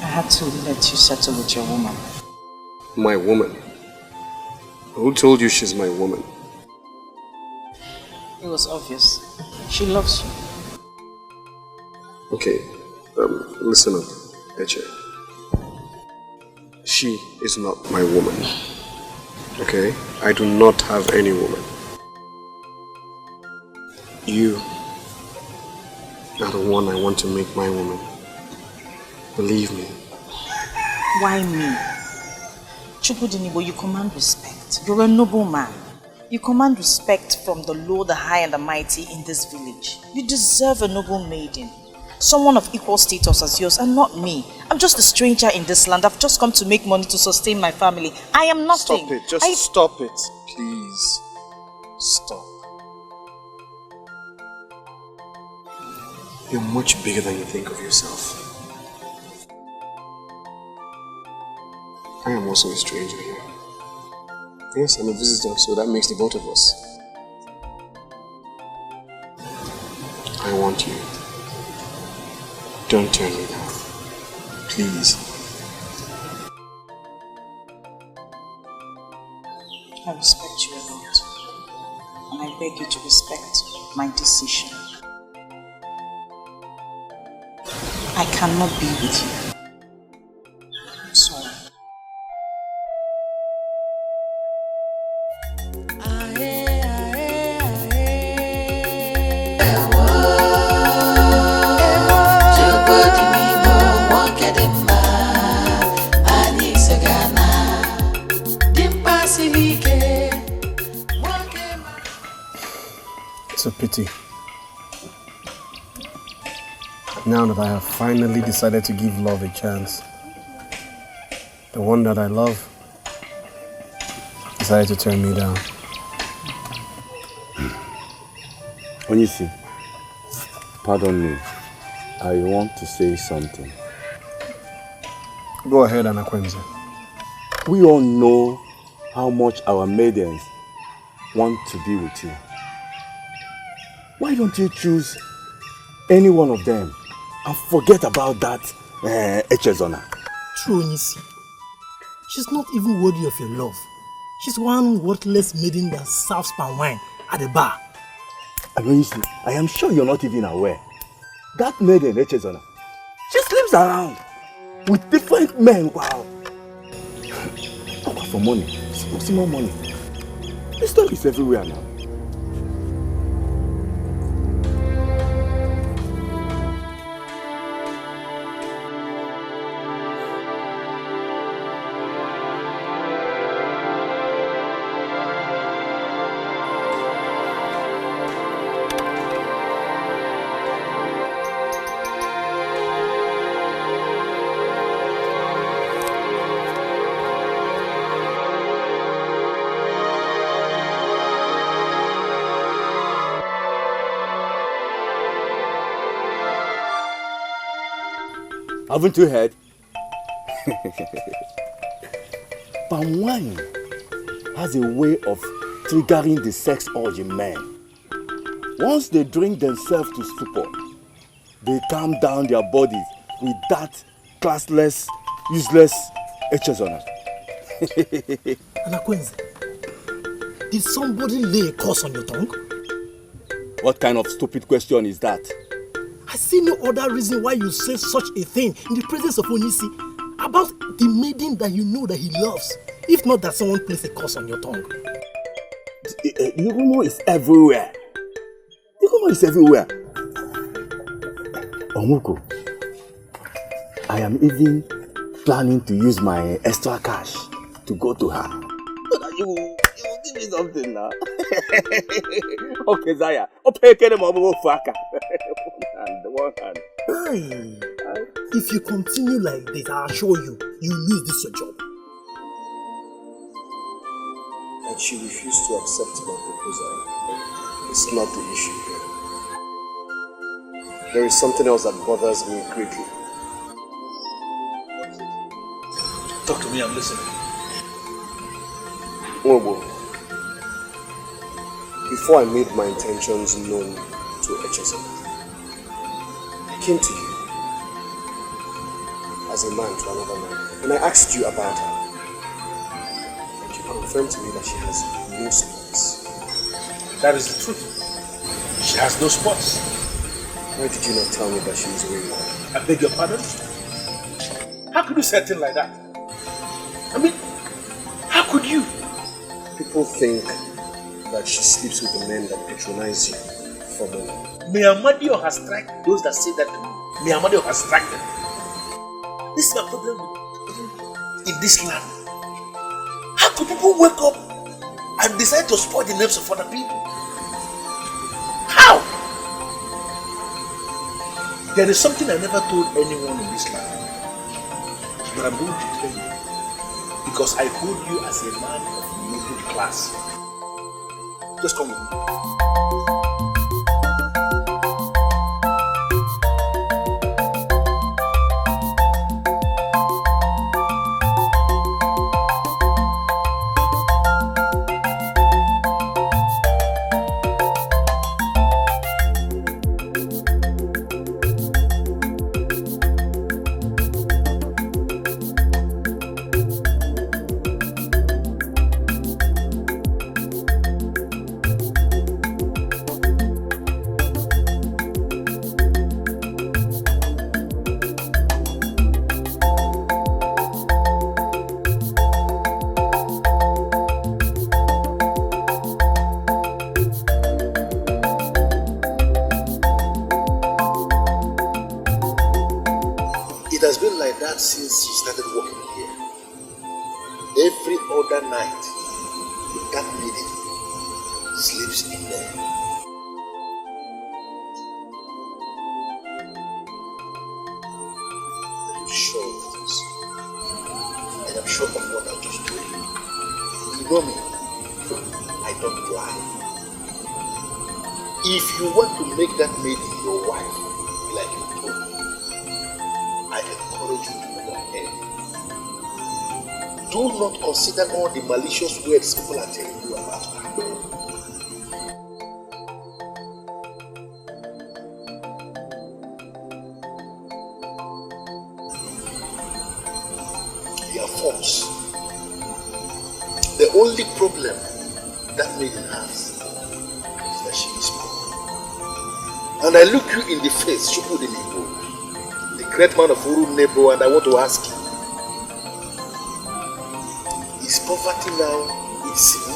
I had to let you settle with your woman. My woman? Who told you she's my woman? It was obvious. She loves you. Okay, listen up, Eche. She is not my woman. Okay? I do not have any woman. You are the one I want to make my woman. Believe me. Why me? Chukwu, you command respect. You're a noble man. You command respect from the low, the high, and the mighty in this village. You deserve a noble maiden. Someone of equal status as yours, and not me. I'm just a stranger in this land. I've just come to make money to sustain my family. I am nothing. Stop it. Just stop it. Please. Stop. You're much bigger than you think of yourself. I am also a stranger here. Yes, I'm a visitor, so that makes the both of us. I want you. Don't turn me down. Please. I respect you a lot. And I beg you to respect my decision. I cannot be with you. I'm sorry. reality. Now that I have finally decided to give love a chance, the one that I love decided to turn me down. Onyisi, pardon me. I want to say something. Go ahead, Anakwenze. We all know how much our maidens want to be with you. Why don't you choose any one of them and forget about that Echezona? True, Onyisi. She's not even worthy of your love. She's one worthless maiden that serves palm wine at the bar. Onyisi, I am sure you're not even aware. That maiden Echezona, she sleeps around with different men. Wow. For money, see more money. This story is everywhere now. Haven't you heard? Palm wine has a way of triggering the sex urge in men. Once they drink themselves to stupor, they calm down their bodies with that classless, useless Echezona. Anakwenze, did somebody lay a curse on your tongue? What kind of stupid question is that? I see no other reason why you say such a thing in the presence of Onyisi about the maiden that you know that he loves, if not that someone placed a curse on your tongue. The rumor is everywhere. The rumor is everywhere. Omuko, I am even planning to use my extra cash to go to her. So that you will give me something now. Okay, Zaya. Okay, get him over Faka. One hand. If you continue like this, I assure you, you lose this your job. And she refused to accept my proposal. It's not the issue here. There is something else that bothers me greatly. Talk to me, I'm listening. Obo, before I made my intentions known to HSM, I came to you as a man to another man, and I asked you about her. And you confirmed to me that she has no spots. That is the truth. She has no spots. Why did you not tell me that she is wayward? I beg your pardon? How could you say a thing like that? I mean, how could you? People think that she sleeps with the men that patronize you for money. May Amadio has struck those that say that to me. May Amadio has struck them. This is my problem in this land. How could people wake up and decide to spoil the names of other people? How? There is something I never told anyone in this land, but I'm going to tell you because I hold you as a man of middle class. Just come with me. Since you started working here, every other night, that lady sleeps in there. sure of what I just told you. You know me, I don't lie. If you want to make that maiden your wife, like you told me, I encourage you to go ahead. Do not consider all the malicious words people are telling you about her. They are false. The only problem that maiden has is that she is poor. And I look you in the face, Chukwudinibo, the great man of Uru Nebo, and I want to ask you, is poverty now a sin?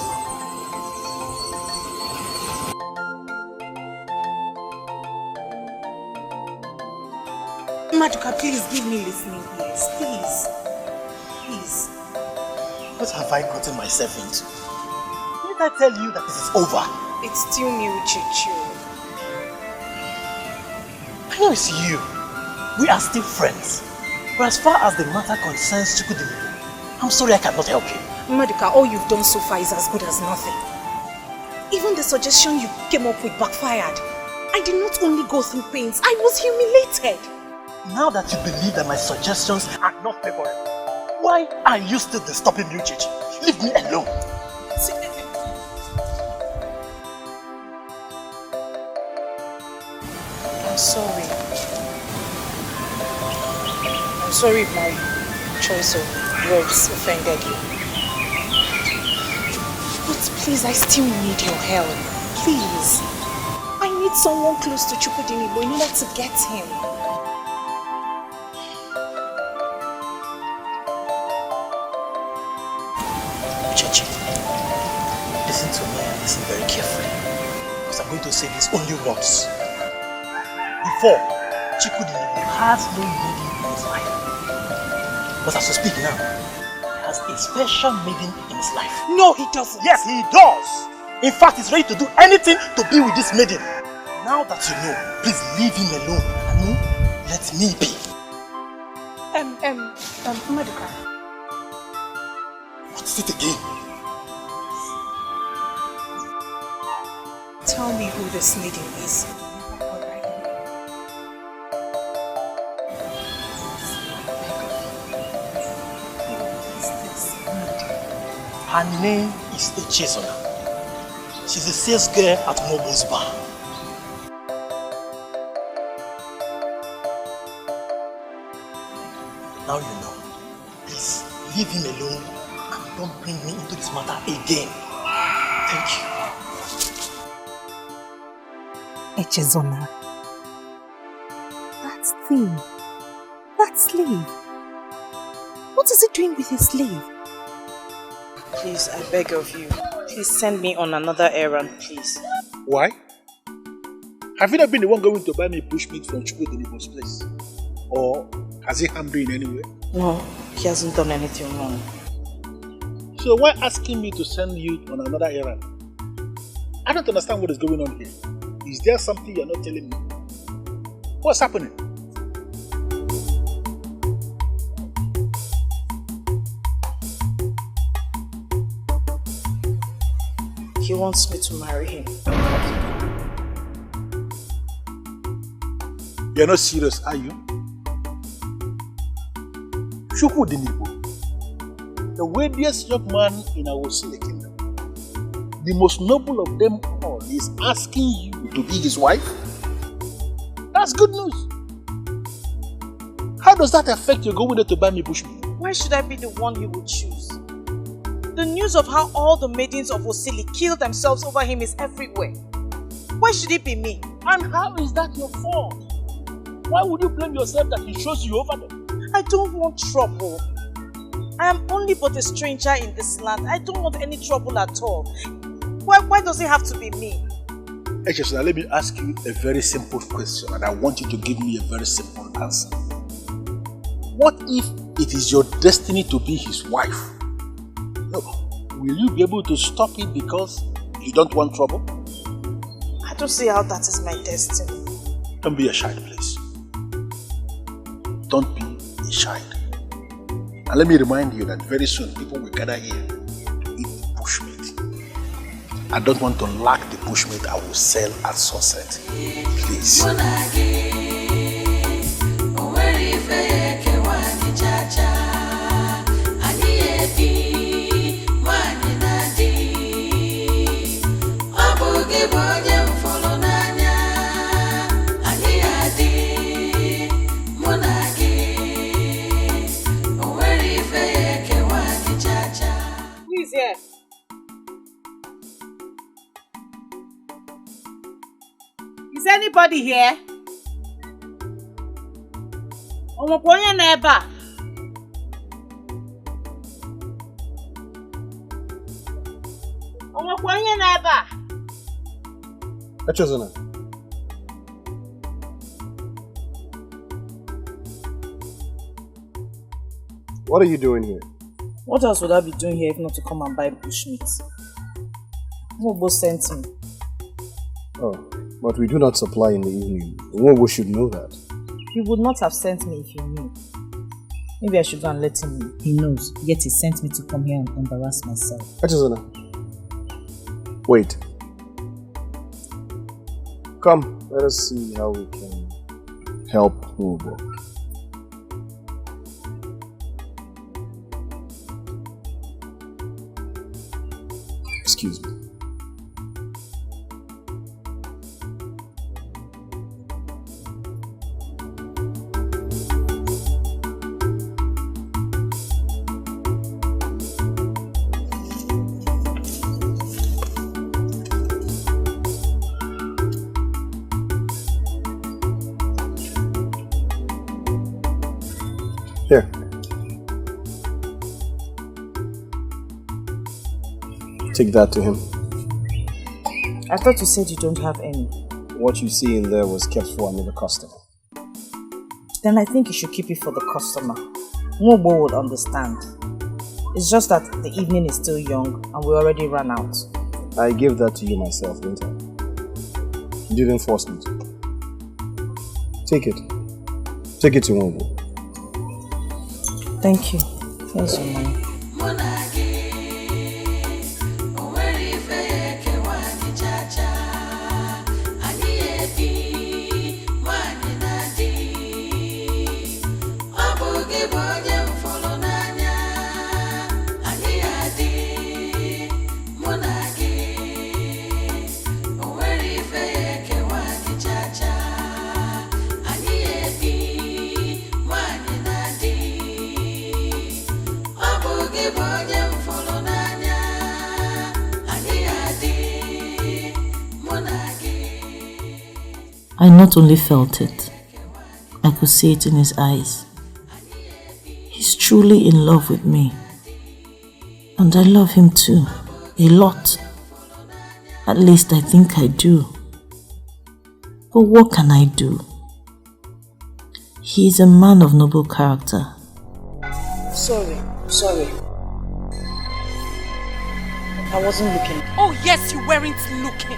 Maduka, please give me listening ears. Please. Please. What have I gotten myself into? Didn't I tell you that this is over? It's still new, Chichu. I know it's you. We are still friends. But as far as the matter concerns Chukwudinibo, I'm sorry I cannot help you. Maduka, all you've done so far is as good as nothing. Even the suggestion you came up with backfired. I did not only go through pains, I was humiliated. Now that you believe that my suggestions are not favorable, why are you still disturbing me, Chichi? Leave me alone. I'm sorry. I'm sorry if my choice of words offended you. But please, I still need your help. Please. I need someone close to Chukwudinibo in order to get him. Chichi, listen to me and listen very carefully. Because I'm going to say this only once. Before, Chukwudinibo has no maiden in his life. But as we speak now, he has a special maiden in his life. No, he doesn't. Yes, he does. In fact, he's ready to do anything to be with this maiden. Now that you know, please leave him alone and let me be. Maduka. What is it again? Tell me who this maiden is. Her name is Echezona. She's a sales girl at Momo's bar. Now you know. Please, leave him alone and don't bring me into this matter again. Thank you. Echezona. That thing. That slave. What is he doing with his slave? Please, I beg of you. Please send me on another errand, please. Why? Have you not been the one going to buy me bushmeat from Chukwudinibo's place? Or has he harmed you in any way? No, he hasn't done anything wrong. So why asking me to send you on another errand? I don't understand what is going on here. Is there something you're not telling me? What's happening? He wants me to marry him. You're not serious, are you? Chukwudinibo, the wealthiest young man in our Sile kingdom, the most noble of them all, is asking you to be his wife? That's good news. How does that affect you going there to buy me bushmeat? Why should I be the one he would choose? The news of how all the maidens of Osili killed themselves over him is everywhere. Why should it be me? And how is that your fault? Why would you blame yourself that he chose you over them? I don't want trouble. I am only but a stranger in this land. I don't want any trouble at all. Why does it have to be me? Echezona, let me ask you a very simple question, and I want you to give me a very simple answer. What if it is your destiny to be his wife? No. Will you be able to stop it because you don't want trouble? I don't see how that is my destiny. Don't be a child, please. Don't be a child. And let me remind you that very soon people will gather here to eat the bushmeat. I don't want to lack the bushmeat I will sell at sunset. Please. Who is here? Is anybody here? Omokonye na ebe a. Omokonye na ebe a. Echezona. What are you doing here? What else would I be doing here if not to come and buy bushmeat? Mobo sent me. Oh, but we do not supply in the evening. Wobo should know that. He would not have sent me if he knew. Maybe I should go and let him know. He knows, yet he sent me to come here and embarrass myself. Echezona. Wait. Come, let us see how we can help Wobo. Excuse me. Here. Take that to him. I thought you said you don't have any. What you see in there was kept for another customer. Then I think you should keep it for the customer. Mobo would understand. It's just that the evening is still young and we already ran out. I gave that to you myself, didn't I? You didn't force me to. Take it. Take it to Mobo. Thank you. Here's your money. I not only felt it, I could see it in his eyes. He's truly in love with me. And I love him too, a lot. At least I think I do. But what can I do? He is a man of noble character. Sorry. I wasn't looking. Oh yes, you weren't looking.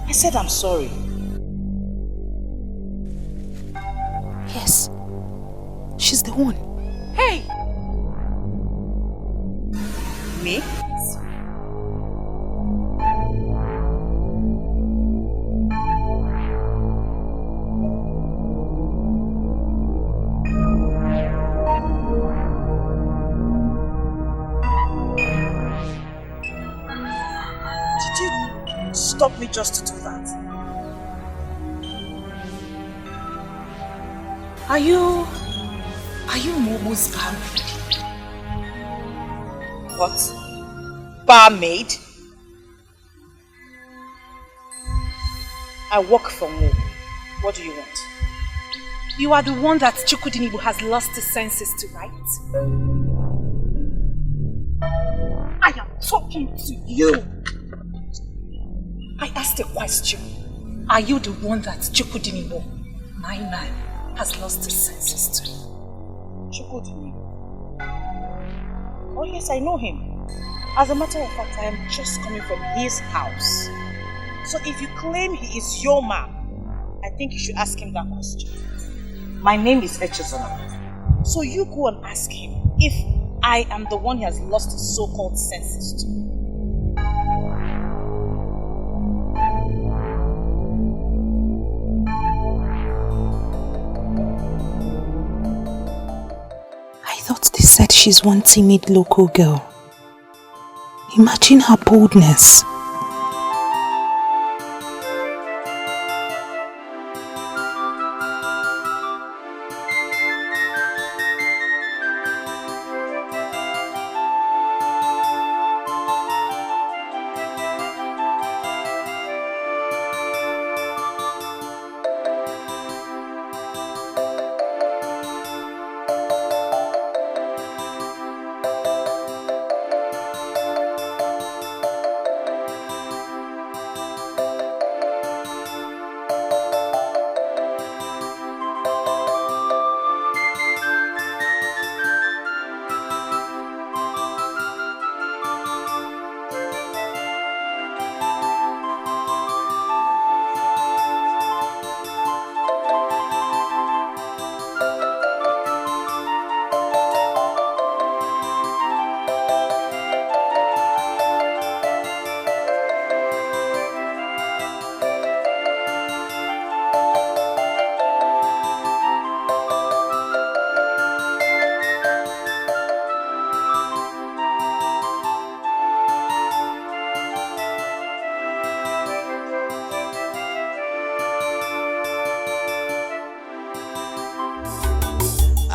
I said I'm sorry. Yes, she's the one. Hey! Me? Did you stop me just to do that? Are you Momo's barmaid? What? Barmaid? I work for Mo. What do you want? You are the one that Chukudinibu has lost his senses to, right? I am talking to you. I asked a question. Are you the one that Chukudinibu, my man, has lost his senses to? Chukudinibu? Oh yes, I know him. As a matter of fact, I am just coming from his house. So if you claim he is your man, I think you should ask him that question. My name is Echezona. So you go and ask him if I am the one he has lost his so-called senses to. I thought they said she's one timid local girl. Imagine her boldness.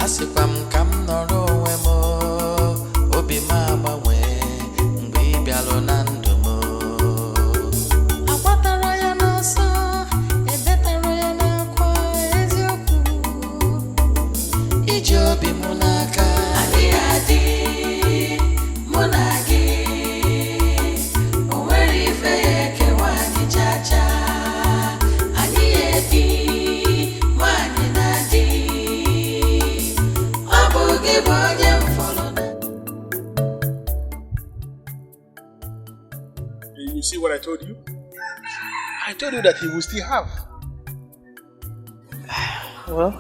Asịkwa m ka m nọrọ onwe m obi m agbanwe mgbe ị bịalụ na ndụ m agbatara ya n'ọsọ edetara ya n'akwa eziokwu iji obi m n'aka adịghị adị mụ na gị o nwere ife ya ekewa anyị chacha anyị ebi nwanyị na di. You see what I told you? I told you that he will still have. Well,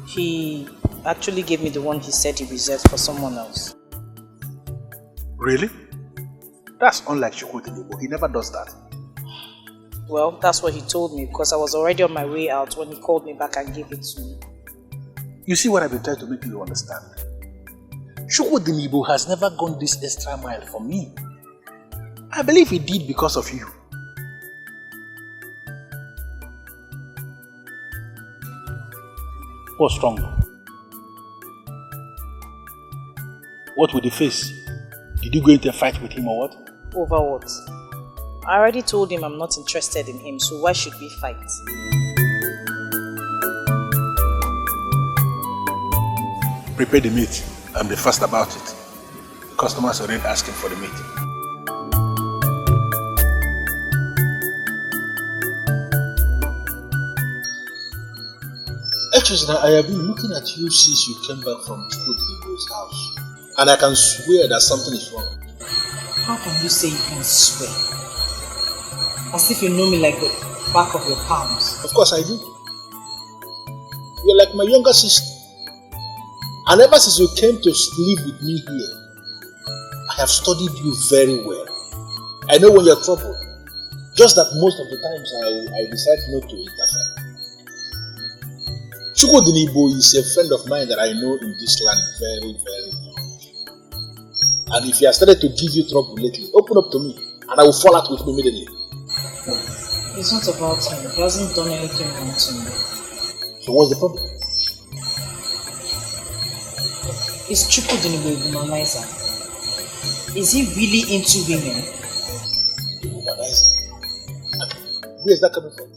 he actually gave me the one he said he reserved for someone else. Really? That's unlike Chukwudinibo. He never does that. Well, that's what he told me because I was already on my way out when he called me back and gave it to me. You see what I've been trying to make you understand? Chukwudinibo has never gone this extra mile for me. I believe he did because of you. What's wrong? What with the face? Did you go into a fight with him or what? Over what? I already told him I'm not interested in him, so why should we fight? Prepare the meat and be fast about it. Customers are already asking for the meat. Actually, I have been looking at you since you came back from Chukwudinibo's house. And I can swear that something is wrong. How can you say you can swear? As if you know me like the back of your palms. Of course I do. You're like my younger sister. And ever since you came to live with me here, I have studied you very well. I know when you're troubled. Just that most of the times I decide not to interfere. Chukwudinibo is a friend of mine that I know in this land very, very well. And if he has started to give you trouble lately, open up to me and I will fall out with him immediately. It's not about him. He hasn't done anything wrong to me. So what's the problem? Is Chukwudinibo a womanizer? Is he really into women? Womanizer? Where is that coming from?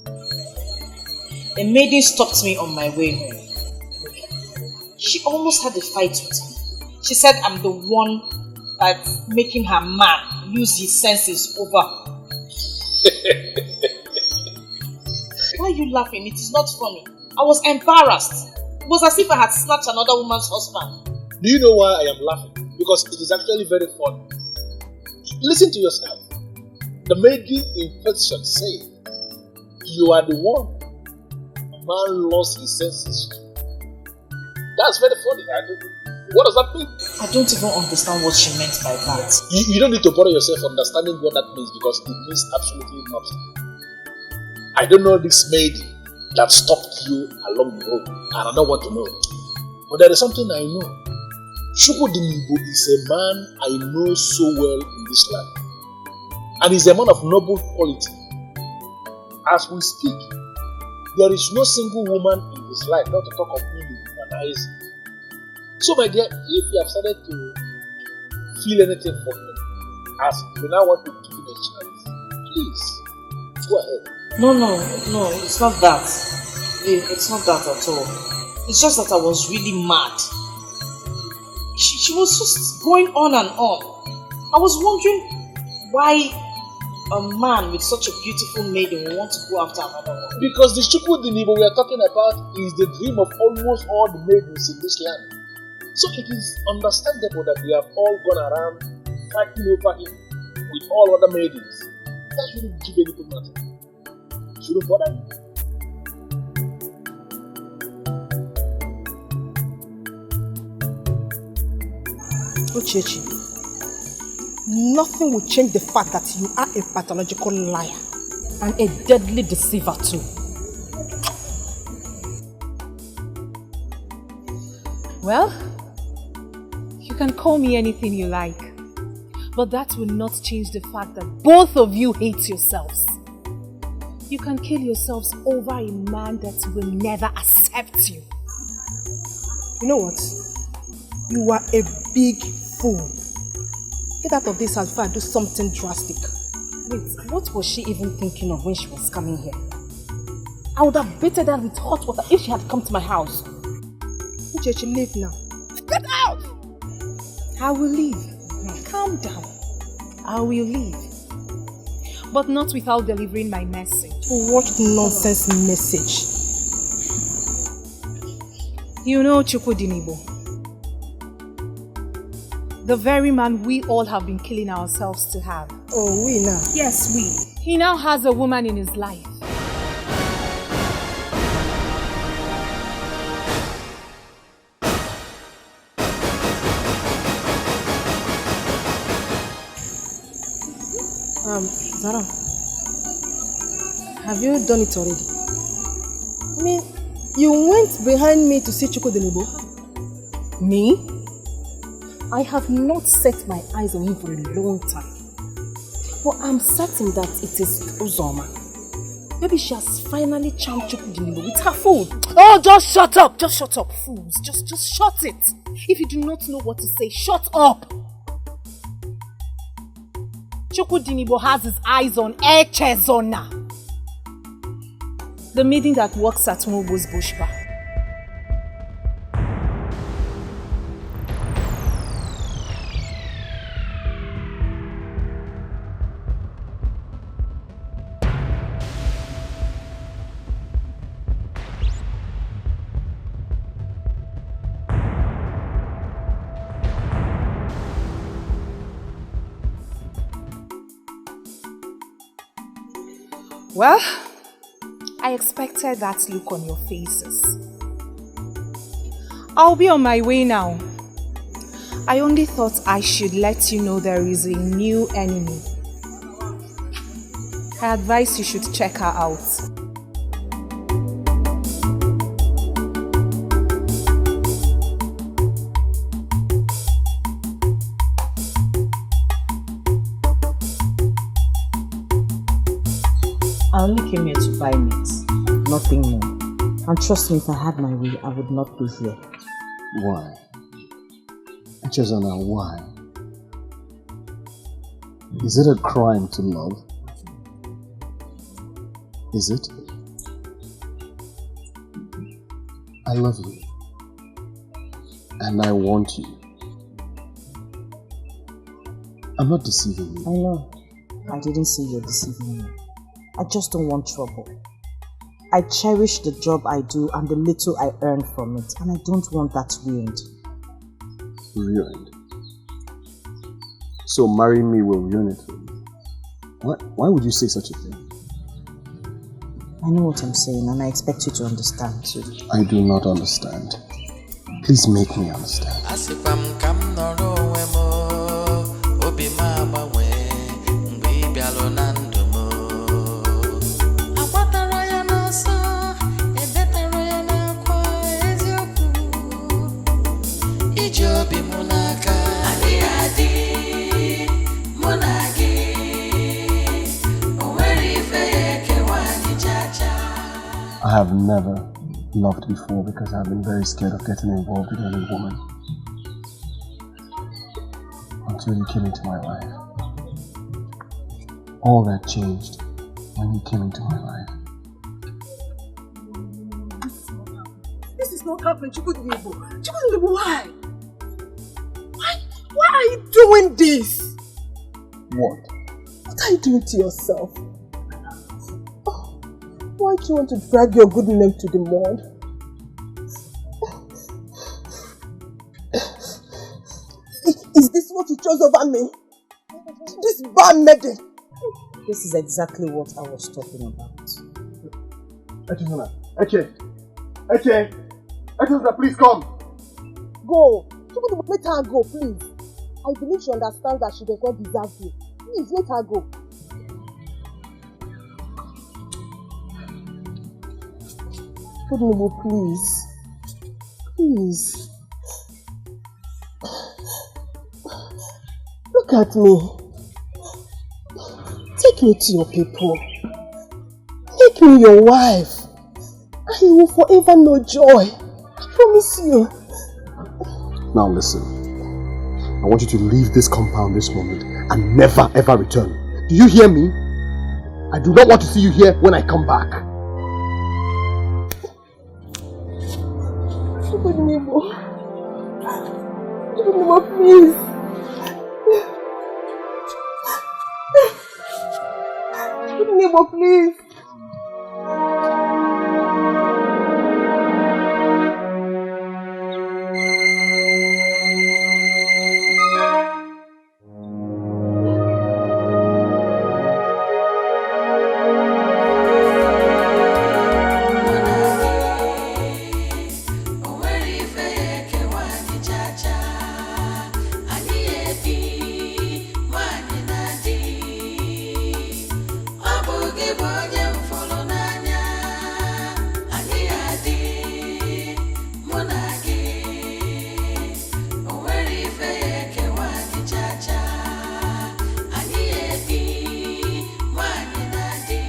A maiden stopped me on my way home. She almost had a fight with me. She said I'm the one that's making her man lose his senses over her. Why are you laughing? It is not funny. I was embarrassed. It was as if I had snatched another woman's husband. Do you know why I am laughing? Because it is actually very funny. Listen to yourself. The maiden in question said, you are the one a man lost his senses to. That's very funny. What does that mean? I don't even understand what she meant by that. You don't need to bother yourself understanding what that means because it means absolutely nothing. I don't know this maid that stopped you along the road, and I don't want to know. But there is something I know. Chukwudinibo is a man I know so well in this land. And he's a man of noble quality. As we speak, there is no single woman in his life, not to talk of him humanizing. So my dear, if you have started to feel anything for him, as you now want to give him a chance, please, go ahead. No, it's not that. It's not that at all. It's just that I was really mad. She was just going on and on. I was wondering why a man with such a beautiful maiden will want to go after another one. Because the Chukwudinibo we are talking about is the dream of almost all the maidens in this land. So it is understandable that they have all gone around fighting over him with all other maidens. That shouldn't give anything matter. Shouldn't bother you. Uchechi, nothing will change the fact that you are a pathological liar and a deadly deceiver too. Well, you can call me anything you like, but that will not change the fact that both of you hate yourselves. You can kill yourselves over a man that will never accept you. You know what? You are a big fool. Get out of this house before I do something drastic. Wait, what was she even thinking of when she was coming here? I would have bathed her with hot water if she had come to my house. Uchechi, leave now. Get out! I will leave. Calm down. I will leave. But not without delivering my message. What nonsense message? You know Chukwudinibo, the very man we all have been killing ourselves to have. Oh, we now? Yes, we. He now has a woman in his life. Zara, have you done it already? I mean, you went behind me to see Chukwudinibo. Me? I have not set my eyes on him for a long time. But I'm certain that it is Uzoma. Maybe she has finally charmed Chukwudinibo with her food. Oh, just shut up! Just shut up, fools. Just shut it. If you do not know what to say, shut up! Chukwudinibo has his eyes on Echezona, the maiden that works at Mobo's Bush Bar. Well, I expected that look on your faces. I'll be on my way now. I only thought I should let you know there is a new enemy. I advise you should check her out. I only came here to buy meat, nothing more. And trust me, if I had my way, I would not be here. Why? Chezana, why? Is it a crime to love? Is it? I love you. And I want you. I'm not deceiving you. I know. I didn't say you're deceiving me. I just don't want trouble. I cherish the job I do and the little I earn from it, and I don't want that ruined. Ruined? So marrying me will ruin it for you? Why would you say such a thing? I know what I'm saying, and I expect you to understand too. I do not understand. Please make me understand. I have never loved before because I've been very scared of getting involved with any woman. Until you came into my life. All that changed when you came into my life. This is not happening, Chukudinibo. Chukudinibo, why? Why are you doing this? What? What are you doing to yourself? Why do you want to drag your good name to the mud? Is this what you chose over me? This bad method? This is exactly what I was talking about. Eche, please come. Go. Let her go, please. I believe she understands that she does not deserve you. Please, let her go. Please. Please. Look at me. Take me to your people. Make me your wife. And you will forever know joy. I promise you. Now listen. I want you to leave this compound this moment and never ever return. Do you hear me? I do not want to see you here when I come back. Chukudinibo, please. Chukudinibo, please.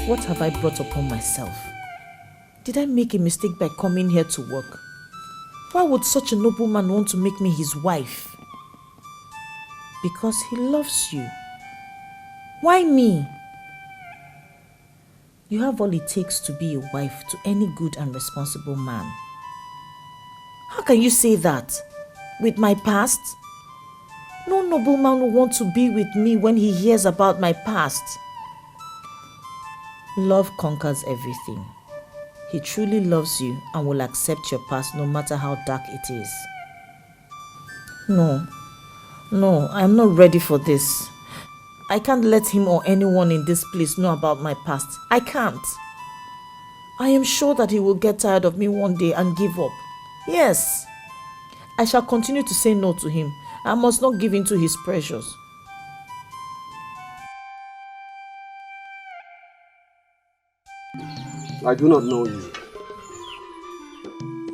What have I brought upon myself? Did I make a mistake by coming here to work? Why would such a nobleman want to make me his wife? Because he loves you. Why me? You have all it takes to be a wife to any good and responsible man. How can you say that? With my past? No nobleman will want to be with me when he hears about my past. Love conquers everything. He truly loves you and will accept your past no matter how dark it is. No, I'm not ready for this. I can't let him or anyone in this place know about my past. I can't. I am sure that he will get tired of me one day and give up. Yes, I shall continue to say no to him. I must not give in to his pressures. I do not know you.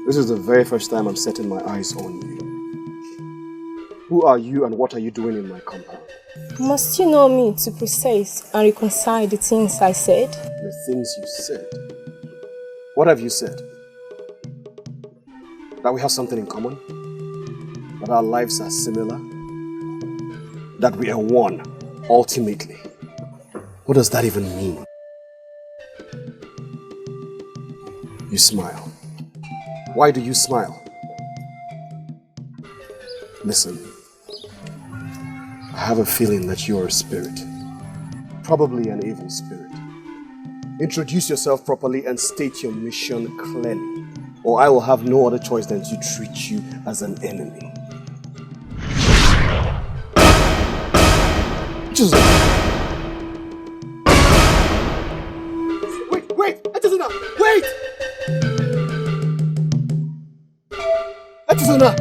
This is the very first time I'm setting my eyes on you. Who are you and what are you doing in my compound? Must you know me to process and reconcile the things I said? The things you said? What have you said? That we have something in common? That our lives are similar? That we are one, ultimately? What does that even mean? You smile. Why do you smile? Listen, I have a feeling that you are a spirit. Probably an evil spirit. Introduce yourself properly and state your mission clearly, or I will have no other choice than to treat you as an enemy. Just Wait! Wait! Etusona.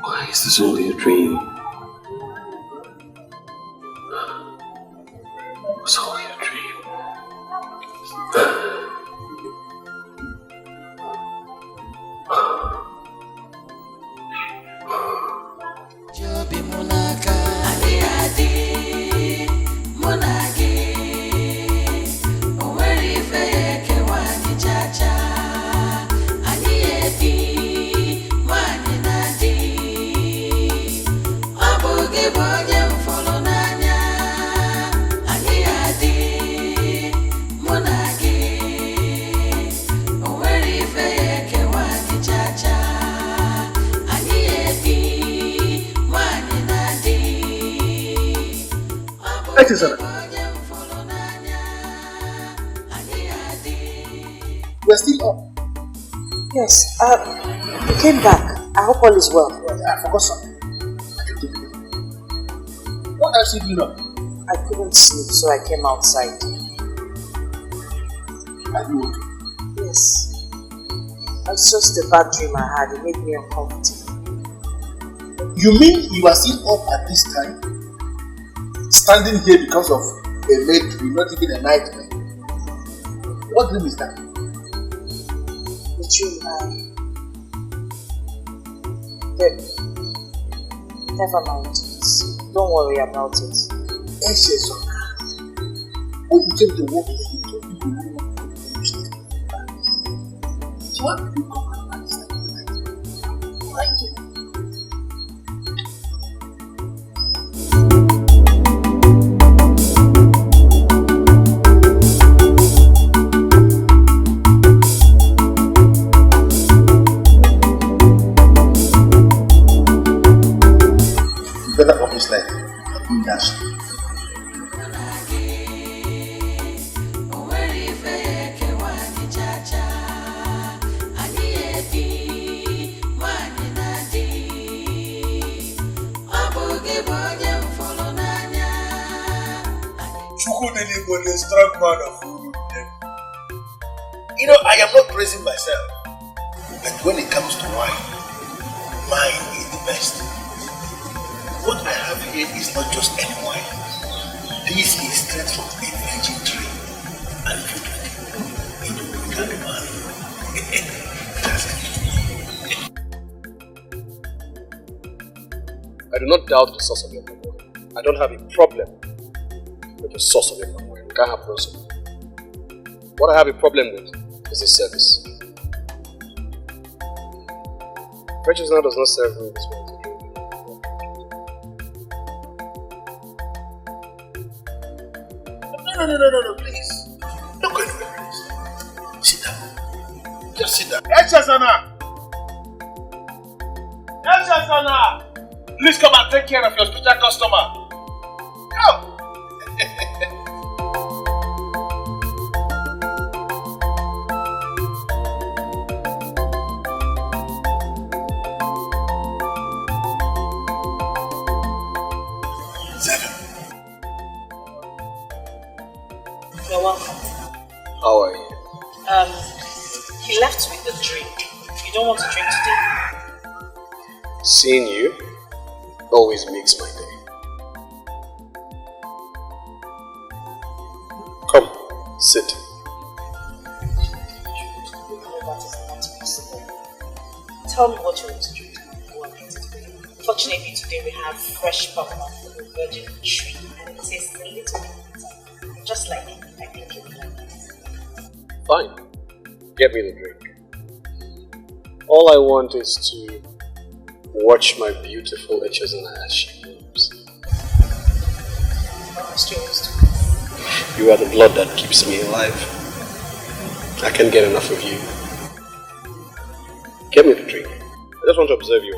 Why is this only a dream? It's only a dream. Jobi Munaka, Ali Adi, Munagi, Oweri Feke Wani Chacha, Ali Ebi, Wani Nadi, Abugi Bojem Folonanya, Ali Adi, Munagi, Oweri Feke Wani Chacha, Ali Ebi. Etusona. We're still up. Yes, you came back. I hope all is well. I forgot something. What else did you know? I couldn't sleep, so I came outside. Are you okay? Yes. It's just a bad dream I had. It made me uncomfortable. You mean you are still up at this time? Standing here because of a late dream, not even a nightmare. What dream is that? The dream Never mind. Don't worry about it. Eshezoka. When you came to work here, you told me you were not going to finish this. So what did you come back this time? Why did you? Better up this night and doing that shit. A strong man of Uru. You know, I am not praising myself, but when it comes to wine, mine is the best. What I have here is not just any wine. This is straight from a virgin tree. And if you drink it, it will become a man. That's it. I do not doubt the source of your money. I don't have a problem with the source of your money. We can't have both. What I have a problem with is the service. Precious now does not serve me this way. No, please. Don't go anywhere, please. Sit down. Just sit down. Echasana! Please come and take care of your special customer. Come! You're welcome. How are you? He left with the drink. You don't want to drink today? Seeing you always makes my day. Come, sit. That is not possible. Tell me what you want to drink. Fortunately, today we have fresh popcorn from the virgin tree and it tastes a little bit bitter. Just like I think you would like it. Fine. Get me the drink. All I want is to watch my beautiful Echezana as she moves. Almost yours too. You are the blood that keeps me alive. I can't get enough of you. Get me the drink. I just want to observe you.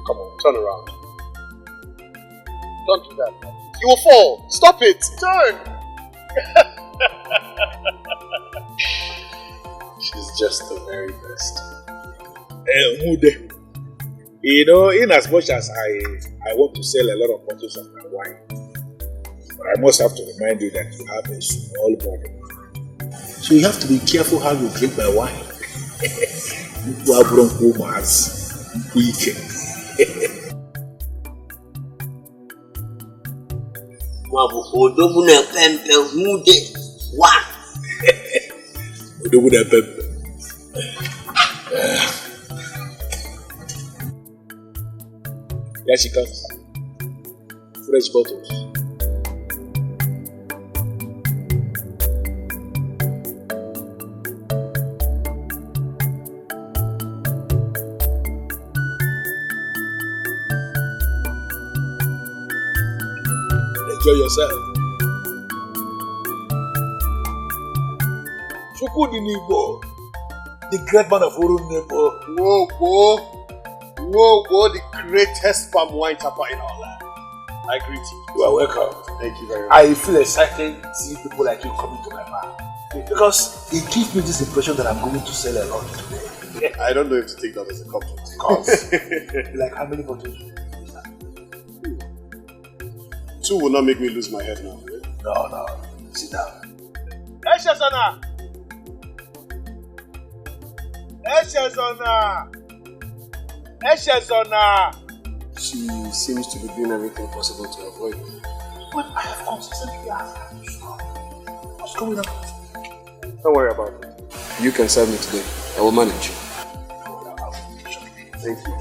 Come on, turn around. Don't do that. You will fall. Stop it. Turn. She's just the very best. Mude. You know, in as much as I want to sell a lot of bottles of my wine, but I must have to remind you that you have a small body. So you have to be careful how you drink my wine. You are bronco mass. Odobu na pempe mude one. Odobu na pempe. Here she comes. Fresh bottles. Enjoy yourself. Chukudinibo, the great man of Urunebo. Whoa, the greatest palm wine tapper in our land. I greet you. You are welcome. Thank you very much. I feel excited to see people like you coming to my bar. Because it gives me this impression that I'm going to sell a lot today. I don't know if to take that as a compliment. Because like how many bottles? 2 will not make me lose my head now. No. Sit down. Eshezona. She seems to be doing everything possible to avoid me. But I have consistently asked her to stop. What's going on? Don't worry about it. You can serve me today. I will manage. Thank you.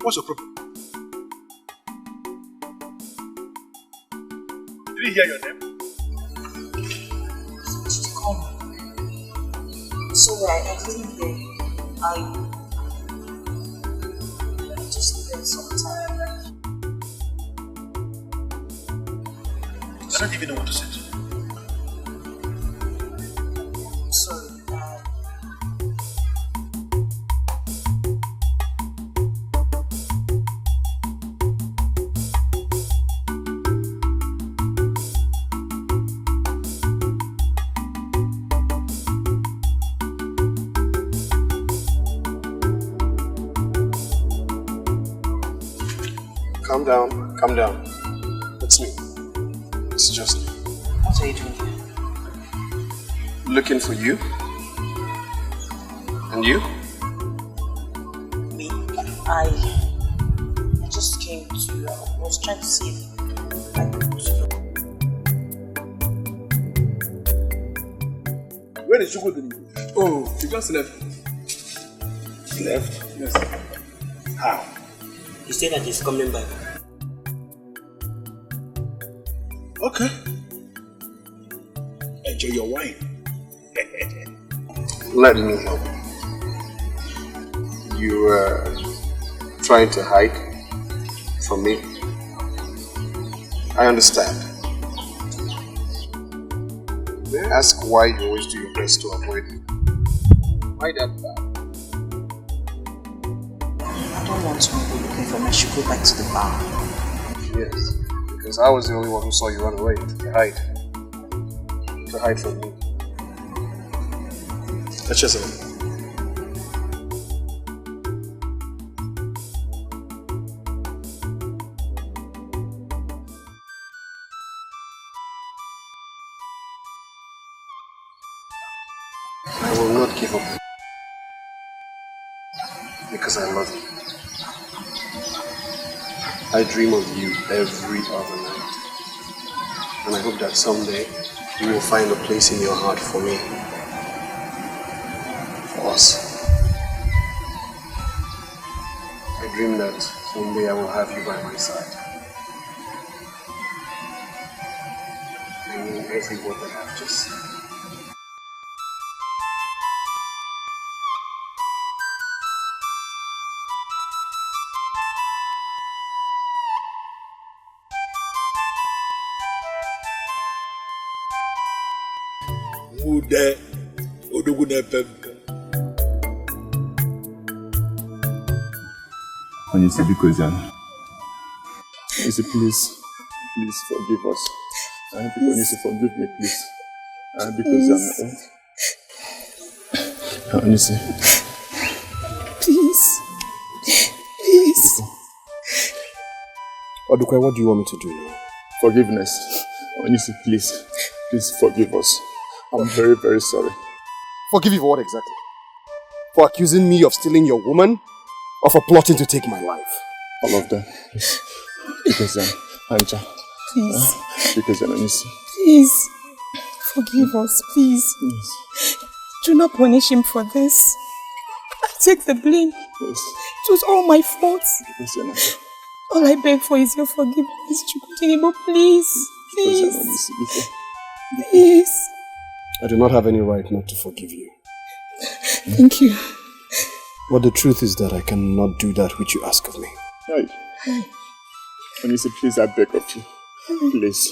What's your problem? Did you hear your name? Sorry, I didn't hear you. I just needed some time. I don't even know what to say to you. Sorry. Calm down. It's me. It's just me. What are you doing here? Looking for you. And you? Me? I just came to, I was trying to see if I could. Where did you go? Oh, she just left. Left? Yes. How? He said that he's coming back. Okay. Enjoy your wine. Let me help. You were trying to hide from me. I understand. May I ask why you always do your best to avoid me? Why that bad? I don't want to go looking for me. I should go back to the bar. Yes, because I was the only one who saw you run away to hide. To hide from me. Let's just I will not give up. because I love you. I dream of you every other night. And I hope that someday you will find a place in your heart for me. For us. I dream that one day I will have you by my side. I mean every word that I've just said. Ude Odogune Pempe. When you say because you say please forgive us. And because you say forgive me, please. And because when you say Please. Odukwe, what do you want me to do now? Forgiveness. When you say please forgive us. I'm very, very sorry. Forgive you for what exactly? For accusing me of stealing your woman? Or for plotting to take my life? All of them. Because Anja. Please. Because Ananisi. Please. Forgive us, please. Yes. Do not punish him for this. I take the blame. Yes. It was all my fault. Yes, all I beg for is your forgiveness, Chukudinibo, please. Please. Please. I do not have any right not to forgive you. Thank you. But the truth is that I cannot do that which you ask of me. Right. When you say please, I beg of you. Please,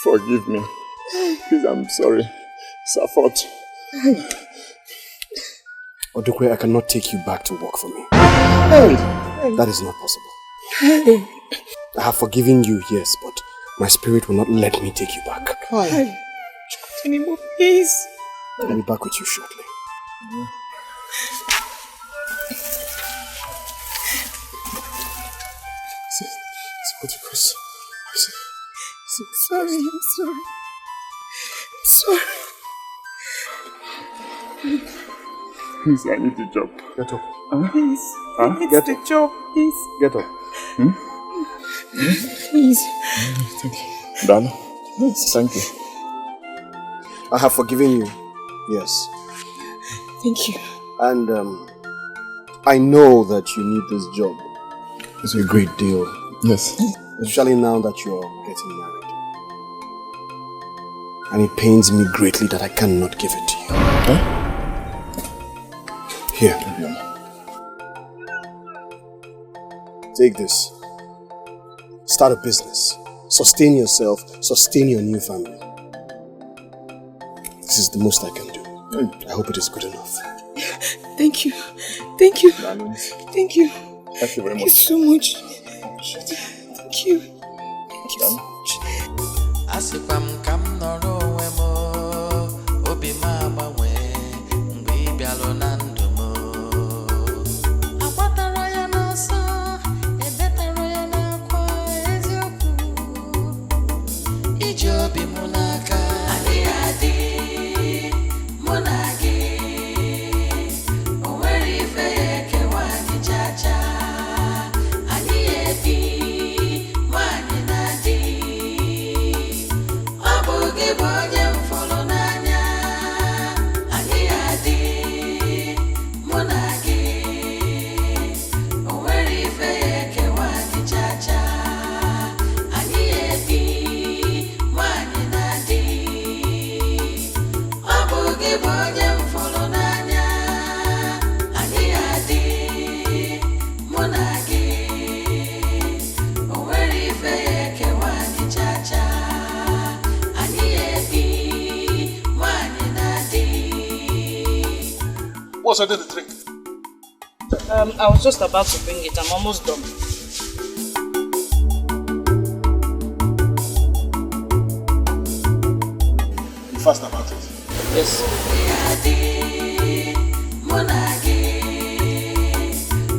forgive me. Please, I'm sorry. It's our fault. Odukwe, I cannot take you back to work for me. That is not possible. I have forgiven you, yes, but my spirit will not let me take you back. Chukudinibo, please. I'll be back with you shortly. I'm sorry. Please, I need the job. Get up. Please. Huh? Get the job, please. Get up. Please. Thank you. Dana? Thank you. I have forgiven you. Yes. Thank you. And I know that you need this job. It's a great deal. Yes. Especially now that you're getting married. And it pains me greatly that I cannot give it to you. Huh? Here. Take this. Start a business. Sustain yourself. Sustain your new family. This is the most I can do. I hope it is good enough. Thank you. Thank you. Thank you. Thank you very much. Thank you so much. Thank you. Thank you so much. Asịkwa m ka m nọrọ onwe m, obi m agbanwe mgbe ị bịalụ na ndụ m. Agbatara ya n'ọsọ, edetara ya n'akwa eziokwu. Iji obi m n'aka, adịghị adị mụ na gị. O nwere ife ya ekewa anyị chacha. Anyị ebi nwanyị na di. Ọ bụ gị bụ onye m fụrụ n'anya. Anyị adị mụ na gị. O nwere ife ya ekewa anyị chacha. Anyị ebi nwanyị na di. Ọ bụ gị bụ onye m fụrụ n'anya. Anyị adị mụ na gị. O nwere ife ya ekewa anyị chacha. Anyị ebi nwanyị na di. What's under the drink? I was just about to bring it. I'm almost done. Be fast about it. Yes. Mụ na gị.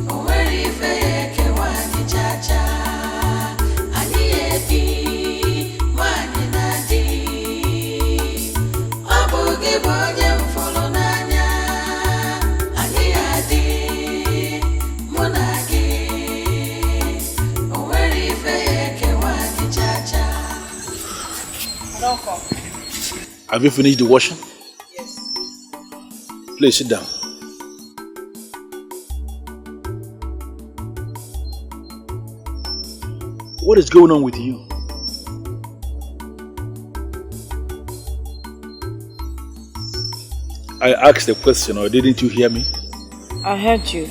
O nwere ife ya ekewa anyị chacha. Anyị ebi nwanyị na di. Ọ bụ gị bụ onye m fụrụ n'anya. Anyị adị Have you finished the washing? Yes. Please sit down. What is going on with you? I asked a question, or didn't you hear me? I heard you.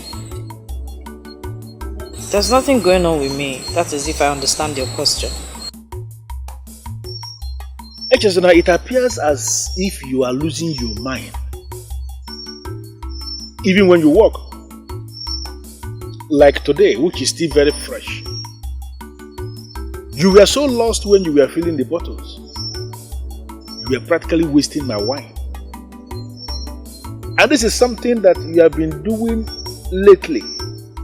There's nothing going on with me. That is if I understand your question. Echezona, it appears as if you are losing your mind. Even when you walk. Like today, which is still very fresh. You were so lost when you were filling the bottles. You were practically wasting my wine. And this is something that you have been doing lately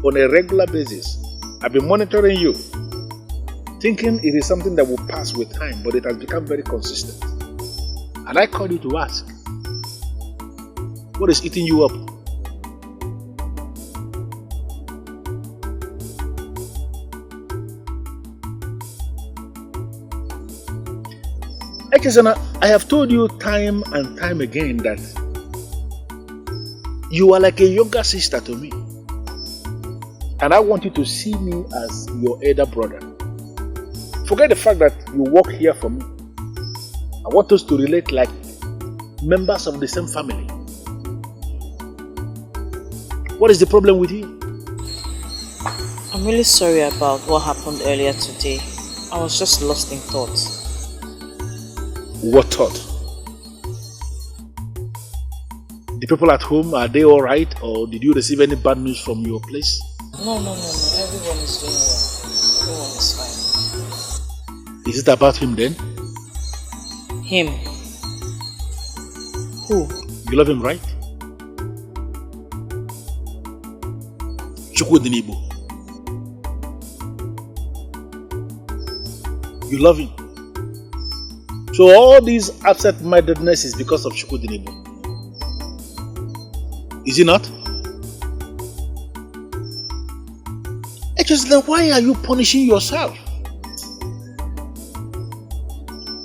on a regular basis. I've been monitoring you, thinking it is something that will pass with time, but it has become very consistent. And I called you to ask, what is eating you up? Echezona, I have told you time and time again that you are like a younger sister to me. And I want you to see me as your elder brother. Forget the fact that you work here for me. I want us to relate like members of the same family. What is the problem with you? I'm really sorry about what happened earlier today. I was just lost in thought. What thought? The people at home, are they alright, or did you receive any bad news from your place? No. Everyone is doing well. Everyone is fine. Is it about him then? Him? Who? You love him, right? Chukwudinibo. You love him. So all this absent-mindedness is because of Chukwudinibo. Is it not? Then why are you punishing yourself?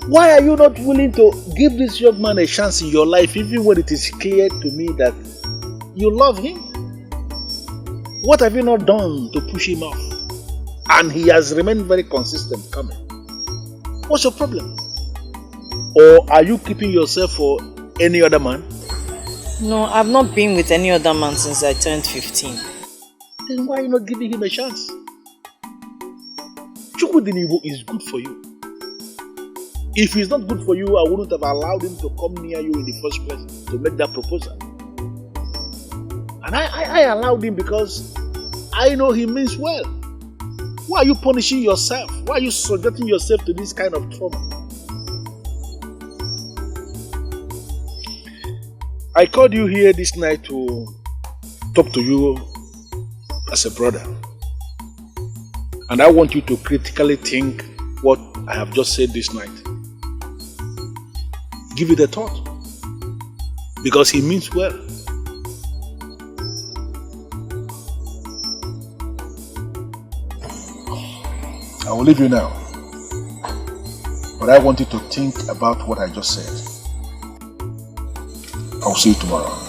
Why are you not willing to give this young man a chance in your life, even when it is clear to me that you love him? What have you not done to push him off? And he has remained very consistent coming. What's your problem? Or are you keeping yourself for any other man? No, I've not been with any other man since I turned 15. Then why are you not giving him a chance? Chukwudinibo is good for you. If he's not good for you, I wouldn't have allowed him to come near you in the first place to make that proposal. And I allowed him because I know he means well. Why are you punishing yourself? Why are you subjecting yourself to this kind of trauma? I called you here this night to talk to you as a brother. And I want you to critically think what I have just said this night. Give it a thought. Because he means well. I will leave you now. But I want you to think about what I just said. I'll see you tomorrow.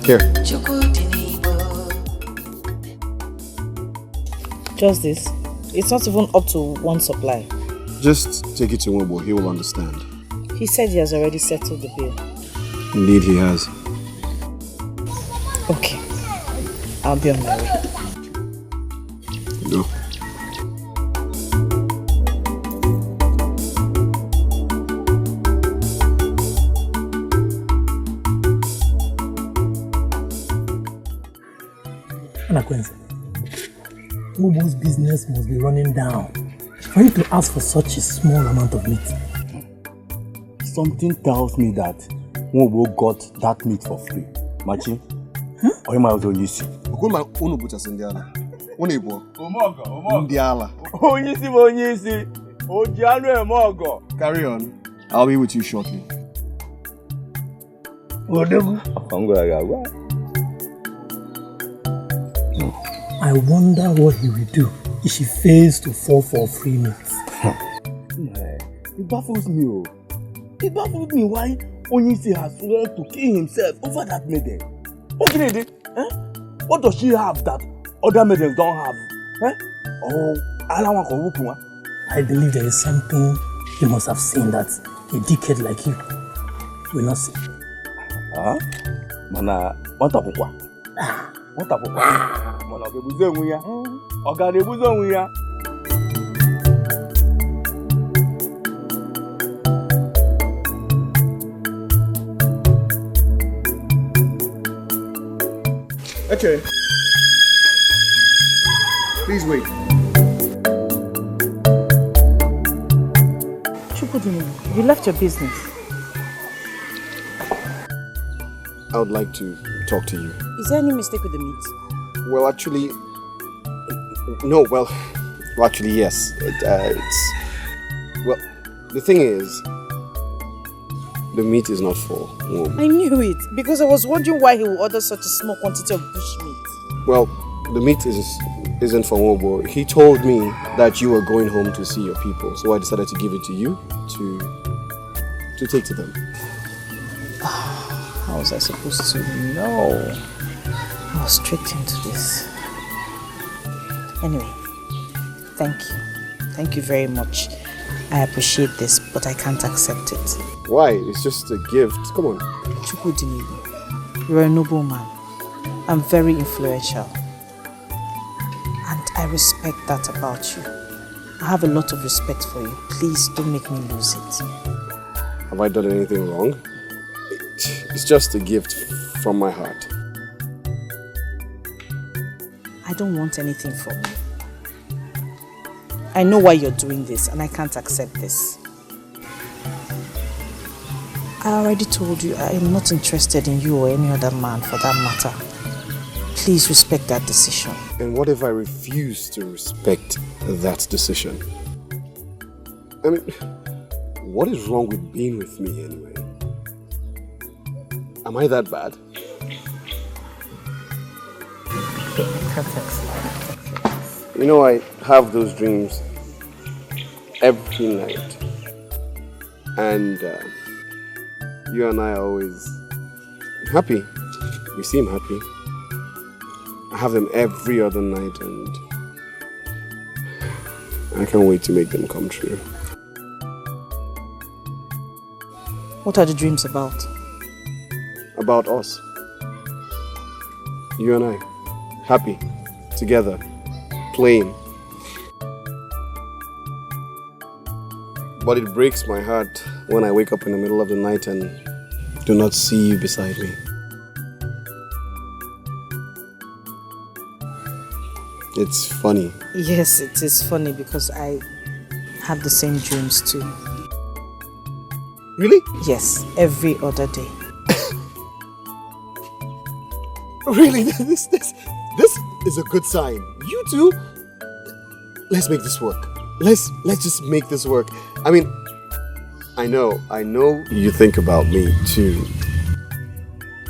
Here. Just this. It's not even up to one supply. Just take it to Nwebo, he will understand. He said he has already settled the bill. Indeed he has. Okay. I'll be on my way. Go. Nwebo's business must be running down for you to ask for such a small amount of meat. Something tells me that Nwobo got that meat for free. Machi? Or him was only see. Okuma unu buchas ndiala. Unebo. Omogo. Ndiala. Onyisi. Ojianu emogo. Carry on. I'll be with you shortly. I wonder what he will do if she fails to fall for free meat. It baffles me. It baffles me why Onyisi has sworn to kill himself over that maiden. Okay, what does she have that other maidens don't have? I believe there is something he must have seen that a dickhead like you will not see. Mana, what up? What up? Mana, Okay. Please wait. You left your business. I would like to talk to you. Is there any mistake with the meat? Well, actually, no. Well, actually, yes. Well, the thing is, the meat is not for Nwobo. I knew it because I was wondering why he would order such a small quantity of bush meat. Well, the meat isn't for Nwobo. He told me that you were going home to see your people, so I decided to give it to you to take to them. How was I supposed to know? I was tricked into this. Anyway, thank you. Thank you very much. I appreciate this, but I can't accept it. Why? It's just a gift. Come on. Chukudinibo, you're a noble man. I'm very influential. And I respect that about you. I have a lot of respect for you. Please don't make me lose it. Have I done anything wrong? It's just a gift from my heart. I don't want anything from you. I know why you're doing this and I can't accept this. I already told you I am not interested in you or any other man for that matter. Please respect that decision. And what if I refuse to respect that decision? I mean, what is wrong with being with me anyway? Am I that bad? You know, I have those dreams every night. And you and I are always happy. You seem happy. I have them every other night and I can't wait to make them come true. What are the dreams about? About us. You and I. Happy. Together. Playing. But it breaks my heart when I wake up in the middle of the night and do not see you beside me. It's funny. Yes, it is funny because I have the same dreams too. Really? Yes, every other day. Really? This is a good sign. You two, let's make this work. Let's just make this work. I mean, I know you think about me too.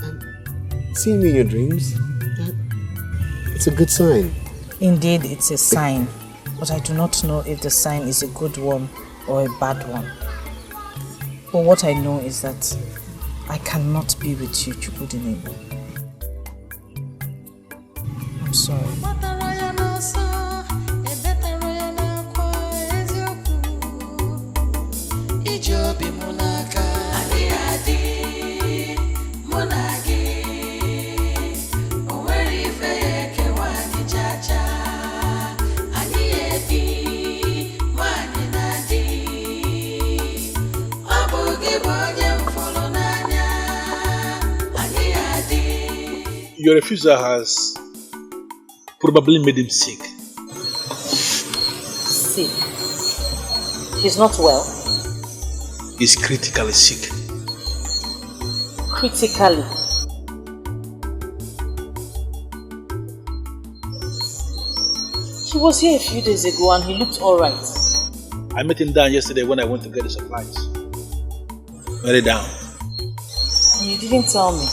And seeing me in your dreams, it's a good sign. Indeed, it's a sign, but I do not know if the sign is a good one or a bad one. But what I know is that I cannot be with you, Chukudinebo. I'm sorry. Your refusal has probably made him sick. Sick? He's not well? He's critically sick. critically. He was here a few days ago and he looked alright. I met him down yesterday when I went to get the supplies. Very down. And you didn't tell me.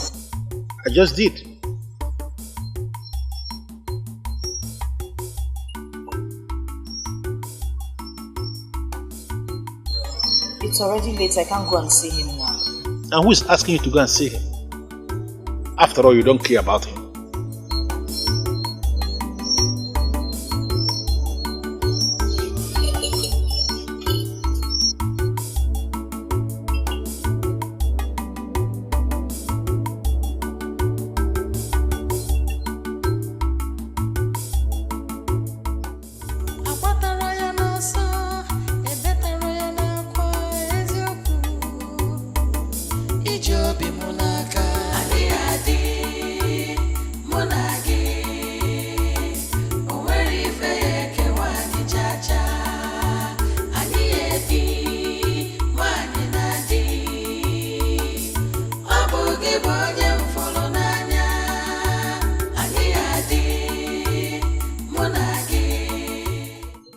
I just did. It's already late, I can't go and see him now. And who is asking you to go and see him? After all, you don't care about him.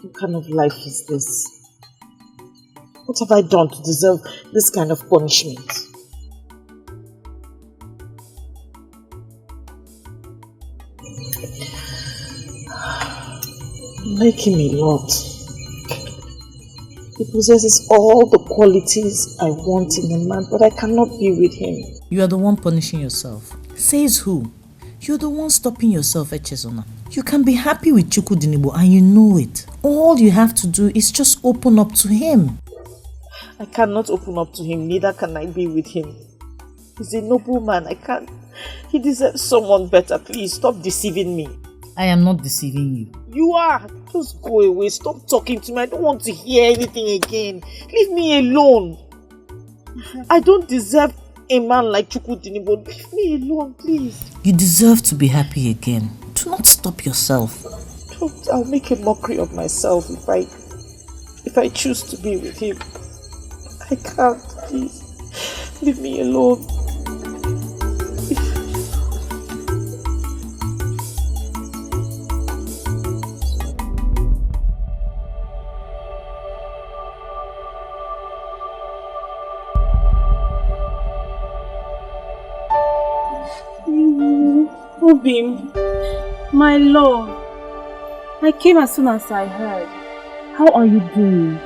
What kind of life is this? What have I done to deserve this kind of punishment? I like him a lot. He possesses all the qualities I want in a man, but I cannot be with him. You are the one punishing yourself. Says who? You're the one stopping yourself, Echezona. You can be happy with Chukwudinibo and you know it. All you have to do is just open up to him. I cannot open up to him, neither can I be with him. He's a noble man, I can't. He deserves someone better. Please, stop deceiving me. I am not deceiving you. You are. Just go away, stop talking to me. I don't want to hear anything again. Leave me alone. I don't deserve a man like Chukwudinibo. Leave me alone, please. You deserve to be happy again. Do not stop yourself. Don't. I'll make a mockery of myself if I choose to be with him. I can't, please. Leave me alone. Obim, my love, I came as soon as I heard. How are you doing?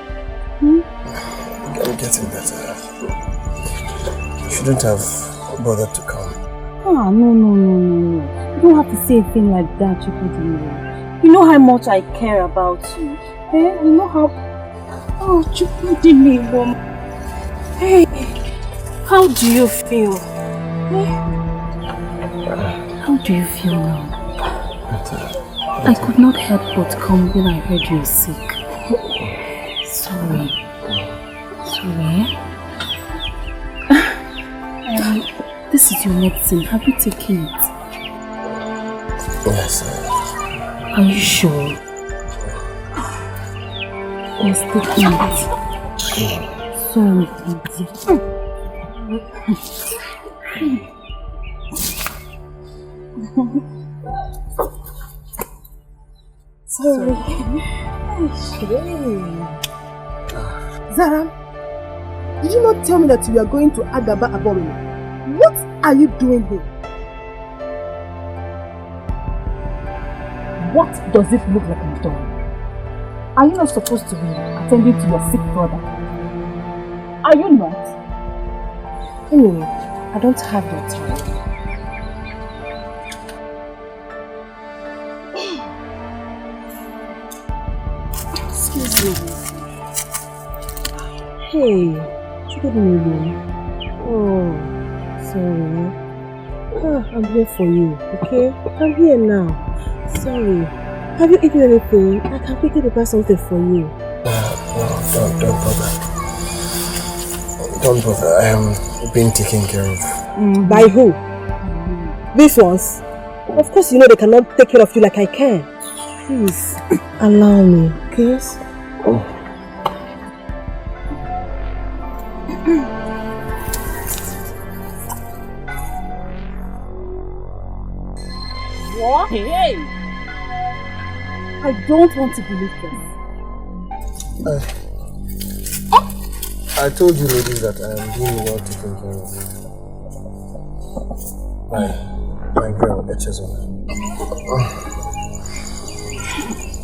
I'm getting better. You shouldn't have bothered to come. Ah, no. You don't have to say a thing like that, Chukwudinibo. You know how much I care about you. Eh? You know how... Oh, Chukwudinibo. Hey, how do you feel? Eh? How do you feel now? I could not help but come when I heard you were sick. Sorry. This is your medicine. Have you taken it? Yes. Are you sure? Yes, take it. Sorry, Sorry. Zara, did you not tell me that you are going to Agaba Abomina? What are you doing here? What does it look like I'm doing? Are you not supposed to be attending to your sick brother? Are you not? Anyway, I don't have your time. Excuse me. Hey, Chukwudinibo. Oh, sorry. I'm here for you, okay? I'm here now. Sorry. Have you eaten anything? I can quickly prepare something for you. No, don't bother. Don't bother. I am being taken care of. By who? These ones? Of course you know they cannot take care of you like I can. Please, allow me, okay? Hey! I don't want to believe this. I told you ladies that I am being well taken care of. My girl, Echezona.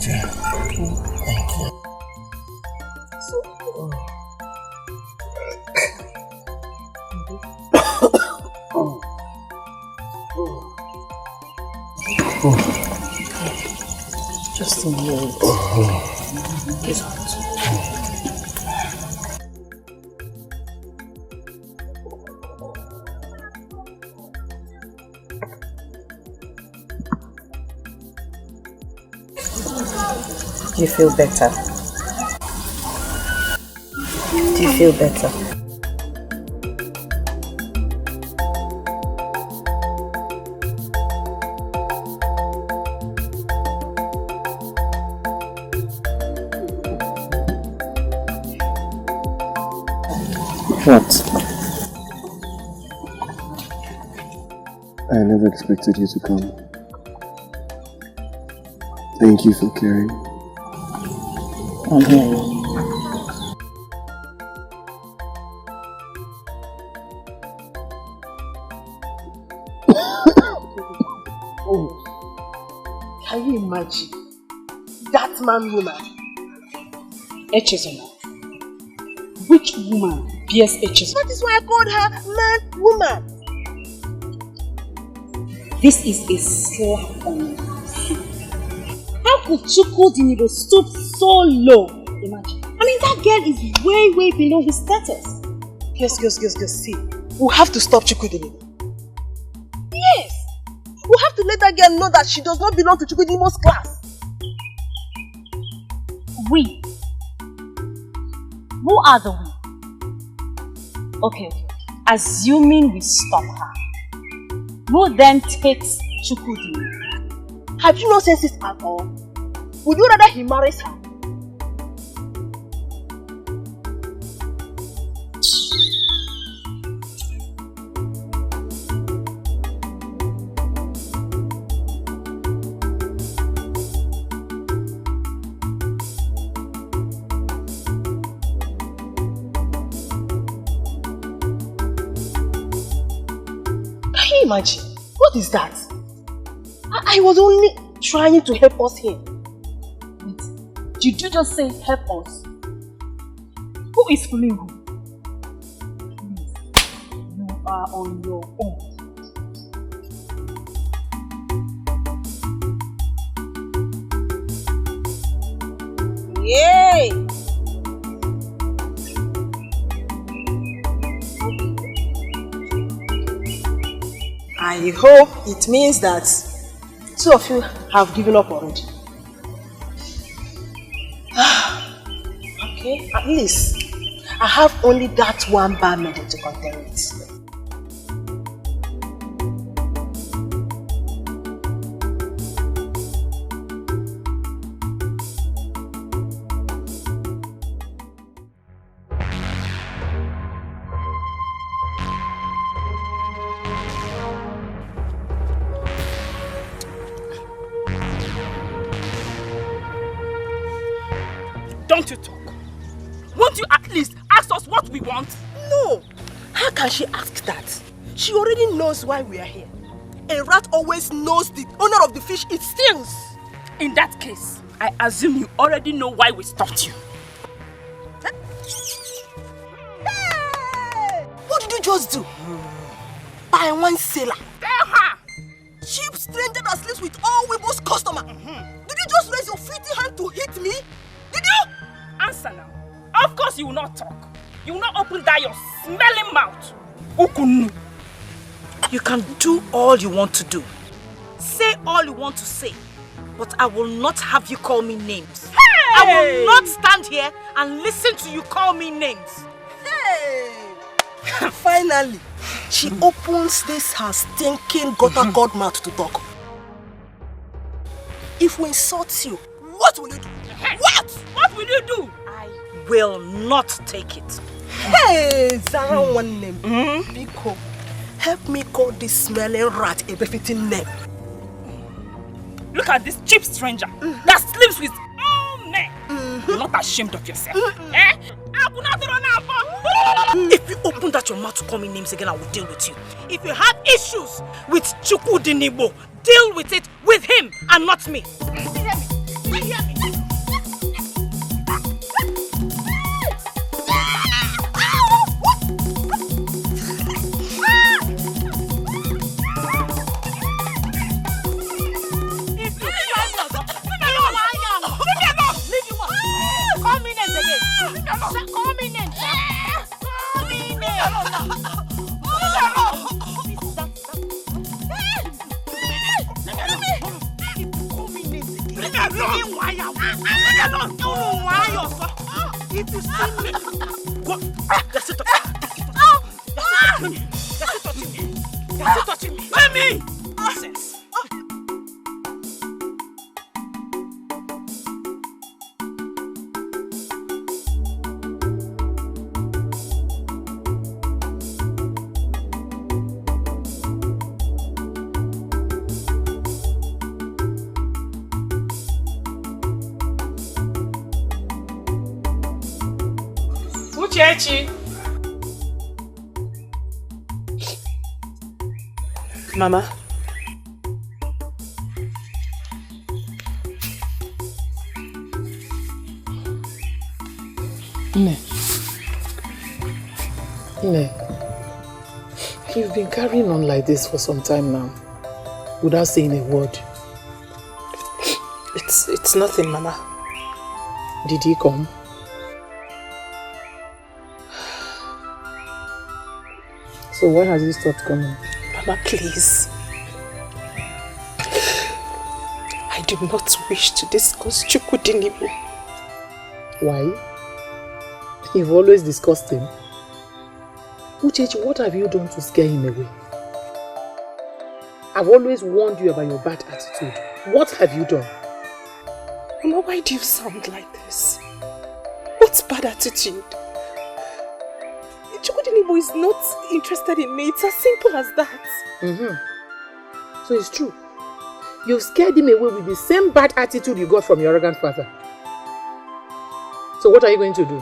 Thank you. Just a minute. Get out. Do you feel better? Do you feel better? What? I never expected you to come. Thank you for caring. I'm here. Oh, can you imagine? That man woman. Echezona. Which woman bears Echezona? That is why I called her man woman. This is a slap on you. How could Chukwudinibo stoop so low? Imagine. I mean, that girl is way below his status. Yes. See, we have to stop Chukwudinibo. Yes! We have to let that girl know that she does not belong to Chukwudinibo's class. We? Who are the we? Okay. Assuming we stop her, who then takes Chukwudinibo? Have you no sense at all? Would you rather he marries her? Can you imagine? What is that? I was only trying to help us here. Wait, did you just say help us? Who is fooling who? Please, you are on your own. Yay! I hope it means that two of you have given up already. Okay, at least I have only that one bar medal to contend with. Don't you talk? Won't you at least ask us what we want? No! How can she ask that? She already knows why we are here. A rat always knows the owner of the fish it stings. In that case, I assume you already know why we stopped you. Hey! What did you just do? Buy one sailor. Tell her! Cheap stranger that sleeps with all Weibo's customers. Did you just raise your filthy hand to hit me? Did you? Answer now. Of course you will not talk. You will not open that your smelling mouth. Ukunu. You can do all you want to do. Say all you want to say. But I will not have you call me names. Hey! I will not stand here and listen to you call me names. Hey! Finally, she opens this her stinking gutter god mouth to talk. If we insult you, what will you do? What? What will you do? I will not take it. Hey, Zara one name. Biko, help me call this smelling rat a befitting name. Look at this cheap stranger that sleeps with all men. You're not ashamed of yourself. Eh? If you open that your mouth to call me names again, I will deal with you. If you have issues with Chukwudinigbo, deal with it with him and not me. If you see me, go. That's it. That's it touching me. Let me. Nonsense. Uchechi. Mama. Ne, you've been carrying on like this for some time now, without saying a word. It's nothing, Mama. Did he come? So why has he stopped coming? Mama, please. I do not wish to discuss Chukwudinigbo. Why? You've always discussed him. Uchechi, what have you done to scare him away? I've always warned you about your bad attitude. What have you done? Mama, why do you sound like this? What's bad attitude? Chukwudinigbo is not interested in me. It's as simple as that. So it's true. You've scared him away with the same bad attitude you got from your arrogant father. So what are you going to do?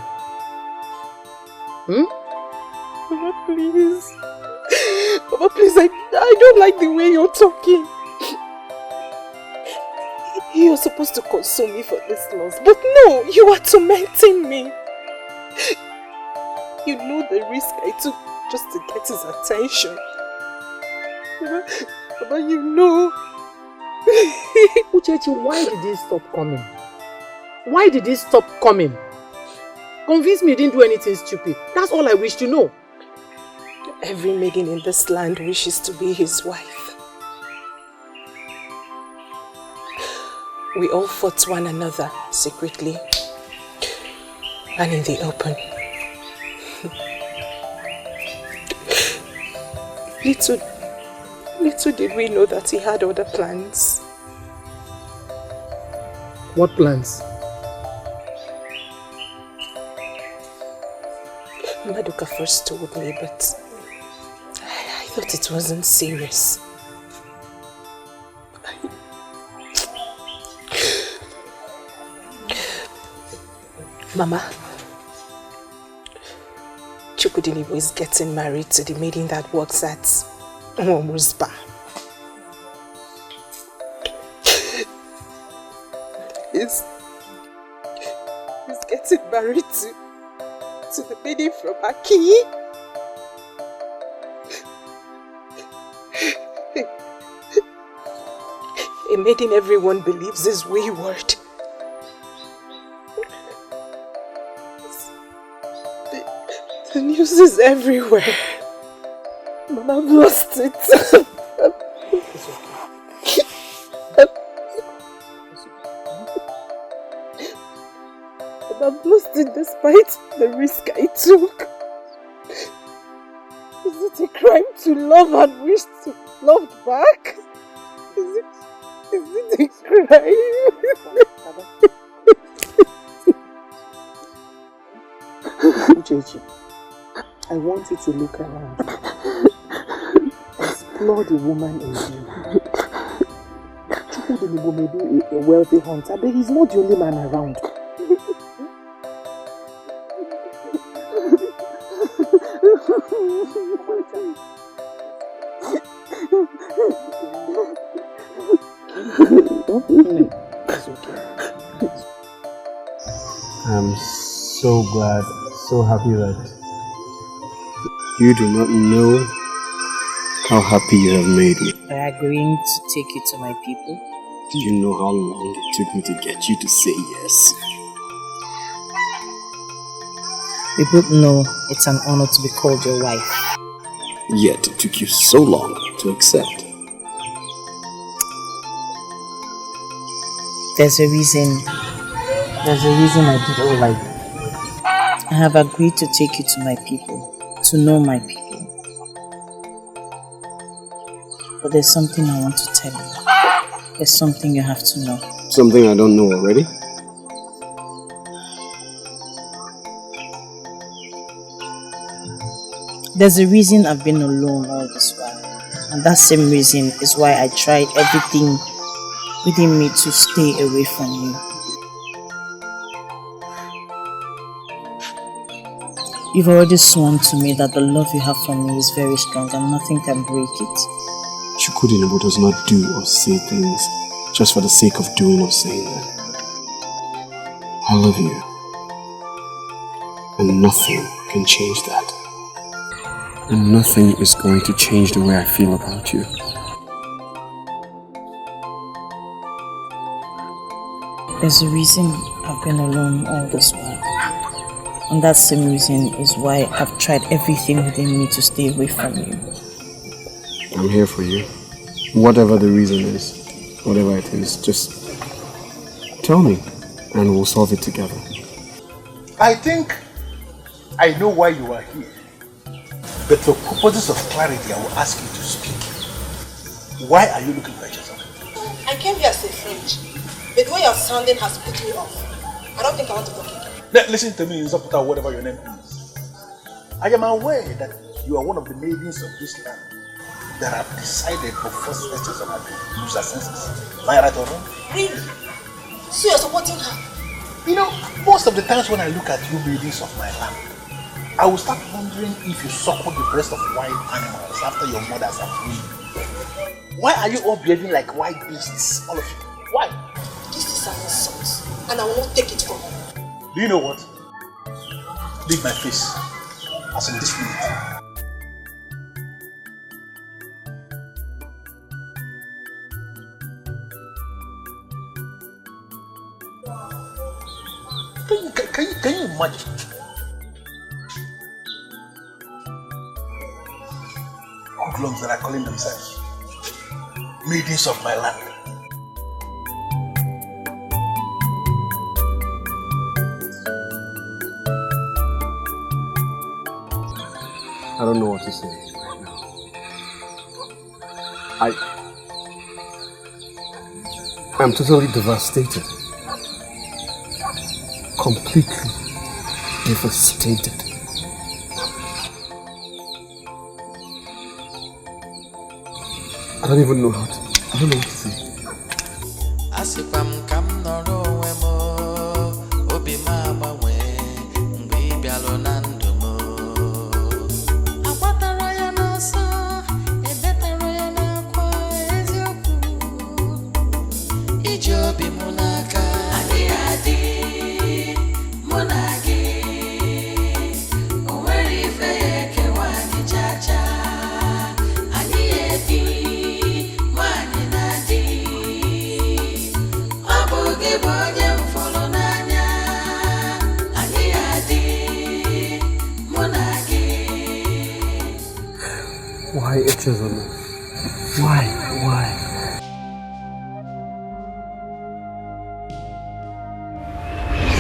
Mama, please. Mama, please, I don't like the way you're talking. You're supposed to console me for this loss, but no, you are tormenting me. You know the risk I took just to get his attention. Mama, you know. Uchechi, why did he stop coming? Why did he stop coming? Convince me you didn't do anything stupid. That's all I wish to know. Every maiden in this land wishes to be his wife. We all fought one another secretly and in the open. Little did we know that he had other plans. What plans? Maduka first told me, but I thought it wasn't serious. Mama, Chukwudinigbo is getting married to the maiden that works at Musba. He's getting married to the maiden from Aki. A maiden everyone believes is wayward. The news is everywhere. Mama, I've lost it. I've lost it despite the risk I took. Is it a crime to love and wish to love back? Is it a crime? Uchechi, I want you to look around. Explore the woman in you. Chukudinibo may be a wealthy hunter, but he's not the only man around. I'm so glad, so happy that you do not know how happy you have made me. By agreeing to take you to my people. Do you know how long it took me to get you to say yes? We both know it's an honor to be called your wife. Yet it took you so long to accept. There's a reason I did all I did. I have agreed to take you to my people, to know my people. But there's something I want to tell you. There's something you have to know. Something I don't know already? There's a reason I've been alone all this while. And that same reason is why I tried everything within me to stay away from you. You've already sworn to me that the love you have for me is very strong and nothing can break it. Chukudinibo does not do or say things just for the sake of doing or saying them. I love you. And nothing can change that. And nothing is going to change the way I feel about you. There's a reason I've been alone all this while. And that same reason is why I've tried everything within me to stay away from you. I'm here for you. Whatever the reason is, whatever it is, just tell me and we'll solve it together. I think I know why you are here. But for purposes of clarity, I will ask you to speak. Why are you looking for each other? I came here as a friend, but the way you're sounding has put me off. I don't think I want to talk again. Listen to me, Zaputa, whatever your name is. I am aware that you are one of the maidens of this land that have decided to force fetches on her to lose her senses. Am I right or wrong? Really? So you're supporting her? You know, most of the times when I look at you maidens of my land, I will start wondering if you suckle the breast of wild animals after your mothers have weaned. Why are you all behaving like wild beasts, all of you? Why? This is an insult, and I will not take it from you. Do you know what? Leave my face, as in this minute. Can you imagine? Hoodlums that are calling themselves maidens of my land. I don't know what to say right now. I'm totally devastated. Completely devastated. I don't even know I don't know what to say. Why Echezona? Why?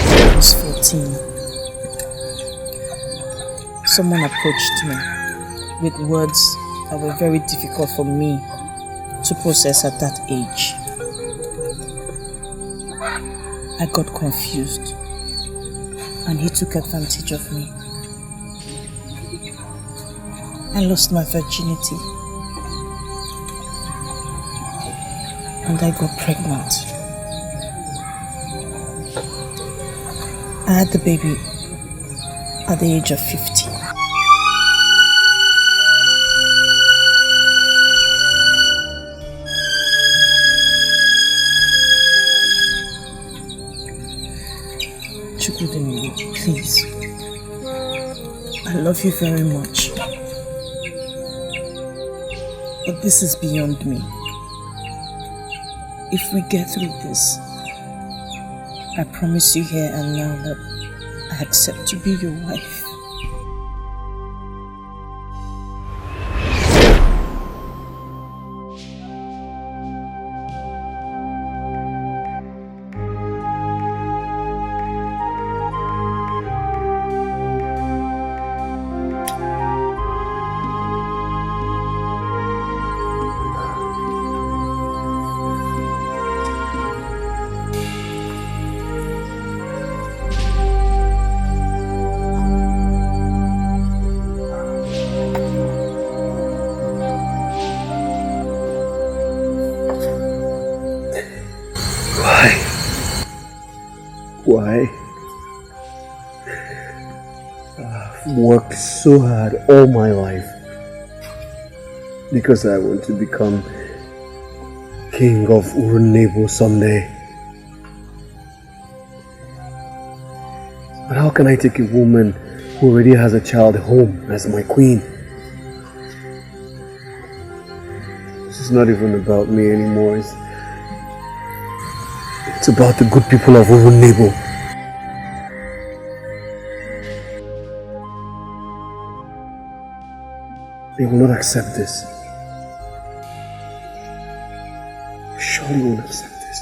I was 14. Someone approached me with words that were very difficult for me to process at that age. I got confused and he took advantage of me. I lost my virginity and I got pregnant. I had the baby at the age of 50. Chukudemi, please. I love you very much. But this is beyond me. If we get through this, I promise you here and now that I accept to be your wife. Why? I've worked so hard all my life because I want to become king of Urunebo someday. But how can I take a woman who already has a child home as my queen? This is not even about me anymore. It's about the good people of Urunebo. They will not accept this. Surely won't accept this.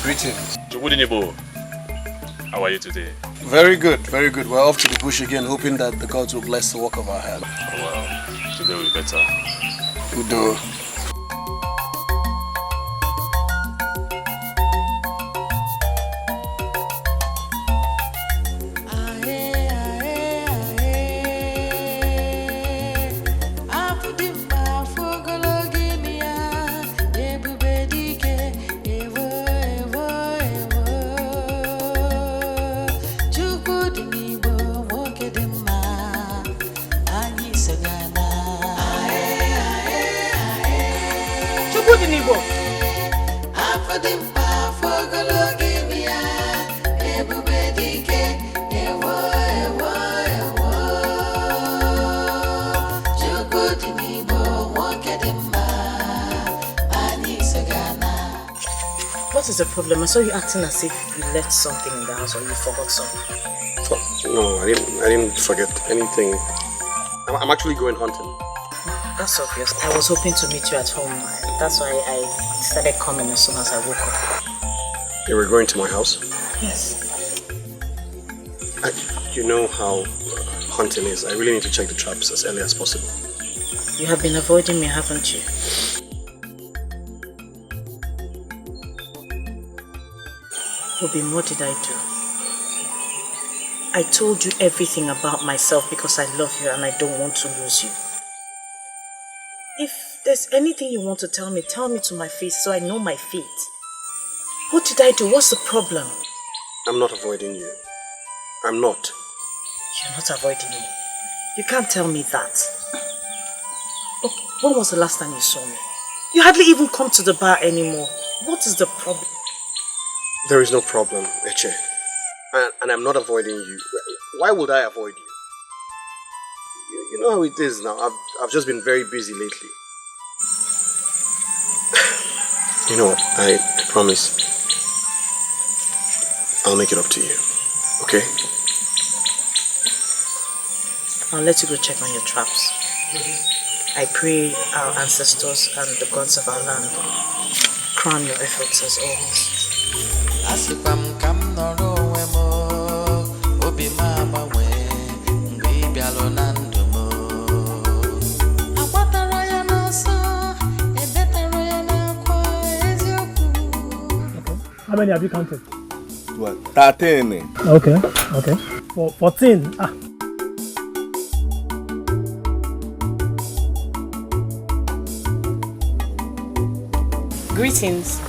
Greetings. Chukudinibo, how are you today? Very good, very good. We're off to the bush again, hoping that the gods will bless the work of our hand. Well, today will be better. Udo. What is the problem? I saw you acting as if you left something in the house or you forgot something. No, I didn't forget anything. I'm actually going hunting. That's obvious. I was hoping to meet you at home. That's why I started coming as soon as I woke up. You were going to my house? Yes. You know how hunting is. I really need to check the traps as early as possible. You have been avoiding me, haven't you? Obin, what did I do? I told you everything about myself because I love you and I don't want to lose you. If there's anything you want to tell me to my face so I know my fate. What did I do? What's the problem? I'm not avoiding you. I'm not. You're not avoiding me. You can't tell me that. Okay, when was the last time you saw me? You hardly even come to the bar anymore. What is the problem? There is no problem, Eche. And I'm not avoiding you. Why would I avoid you? You know how it is now. I've just been very busy lately. You know what? I promise I'll make it up to you. Okay? I'll let you go check on your traps. I pray our ancestors and the gods of our land crown your efforts as always. Asipam kam noro wemo obi mama we ngbe bialo na ndomo akwatara How many have you counted? What? 13. Okay. 14. Ah. Greetings.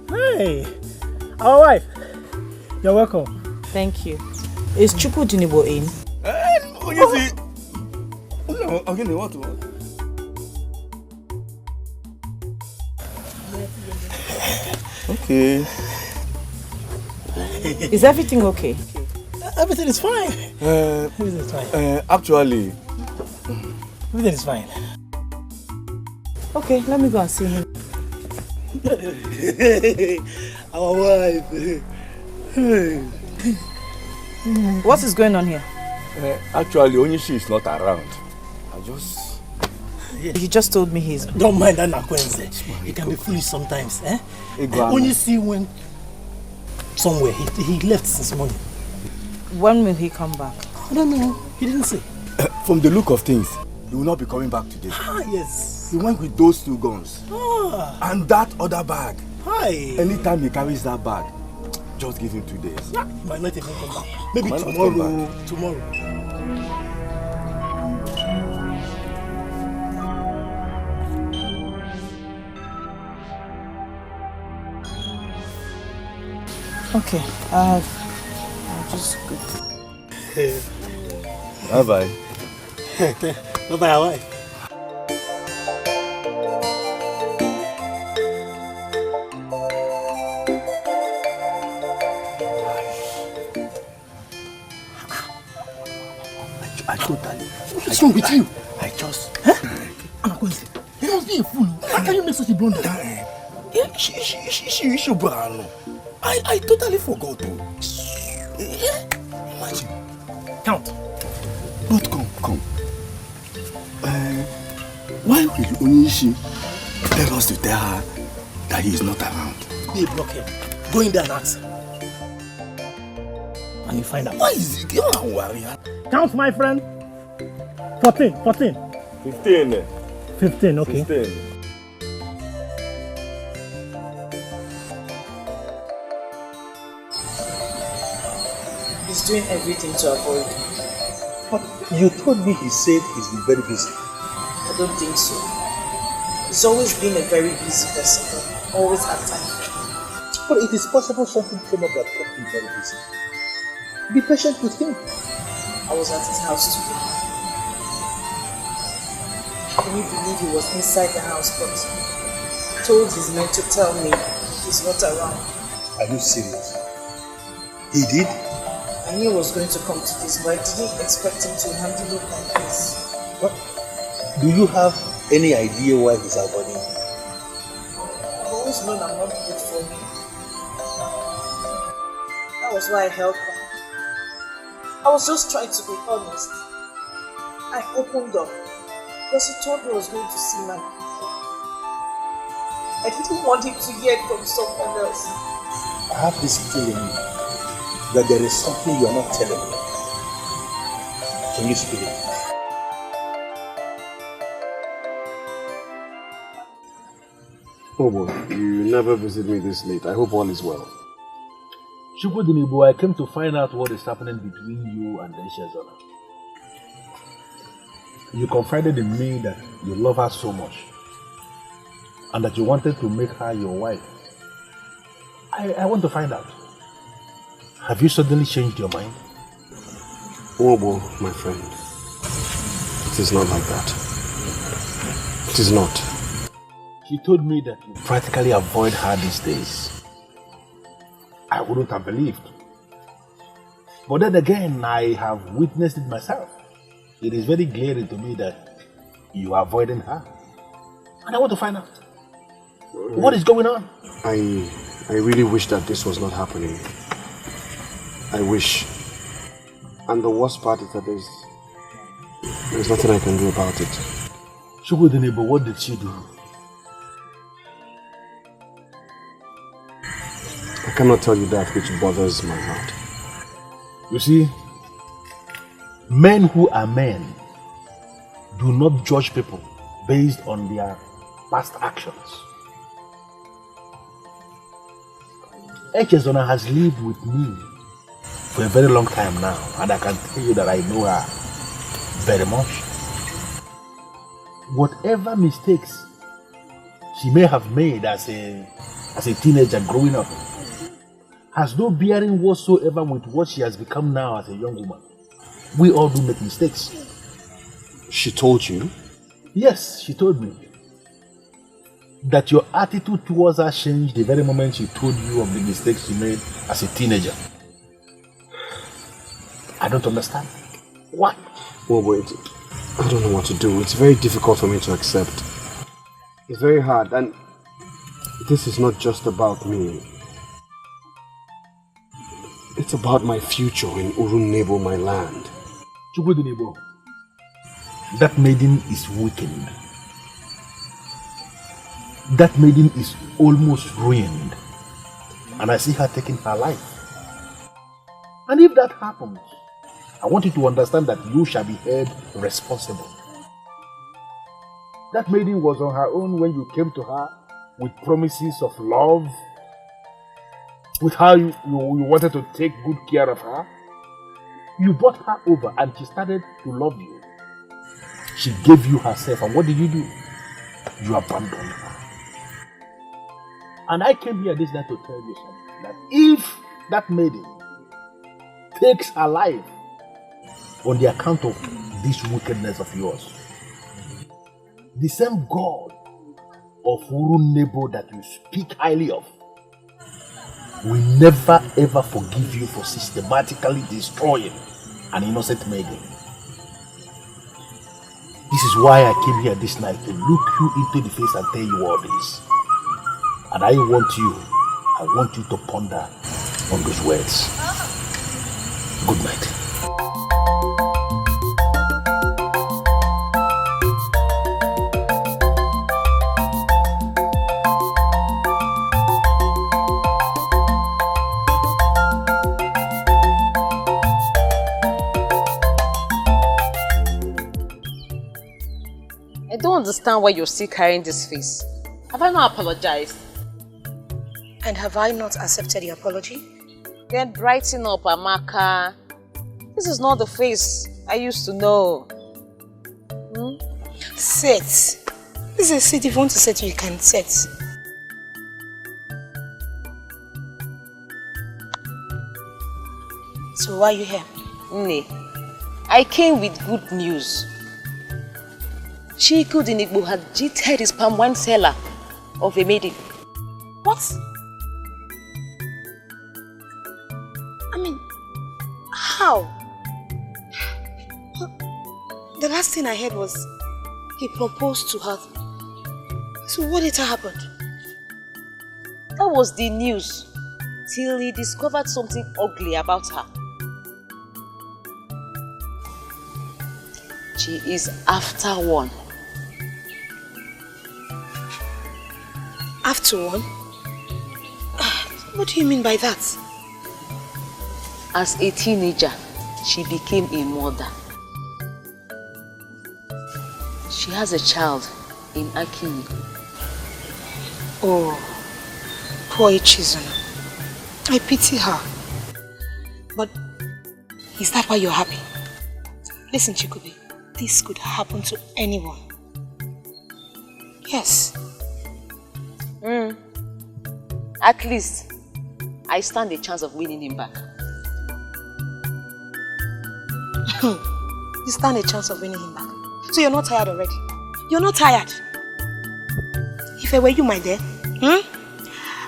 Hey, our wife. You're welcome. Thank you. Is Chukwu Dinibo in? Again, what? Okay. Is everything okay? Everything is fine. Everything is fine. Actually, everything is fine. Okay, let me go and see him. Our wife. What is going on here? Actually, Onyishi is not around. You just told me he's... Don't mind that Nakwenze. He can be foolish sometimes. Onyishi went somewhere. He left since morning. When will he come back? I don't know. He didn't say. From the look of things, he will not be coming back today. Yes. He went with those 2 guns. And that other bag. Hi. Anytime he carries that bag, just give him 2 days. Yeah. He might not even come back. Maybe tomorrow. Okay, I'll just go. Bye-bye. Bye-bye, our wife. What's wrong with you? I just... Anakonzi, you must be a fool. How can you make such a blunder? I totally forgot. Imagine. Count. But come. Why will Onishi tell us to tell her that he is not around? Be a blockhead. Go in there and ask her. And you find out. Why is it? Don't worry. Count, my friend. 14. 15. 15, okay. 15. He's doing everything to avoid me. But you told me he said he's been very busy. I don't think so. He's always been a very busy person, always at time. But it is possible something came up that kept him very busy. Be patient with him. I was at his house today. Can you believe he was inside the house but told his men to tell me he's not around? Are you serious? He did? I knew he was going to come to this, but I didn't expect him to handle it like this. What? Do you have any idea why he's avoiding you? I've always known I'm not good for him. That was why I held back. I was just trying to be honest. I opened up because he told me I was going to see my people. I didn't want him to hear it from someone else. I have this feeling that there is something you are not telling me. Can you speak it? Oh boy, you never visit me this late. I hope all is well. Chukwu, I came to find out what is happening between you and Eshezona. You confided in me that you love her so much and that you wanted to make her your wife. I want to find out. Have you suddenly changed your mind? Oh boy, my friend. It is not like that. It is not. She told me that you practically avoid her these days. I wouldn't have believed. But then again, I have witnessed it myself. It is very glaring to me that you are avoiding her. And I want to find out. What is going on? I really wish that this was not happening. I wish. And the worst part is that there's nothing I can do about it. Chukwu, what did she do? I cannot tell you that which bothers my heart. You see, men who are men do not judge people based on their past actions. Echezona has lived with me for a very long time now, and I can tell you that I know her very much. Whatever mistakes she may have made as a teenager growing up has no bearing whatsoever with what she has become now as a young woman. We all do make mistakes. She told you? Yes, she told me that your attitude towards her changed the very moment she told you of the mistakes she made as a teenager. I don't understand. Why? Well, wait. I don't know what to do. It's very difficult for me to accept. It's very hard, and this is not just about me. It's about my future in Urunebo, my land. Chukudunebo, that maiden is weakened. That maiden is almost ruined. And I see her taking her life. And if that happens, I want you to understand that you shall be held responsible. That maiden was on her own when you came to her with promises of love, with how you wanted to take good care of her. You brought her over and she started to love you. She gave you herself, and what did you do? You abandoned her. And I came here this night to tell you something, that if that maiden takes her life on the account of this wickedness of yours, the same God of Urunebo that you speak highly of will never ever forgive you for systematically destroying an innocent maiden. This is why I came here this night, to look you into the face and tell you all this. And I want you to ponder on those words. Good night. I don't understand why you're still carrying this face. Have I not apologized? And have I not accepted your apology? Then brighten up, Amaka. This is not the face I used to know. Sit. This is a seat. If you want to sit, you can sit. So why are you here? Nne, I came with good news. Chiku Dinigbo had cheated his palm wine seller of a maiden. What? I mean, how? The last thing I heard was he proposed to her. So what later happened? That was the news, till he discovered something ugly about her. She is after one. After one? What do you mean by that? As a teenager, she became a mother. She has a child in Akini. Oh, poor Ichizuna. I pity her. But is that why you're happy? Listen, Chikubi, this could happen to anyone. Yes. At least, I stand a chance of winning him back. You stand a chance of winning him back. So you're not tired already? You're not tired? If I were you, my dear,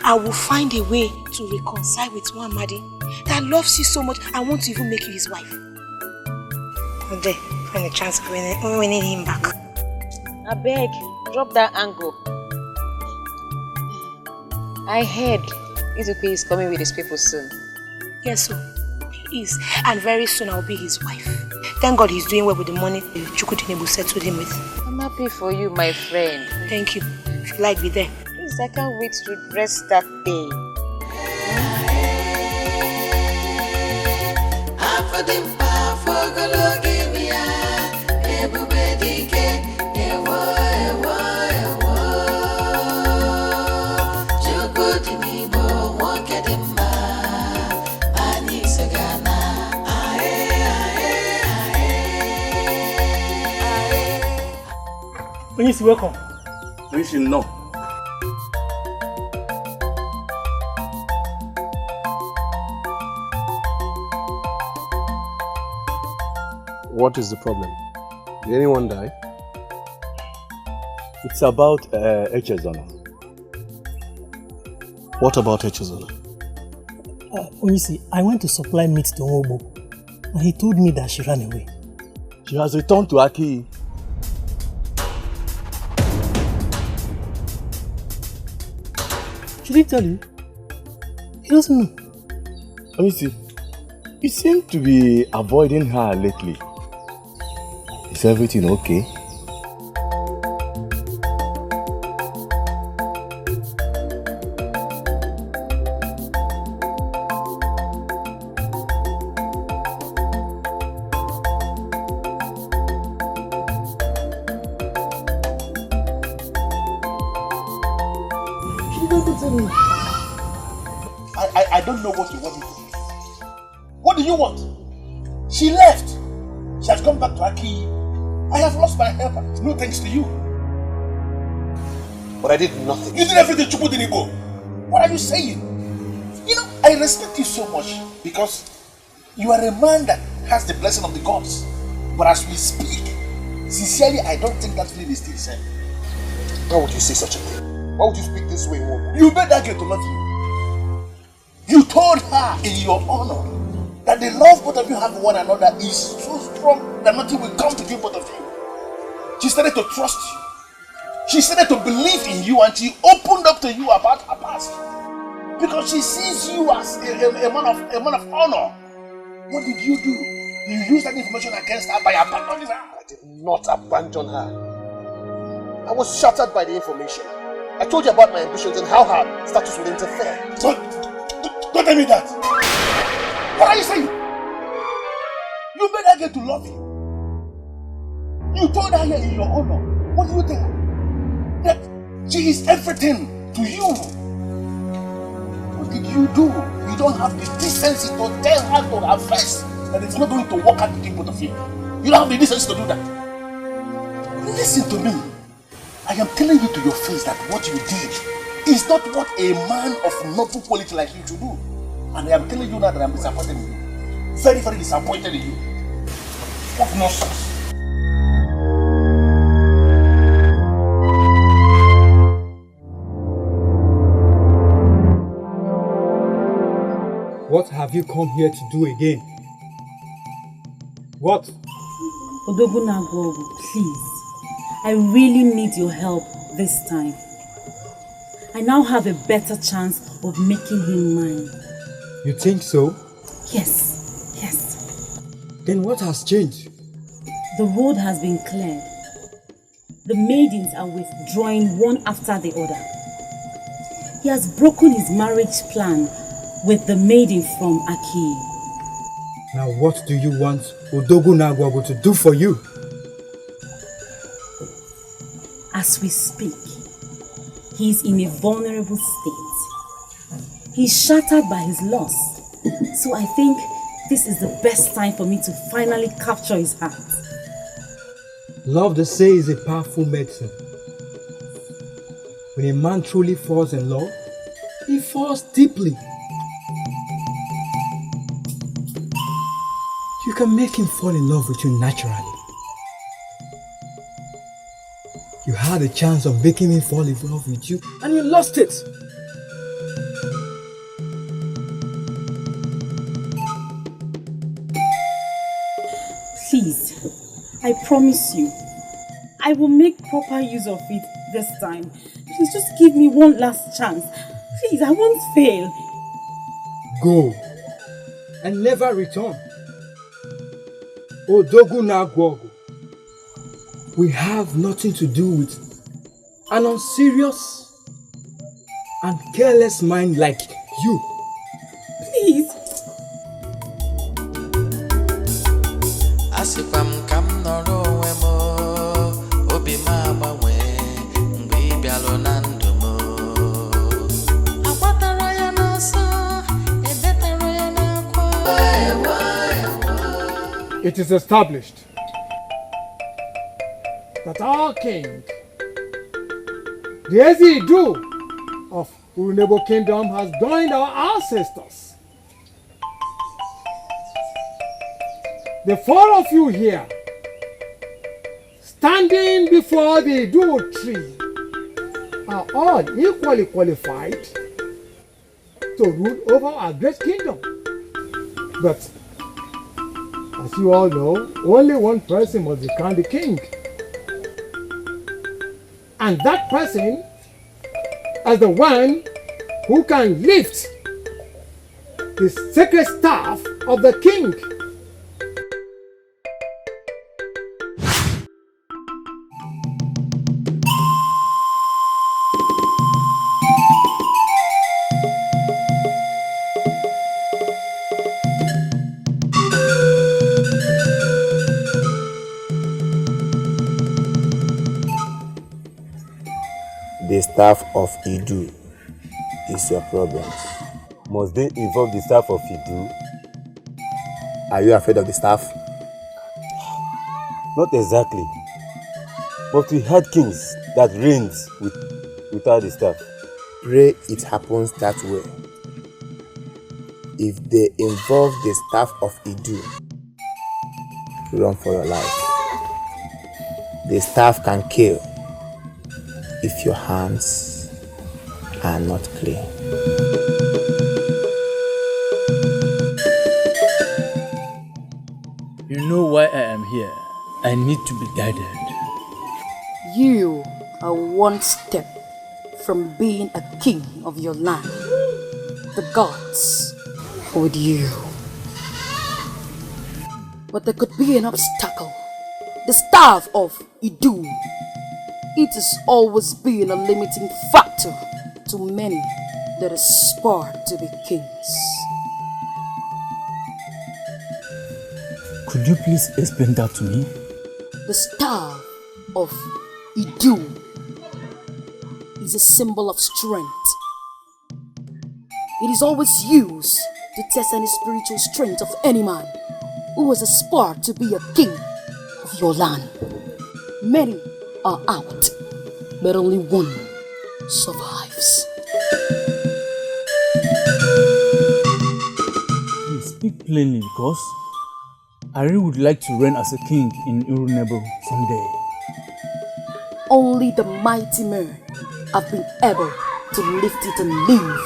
I will find a way to reconcile with one Madi that loves you so much and wants to even make you his wife. But there, find a chance of winning him back. I beg, drop that angle. I heard Izuke is coming with his people soon. Yes, so he is. And very soon I'll be his wife. Thank God he's doing well with the money Chukudinebo settled him with. I'm happy for you, my friend. Thank you. If you like, be there. Please, I can't wait to dress that day. Chukudinebo, won't get him. Onyeisi, welcome. Onyeisi, no. What is the problem? Did anyone die? It's about Echezona. What about Echezona? Onyeisi, I went to supply meat to Obo, and he told me that she ran away. She has returned to Aki. Should he tell you? He doesn't know. Onyeisi, you seem to be avoiding her lately. Is everything okay? I don't know what you want me to do. What do you want? She left. She has come back to Aki. I have lost my helper. No thanks to you. But I did nothing. You did everything Chukwu didn't go. What are you saying? You know, I respect you so much because you are a man that has the blessing of the gods. But as we speak, sincerely, I don't think that feeling is still the same. Why would you say such a thing? Why would you speak this way, woman? You made that girl to love you. You told her in your honor that the love both of you have for one another is so strong that nothing will come between both of you. She started to trust you. She started to believe in you, and she opened up to you about her past. Because she sees you as a man of honor. What did you do? You used that information against her by abandoning her. I did not abandon her. I was shattered by the information. I told you about my ambitions and how her status would interfere. Don't tell me that. What are you saying? You made her get to love you. You told her here in your honor. What did you tell her? That she is everything to you. What did you do? You don't have the decency to tell her to her face that it's not going to work out between both of you. You don't have the decency to do that. Listen to me. I am telling you to your face that what you did is not what a man of noble quality like you should do. And I am telling you now that I am disappointed in you. Very, very disappointed in you. What nonsense. What have you come here to do again? What? Odogunagwogu, please. I really need your help this time. I now have a better chance of making him mine. You think so? Yes, yes. Then what has changed? The road has been cleared. The maidens are withdrawing one after the other. He has broken his marriage plan with the maiden from Aki. Now what do you want Odogunagwogu to do for you? As we speak, he is in a vulnerable state. He's shattered by his loss. So I think this is the best time for me to finally capture his heart. Love, they say, is a powerful medicine. When a man truly falls in love, he falls deeply. You can make him fall in love with you naturally. You had a chance of making him fall in love with you, and you lost it. Please, I promise you, I will make proper use of it this time. Please just give me one last chance. Please, I won't fail. Go and never return. Odogunagwogu, we have nothing to do with an unserious and careless mind like you. Please. It is established that our king The Ezidu of Urunebo Kingdom has joined our ancestors. The four of you here, standing before the Idu tree, are all equally qualified to rule over our great kingdom. But as you all know, only one person must be crowned the king. And that person is the one who can lift the sacred staff of the king. The staff of Idu is your problem. Must they involve the staff of Idu? Are you afraid of the staff? Not exactly. But we had kings that reigned without the staff. Pray it happens that way. If they involve the staff of Idu, run for your life. The staff can kill if your hands are not clean. You know why I am here. I need to be guided. You are one step from being a king of your land. The gods are with you. But there could be an obstacle. The staff of Idu. It has always been a limiting factor to many that aspire to be kings. Could you please explain that to me? The staff of Idu is a symbol of strength. It is always used to test any spiritual strength of any man who has aspired to be a king of your land. Many are out, but only one survives. Please speak plainly, because I really would like to reign as a king in Urunebo someday. Only the mighty men have been able to lift it and live.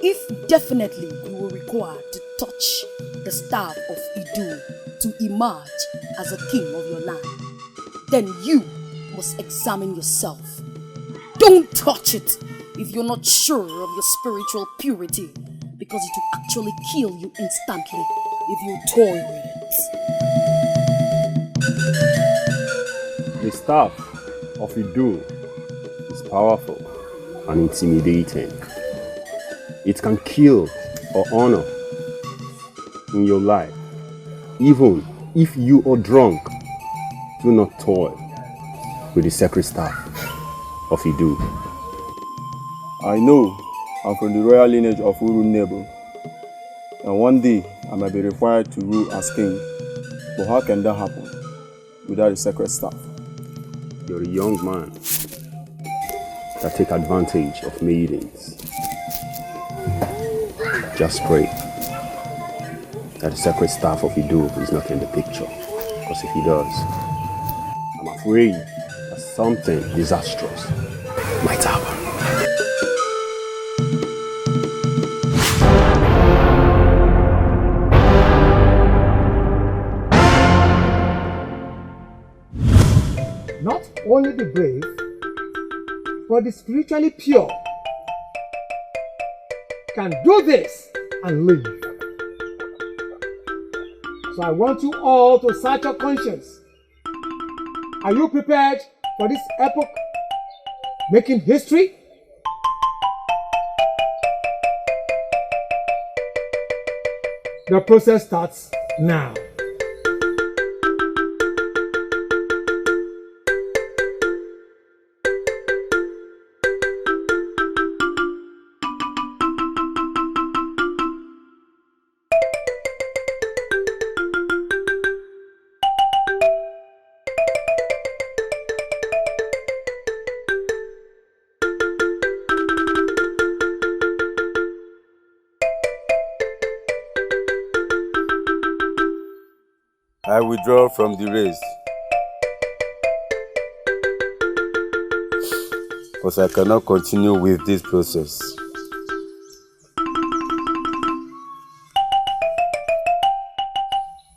If definitely you were required to touch the staff of Idu to emerge as a king of your land, then you must examine yourself. Don't touch it if you're not sure of your spiritual purity, because it will actually kill you instantly if you toy with it. The staff of Idu is powerful and intimidating. It can kill or honor in your life. Even if you are drunk, do not toy with the sacred staff of Idu. I know I'm from the royal lineage of Urunebo, and one day I might be required to rule as king. But how can that happen without the sacred staff? You're a young man that take advantage of maidens. Just pray that the sacred staff of Idu is not in the picture, because if he does, I'm afraid that something disastrous might happen. Not only the brave, but the spiritually pure can do this and live. So I want you all to search your conscience. Are you prepared for this epoch making history? The process starts now. I withdraw from the race. Because I cannot continue with this process.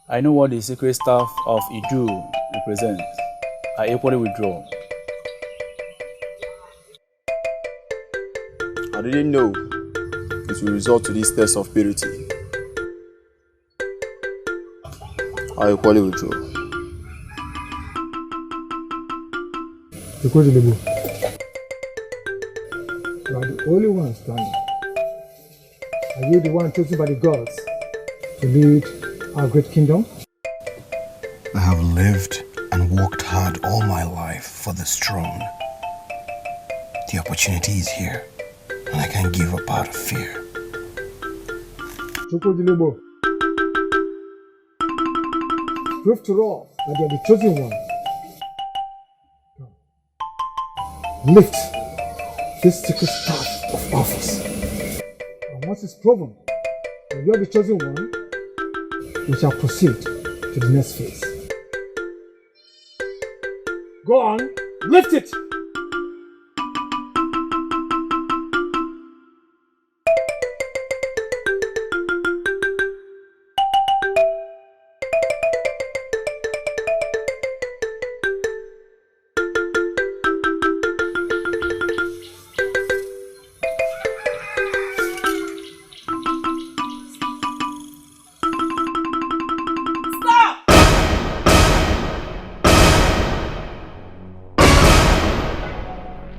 I know what the secret staff of Idu represents. I equally withdraw. I didn't know it will result to this test of purity. I equally withdraw. You are the only one standing. Are you the one chosen by the gods to lead our great kingdom? I have lived and worked hard all my life for this throne. The opportunity is here, and I can't give up out of fear. Prove to all that you are the chosen one. Lift this secret staff of office. And once it's proven that you are the chosen one, we shall proceed to the next phase. Go on, lift it!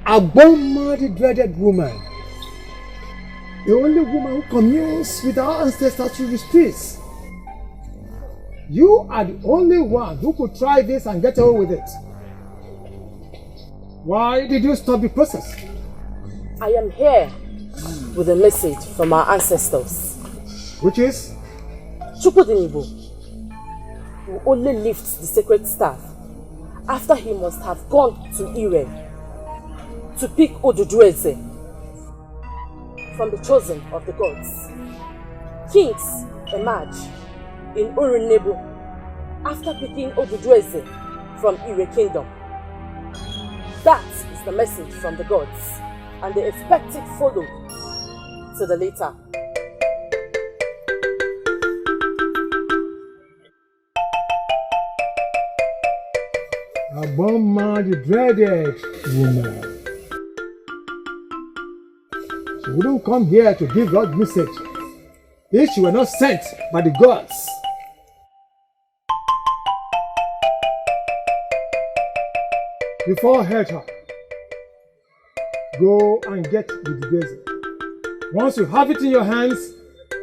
Aboma, the dreaded woman, the only woman who communes with our ancestors through the streets. You are the only one who could try this and get away with it. Why did you stop the process? I am here with a message from our ancestors. Which is? Chukudinibo will only lift the sacred staff after he must have gone to Ire to pick Odudueze from the chosen of the gods. Kings emerge in Urunebu after picking Odudueze from Ire Kingdom. That is the message from the gods, and they expect it followed to the later. Aboma, the dreaded woman. She wouldn't come here to give God's message if she were not sent by the gods. Before I hurt her, go and get the Odudueze. Once you have it in your hands,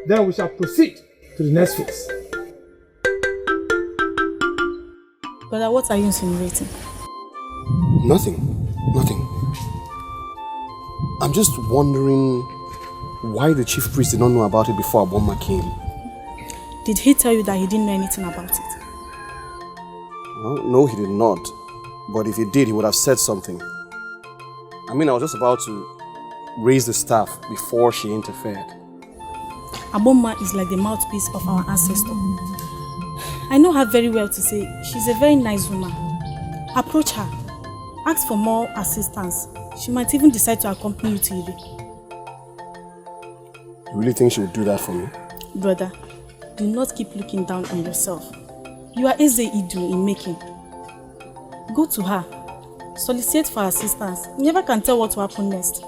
then we shall proceed to the next phase. Brother, what are you insinuating? Nothing. I'm just wondering why the chief priest did not know about it before Aboma came. Did he tell you that he didn't know anything about it? Well, no, he did not. But if he did, he would have said something. I mean, I was just about to raise the staff before she interfered. Aboma is like the mouthpiece of our ancestor. I know her very well to say she's a very nice woman. Approach her. Ask for more assistance. She might even decide to accompany you to Ire. You really think she would do that for me? Brother, do not keep looking down on yourself. You are Eze Idu in making. Go to her. Solicit for assistance. You never can tell what will happen next.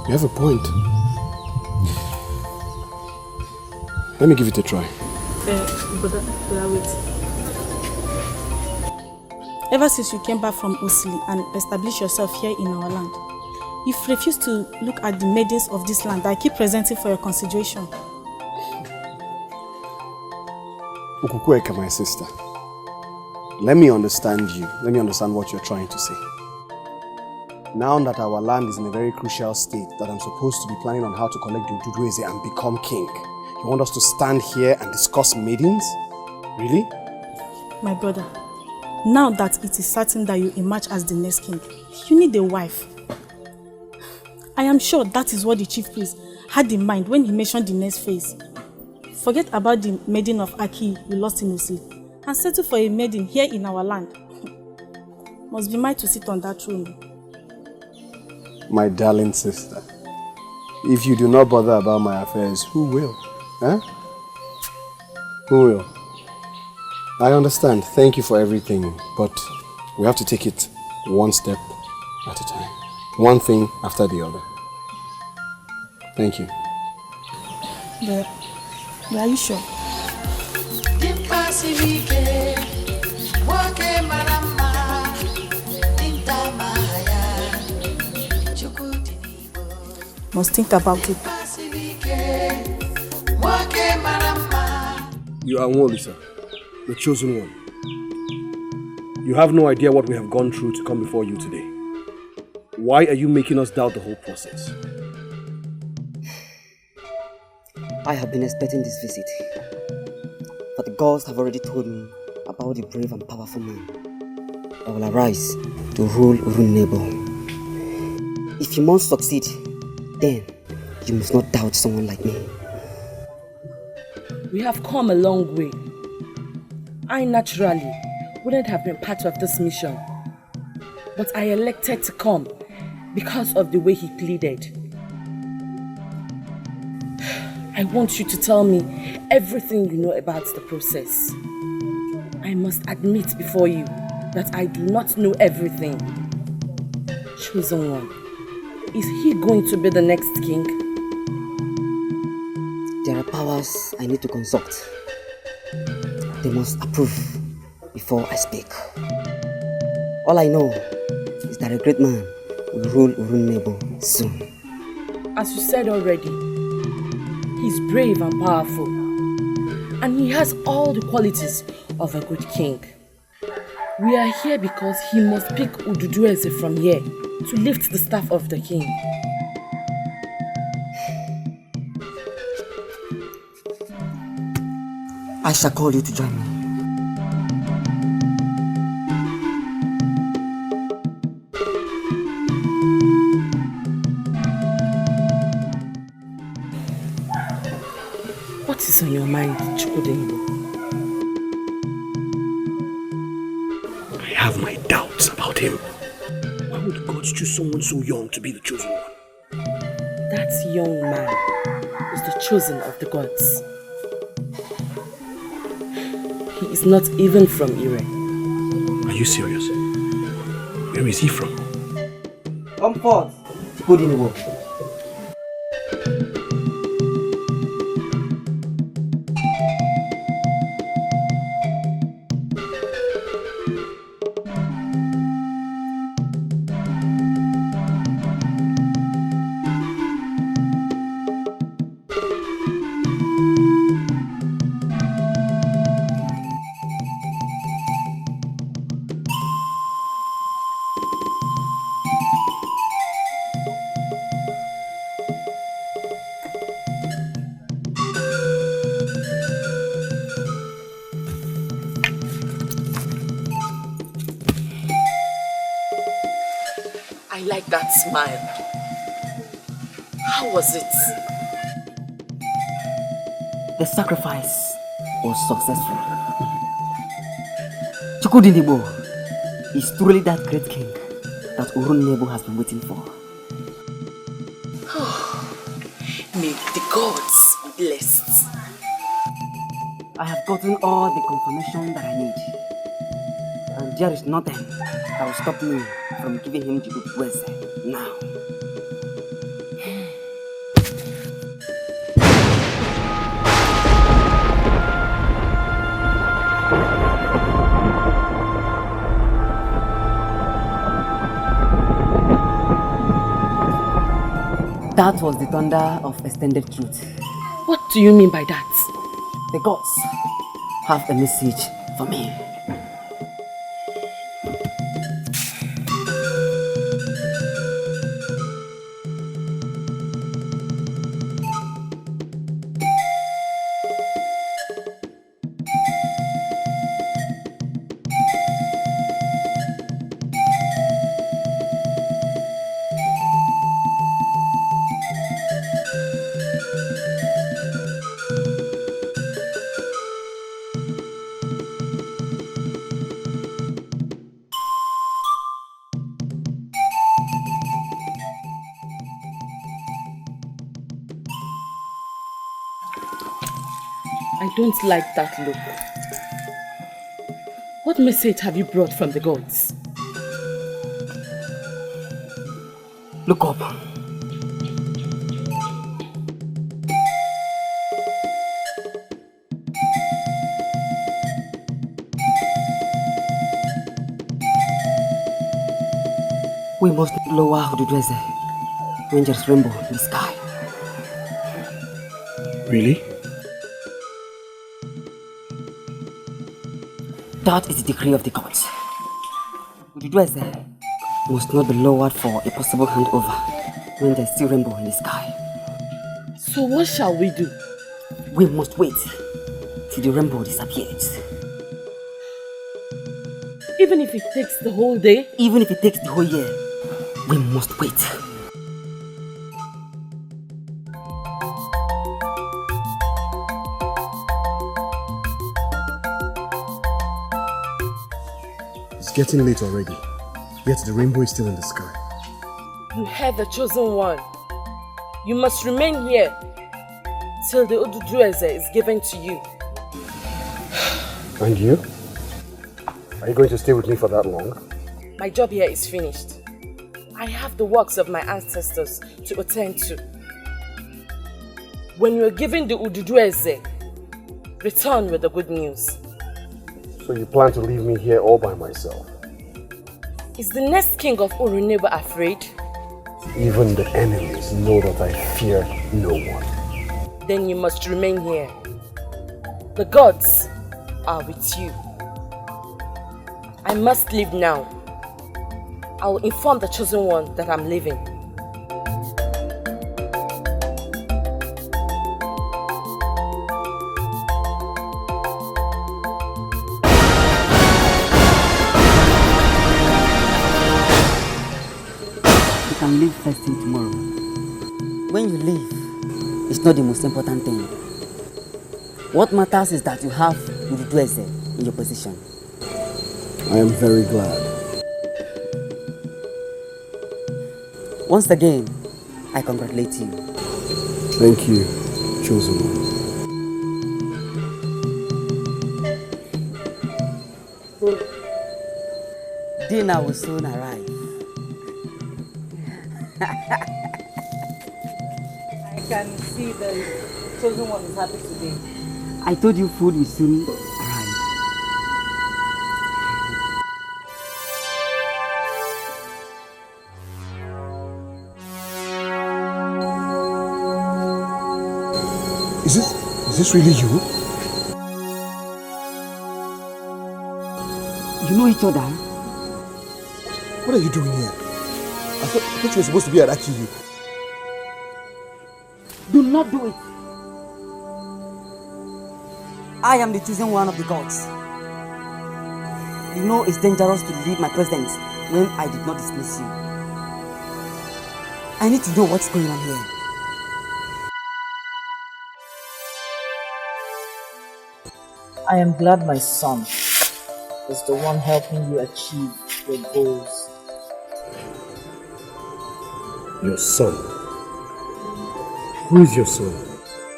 You have a point. Let me give it a try. Brother, wait. Ever since you came back from Osili and established yourself here in our land, you've refused to look at the maidens of this land that I keep presenting for your consideration. Ukukweka, my sister. Let me understand you. Let me understand what you're trying to say. Now that our land is in a very crucial state, that I'm supposed to be planning on how to collect the Odudueze and become king, you want us to stand here and discuss maidens? Really? My brother, now that it is certain that you emerge as the next king, you need a wife. I am sure that is what the chief priest had in mind when he mentioned the next phase. Forget about the maiden of Aki we lost in Usi and settle for a maiden here in our land. Must be mine to sit on that throne. My darling sister, if you do not bother about my affairs, who will? Huh? Who will? I understand. Thank you for everything, but we have to take it one step at a time. One thing after the other. Thank you. But are you sure? Must think about it. You are one, Lisa, the chosen one. You have no idea what we have gone through to come before you today. Why are you making us doubt the whole process? I have been expecting this visit, but the gods have already told me about the brave and powerful man that will arise to rule Urunebo. If you must succeed, then you must not doubt someone like me. We have come a long way. I naturally wouldn't have been part of this mission, but I elected to come because of the way he pleaded. I want you to tell me everything you know about the process. I must admit before you that I do not know everything. Chosen one, is he going to be the next king? There are powers I need to consult. They must approve before I speak. All I know is that a great man will rule Urunebo soon. As you said already, he's brave and powerful, and he has all the qualities of a good king. We are here because he must pick Ududueze from here to lift the staff of the king. I shall call you to join me. What is on your mind, Chukwudingo? I have my doubts about him. Why would God choose someone so young to be the chosen one? That young man is the chosen of the gods. He is not even from Ire. Are you serious? Where is he from? Come forth, Chukwudingo. I like that smile. How was it? The sacrifice was successful. Chukwudingo is truly that great king that Urunebo has been waiting for. May the gods be blessed. I have gotten all the confirmation that I need. And there is nothing that will stop me from giving him the good words now. That was the thunder of extended truth. What do you mean by that? The gods have a message for me. I don't like that look. What message have you brought from the gods? Look up. We must lower Ududweze when there's rainbow in the sky. Really? That is the decree of the gods. Ududweze must not be lowered for a possible handover when there's still rainbow in the sky. So what shall we do? We must wait till the rainbow disappears. Even if it takes the whole day? Even if it takes the whole year, we must wait. It's getting late already, yet the rainbow is still in the sky. You heard the chosen one. You must remain here till the Ududweze is given to you. And you? Are you going to stay with me for that long? My job here is finished. I have the works of my ancestors to attend to. When you are given the Ududweze, return with the good news. So you plan to leave me here all by myself? Is the next king of Uruneba afraid? Even the enemies know that I fear no one. Then you must remain here. The gods are with you. I must leave now. I will inform the chosen one that I'm leaving. You can leave first thing tomorrow. When you leave, it's not the most important thing. What matters is that you have Ududweze in your position. I am very glad. Once again, I congratulate you. Thank you, chosen one. Dinner will soon arrive. I can see the chosen one is happy today. I told you food will soon arrive. Is this really you? You know each other? What are you doing here? I thought you were supposed to be at Akiyi. Do not do it. I am the chosen one of the gods. You know it's dangerous to leave my presence when I did not dismiss you. I need to know what's going on here. I am glad my son is the one helping you achieve your goals. Your son? Who is your son?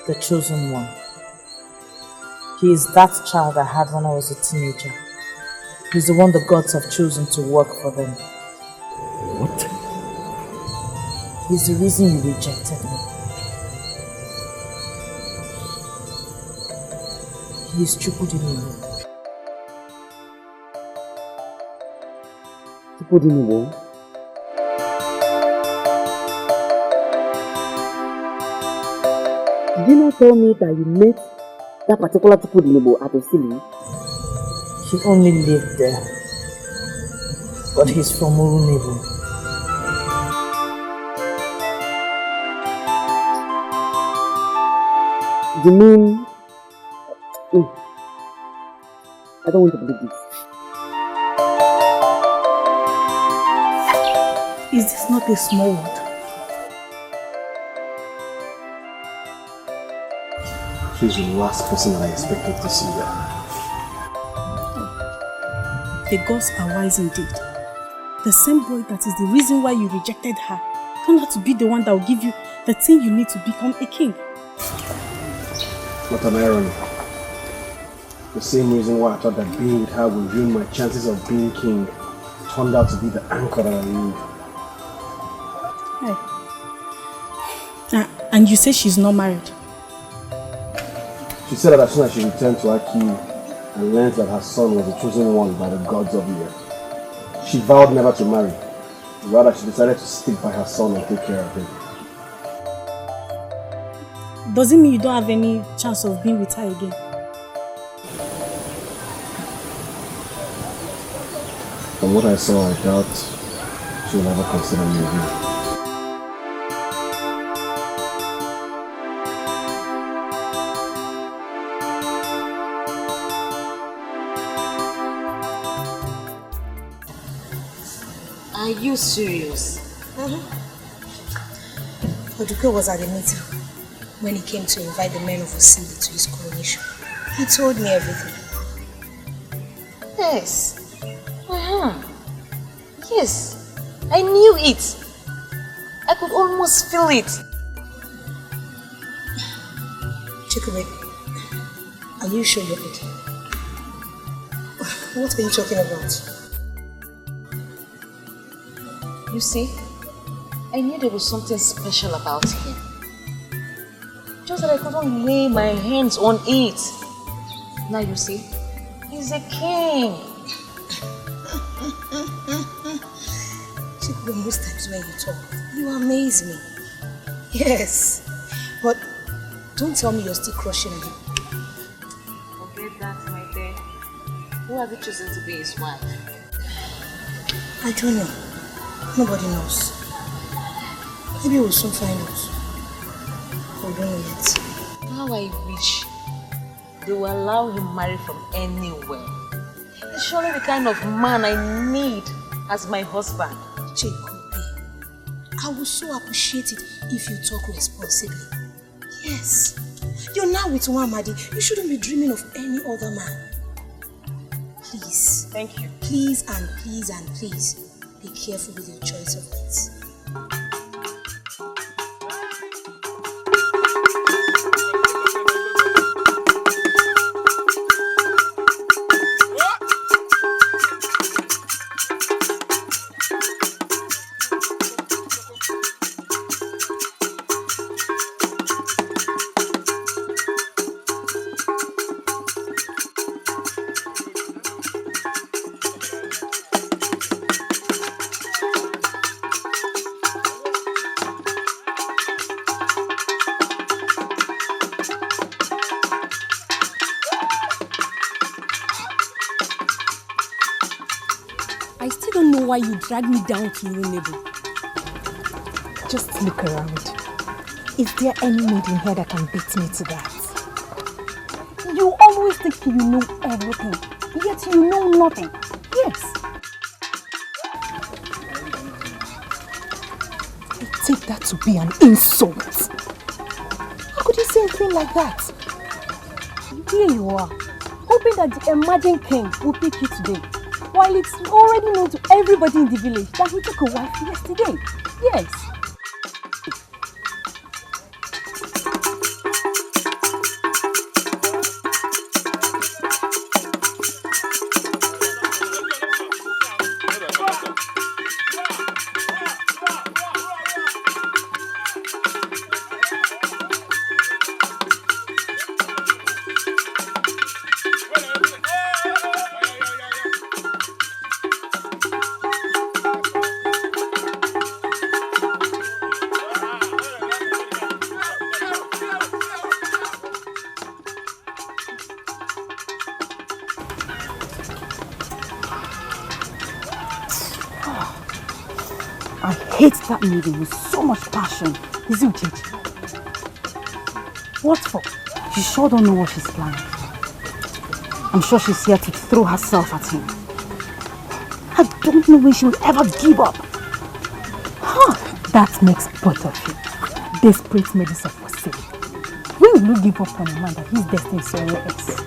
The chosen one. He is that child I had when I was a teenager. He's the one the gods have chosen to work for them. What? He's the reason you rejected me. He is Chukudiniwo. Chukudiniwo? Did you not tell me that you met that particular Chukudiniwo at Osili? He only lived there. But he's from Urunebo. You mean... I don't want to believe this. Is this not a small word? She's the last person I expected to see there. The gods are wise indeed. The same boy that is the reason why you rejected her turned out to be the one that will give you the thing you need to become a king. What an irony. The same reason why I thought that being with her would ruin my chances of being king turned out to be the anchor that I need. And you say she's not married? She said that as soon as she returned to Aki and learned that her son was the chosen one by the gods of the earth, she vowed never to marry. Rather, she decided to stick by her son and take care of him. Does it mean you don't have any chance of being with her again? From what I saw, I doubt she will ever consider me again. Are you serious? Wazico was at the meeting when he came to invite the men of Osili to his coronation. He told me everything. Yes. Yes. I knew it. I could almost feel it. Chikube, are you sure you're okay? What are you talking about? You see, I knew there was something special about him. Just that I couldn't lay my hands on it. Now you see, he's a king. Chikube, most times when you talk, you amaze me. Yes, but don't tell me you're still crushing on him. Forget that, my dear. Who have you chosen to be his wife? I don't know. Nobody knows. Maybe we'll soon find out. We don't know yet. How I wish they will allow him marry from anywhere. He's surely the kind of man I need as my husband. Jacob, I would so appreciate it if you talk responsibly. Yes. You're now with Wamadi. You shouldn't be dreaming of any other man. Please. Thank you. Please and please and please. Be careful with your choice of words. Why you drag me down to your neighbor? Just look around. Is there any maid in here that can beat me to that? You always think you know everything, yet you know nothing. Yes. I take that to be an insult. How could you say anything like that? Here you are, hoping that the emerging king will pick you today. While it's already known to everybody in the village that he took a wife yesterday. Yes. Hate that maiden with so much passion. Is it Uchechi? What for? You sure don't know what she's planning. I'm sure she's here to throw herself at him. I don't know when she will ever give up. Huh. That makes both of you desperate maidens of Wazico. When will you give up on a man that he's destined somewhere else?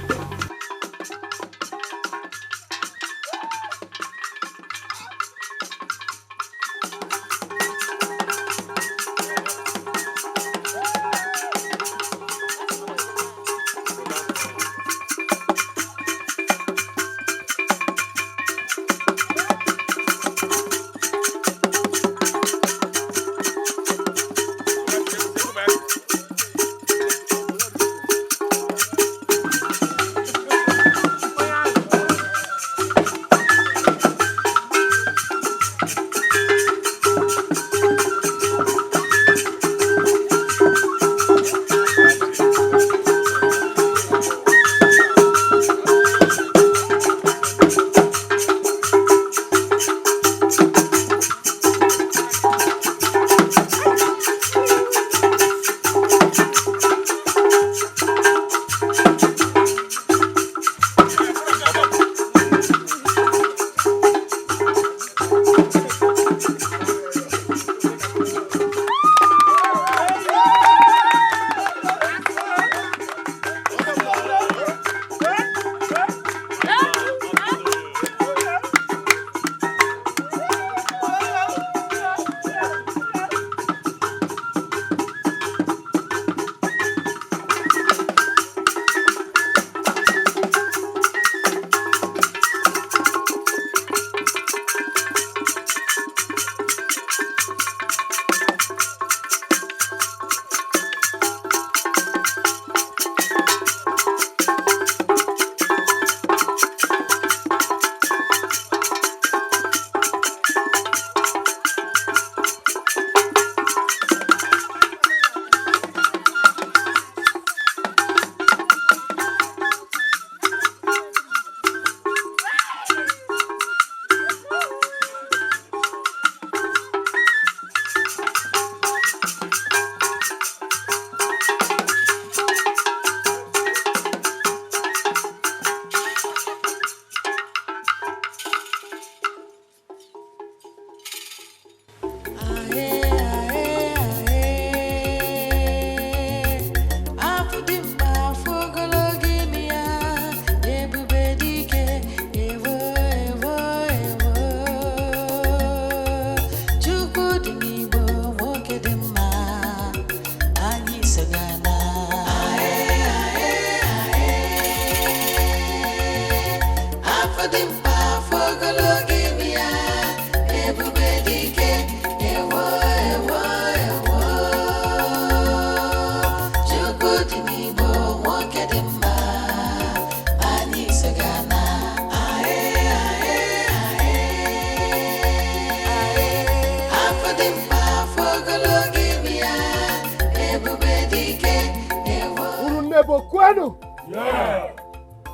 kwenu? Yeah.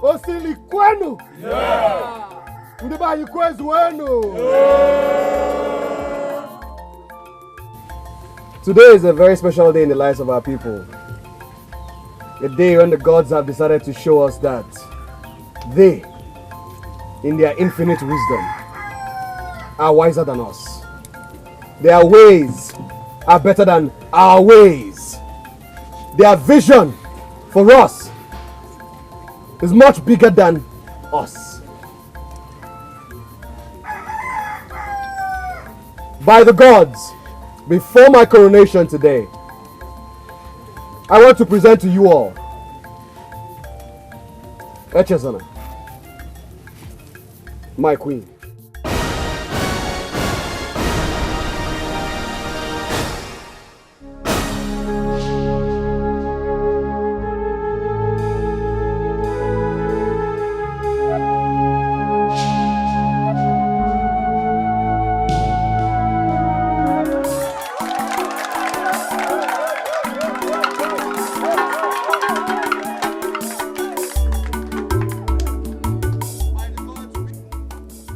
Osili kwenu? Yeah. Ndibayi kwezu wenu? Yeah. Today is a very special day in the lives of our people. A day when the gods have decided to show us that they, in their infinite wisdom, are wiser than us. Their ways are better than our ways. Their vision for us is much bigger than us. By the gods, before my coronation today, I want to present to you all Echezona, my queen.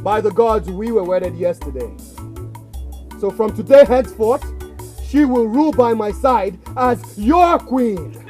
By the gods, we were wedded yesterday. So from today henceforth, she will rule by my side as your queen.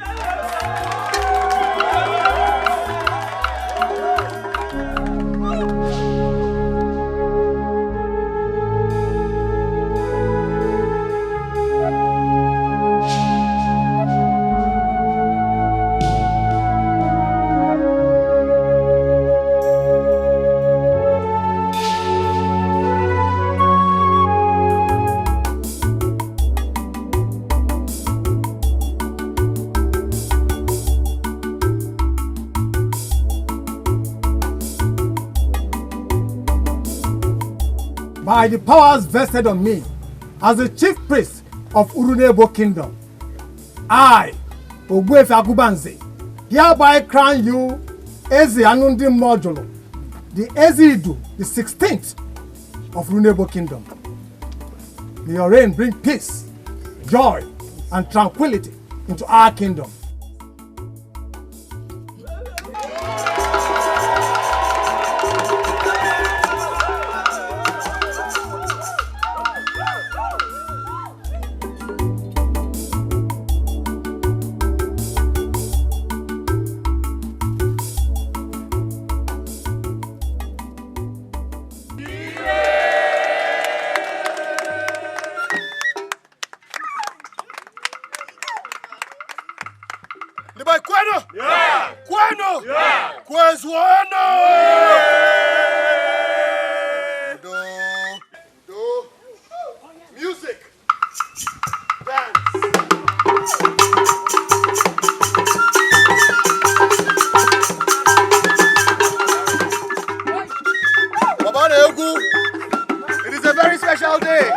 By the powers vested on me as the chief priest of Urunebo Kingdom, I, Ogbuefi Agubanze, hereby crown you Eze Anundi Modulo, the Ezidu, the 16th of Urunebo Kingdom. May your reign bring peace, joy, and tranquility into our kingdom. It is a very special day.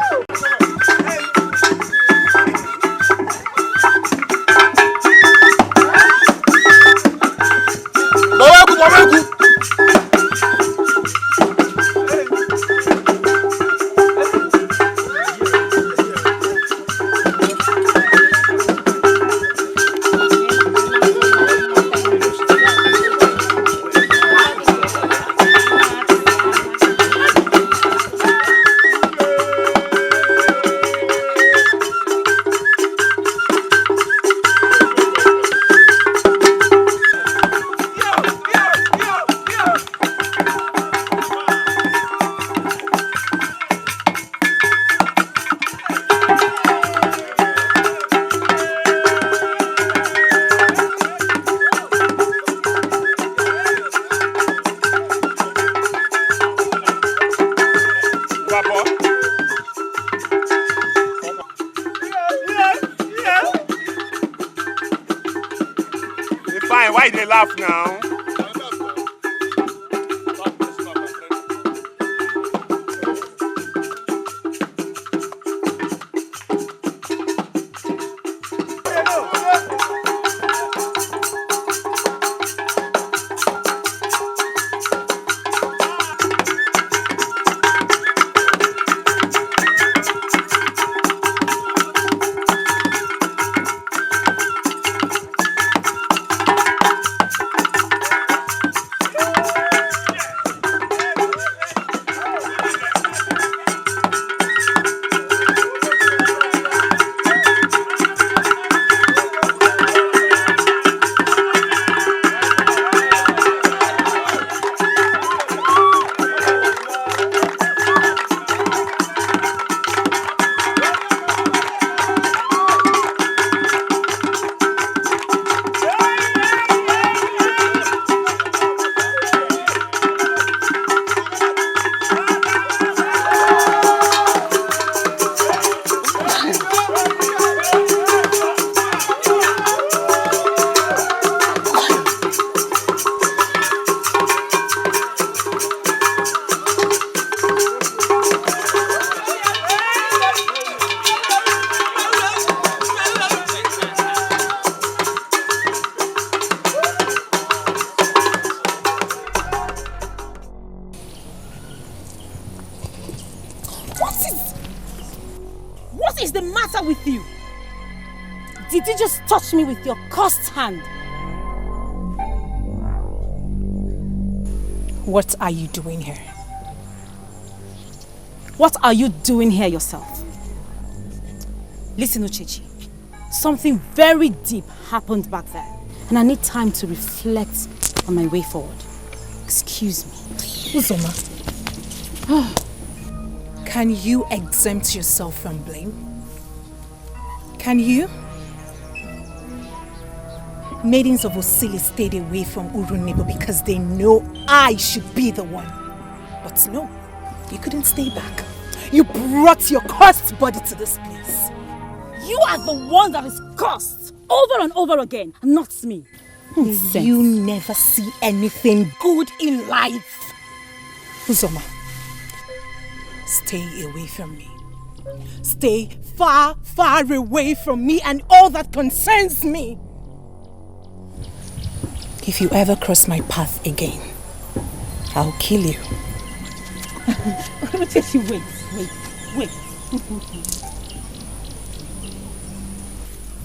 Fine, why they laugh now? What is the matter with you? Did you just touch me with your cursed hand? What are you doing here? What are you doing here yourself? Listen, Uchechi. Something very deep happened back there. And I need time to reflect on my way forward. Excuse me. Uzoma, can you exempt yourself from blame? Can you? Maidens of Osili stayed away from Urunebo because they know I should be the one. But no, you couldn't stay back. You brought your cursed body to this place. You are the one that is cursed over and over again, not me. You never see anything good in life. Uzoma, stay away from me. Stay far, far away from me and all that concerns me. If you ever cross my path again, I'll kill you. Wait.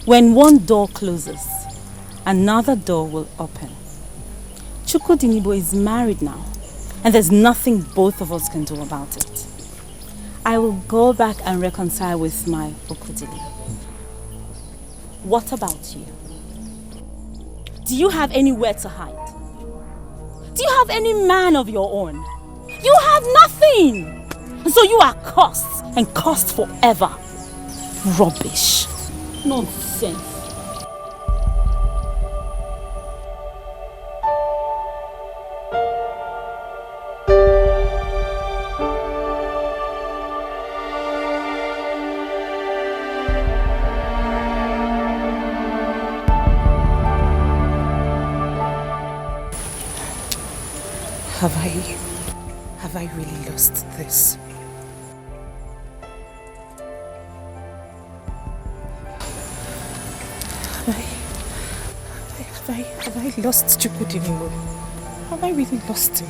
When one door closes, another door will open. Chukwudinibo is married now, and there's nothing both of us can do about it. I will go back and reconcile with my Okudili. What about you? Do you have anywhere to hide? Do you have any man of your own? You have nothing! So you are cursed, and cursed forever. Rubbish. Nonsense. Have I really lost this? Have I lost Chukwudinibo? Have I really lost him?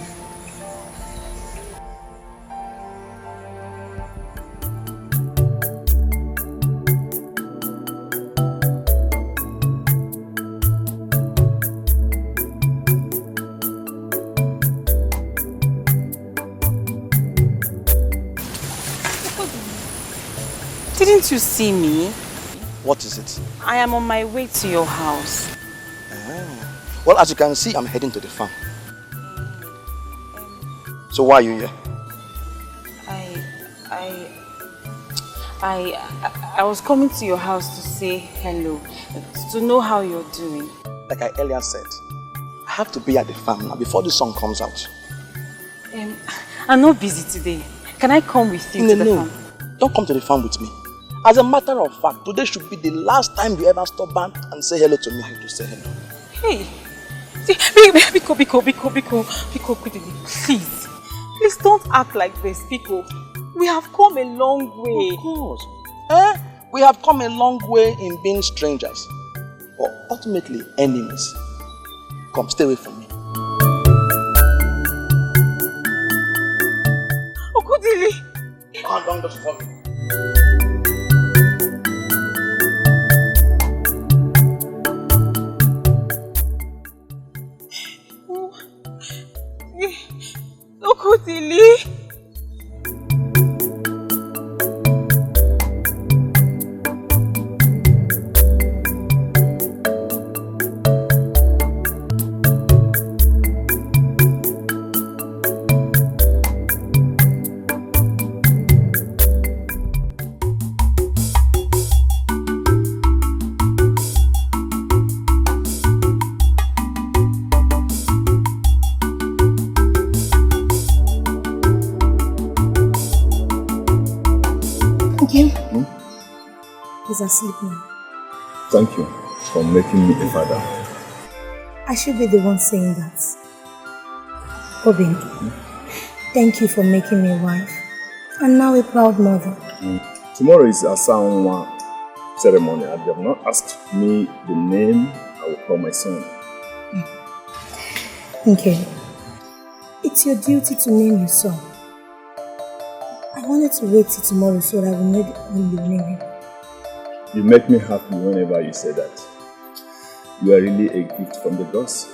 Didn't you see me? What is it? I am on my way to your house. Well, as you can see, I'm heading to the farm. So why are you here? I was coming to your house to say hello, to know how you're doing. Like I earlier said, I have to be at the farm now before the sun comes out. I'm not busy today. Can I come with you to the farm? Don't come to the farm with me. As a matter of fact, today should be the last time you ever stop by and say hello to me. I have to say hello. Hey, Biko, please don't act like this, Biko. We have come a long way. Of course. We have come a long way in being strangers, but ultimately enemies. Come, stay away from me. Okudili! Come down just for me. Okudili! He's asleep now. Thank you for making me a father. I should be the one saying that. Obin, thank you for making me a wife. And now a proud mother. Tomorrow is Asanwa ceremony and they have not asked me the name I will call my son. Okay. It's your duty to name your son. I wanted to wait till tomorrow so that I will know when you name him. You make me happy whenever you say that. You are really a gift from the gods,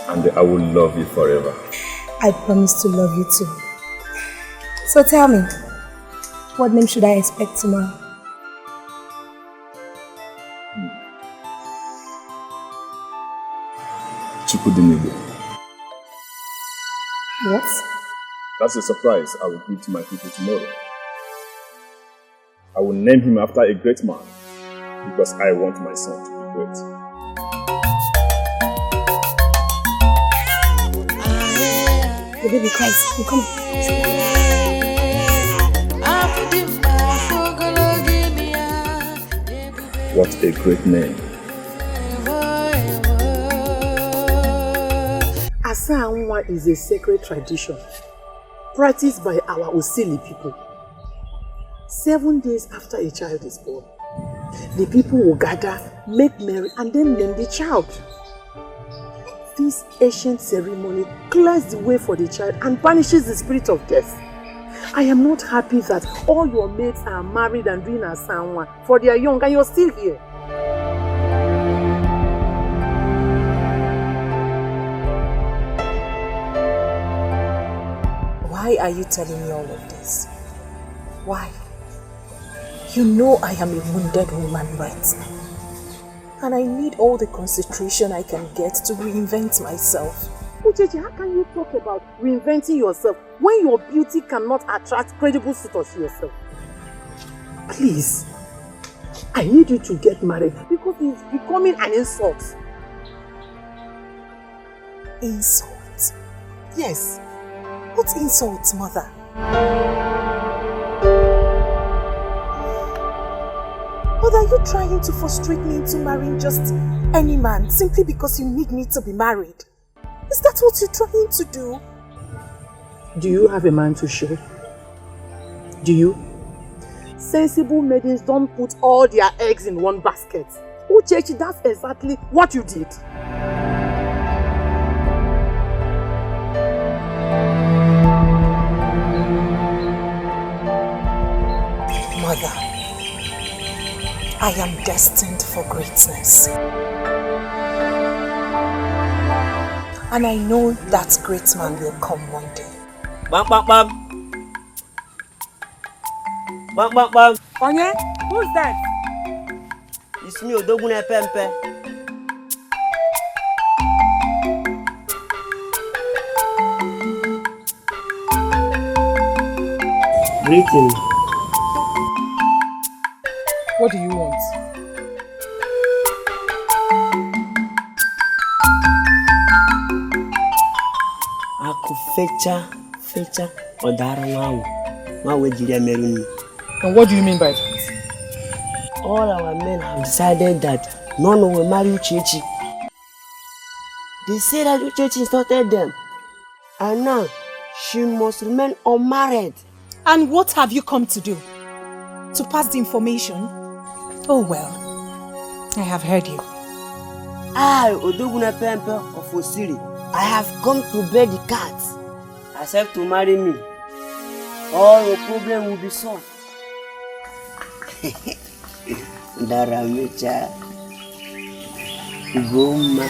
and I will love you forever. I promise to love you too. So tell me, what name should I expect tomorrow? Chukudinigo. What? That's a surprise I will give to my people tomorrow. I will name him after a great man because I want my son to be great. The baby cries. Come on. What a great name. Asanwa is a sacred tradition practiced by our Osili people. 7 days after a child is born, the people will gather, make merry, and then name the child. This ancient ceremony clears the way for the child and banishes the spirit of death. I am not happy that all your mates are married and doing Asanwa for their young and you're still here. Why are you telling me all of this? Why? You know I am a wounded woman right now. And I need all the concentration I can get to reinvent myself. Uchechi, how can you talk about reinventing yourself when your beauty cannot attract credible suitors to yourself? Please, I need you to get married because it's becoming an insult. Insult? Yes. What insult, mother? But are you trying to frustrate me into marrying just any man simply because you need me to be married? Is that what you're trying to do? Do you have a man to show? Do you? Sensible maidens don't put all their eggs in one basket. Uchechi, that's exactly what you did. Mother, I am destined for greatness. And I know that great man will come one day. Bam, bam, bam. Bam, bam, bam. Onye? Who's that? It's me, Odogune Pempe. Greeting. What do you want? Aku fecha odara nwawu. Nwawu jiri meruni. And what do you mean by that? All our men have decided that none will marry Uchechi. They say that Uchechi insulted them. And now, she must remain unmarried. And what have you come to do? To pass the information? Oh well, I have heard you. I, Odogune Pempe of Osiri, I have come to bear the cats. Accept to marry me. All your problem will be solved. Daramecha. Goma.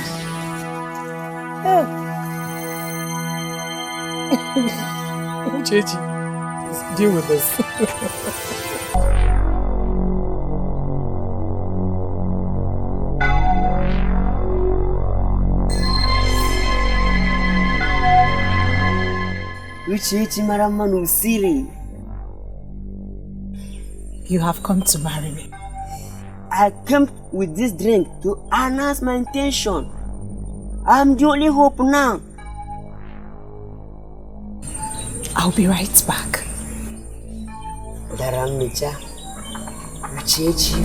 Uchechi, deal with this. Uchechi Maramanu Siri. You have come to marry me. I came with this drink to announce my intention. I'm the only hope now. I'll be right back. Daramecha. Uchechi.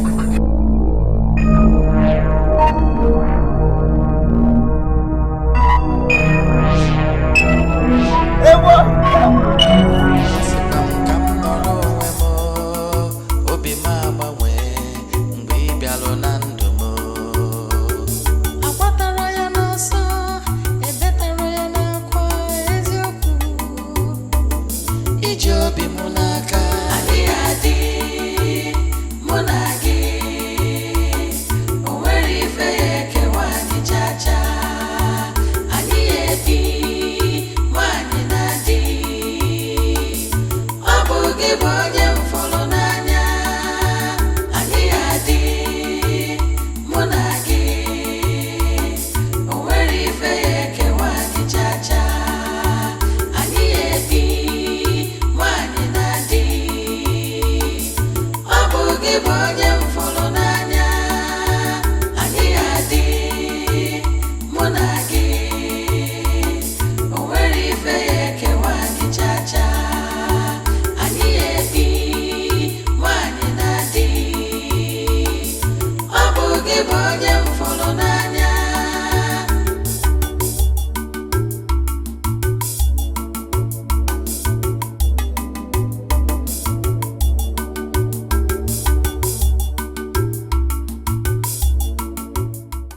Monagi gị bụ onye m fụrụ n'anya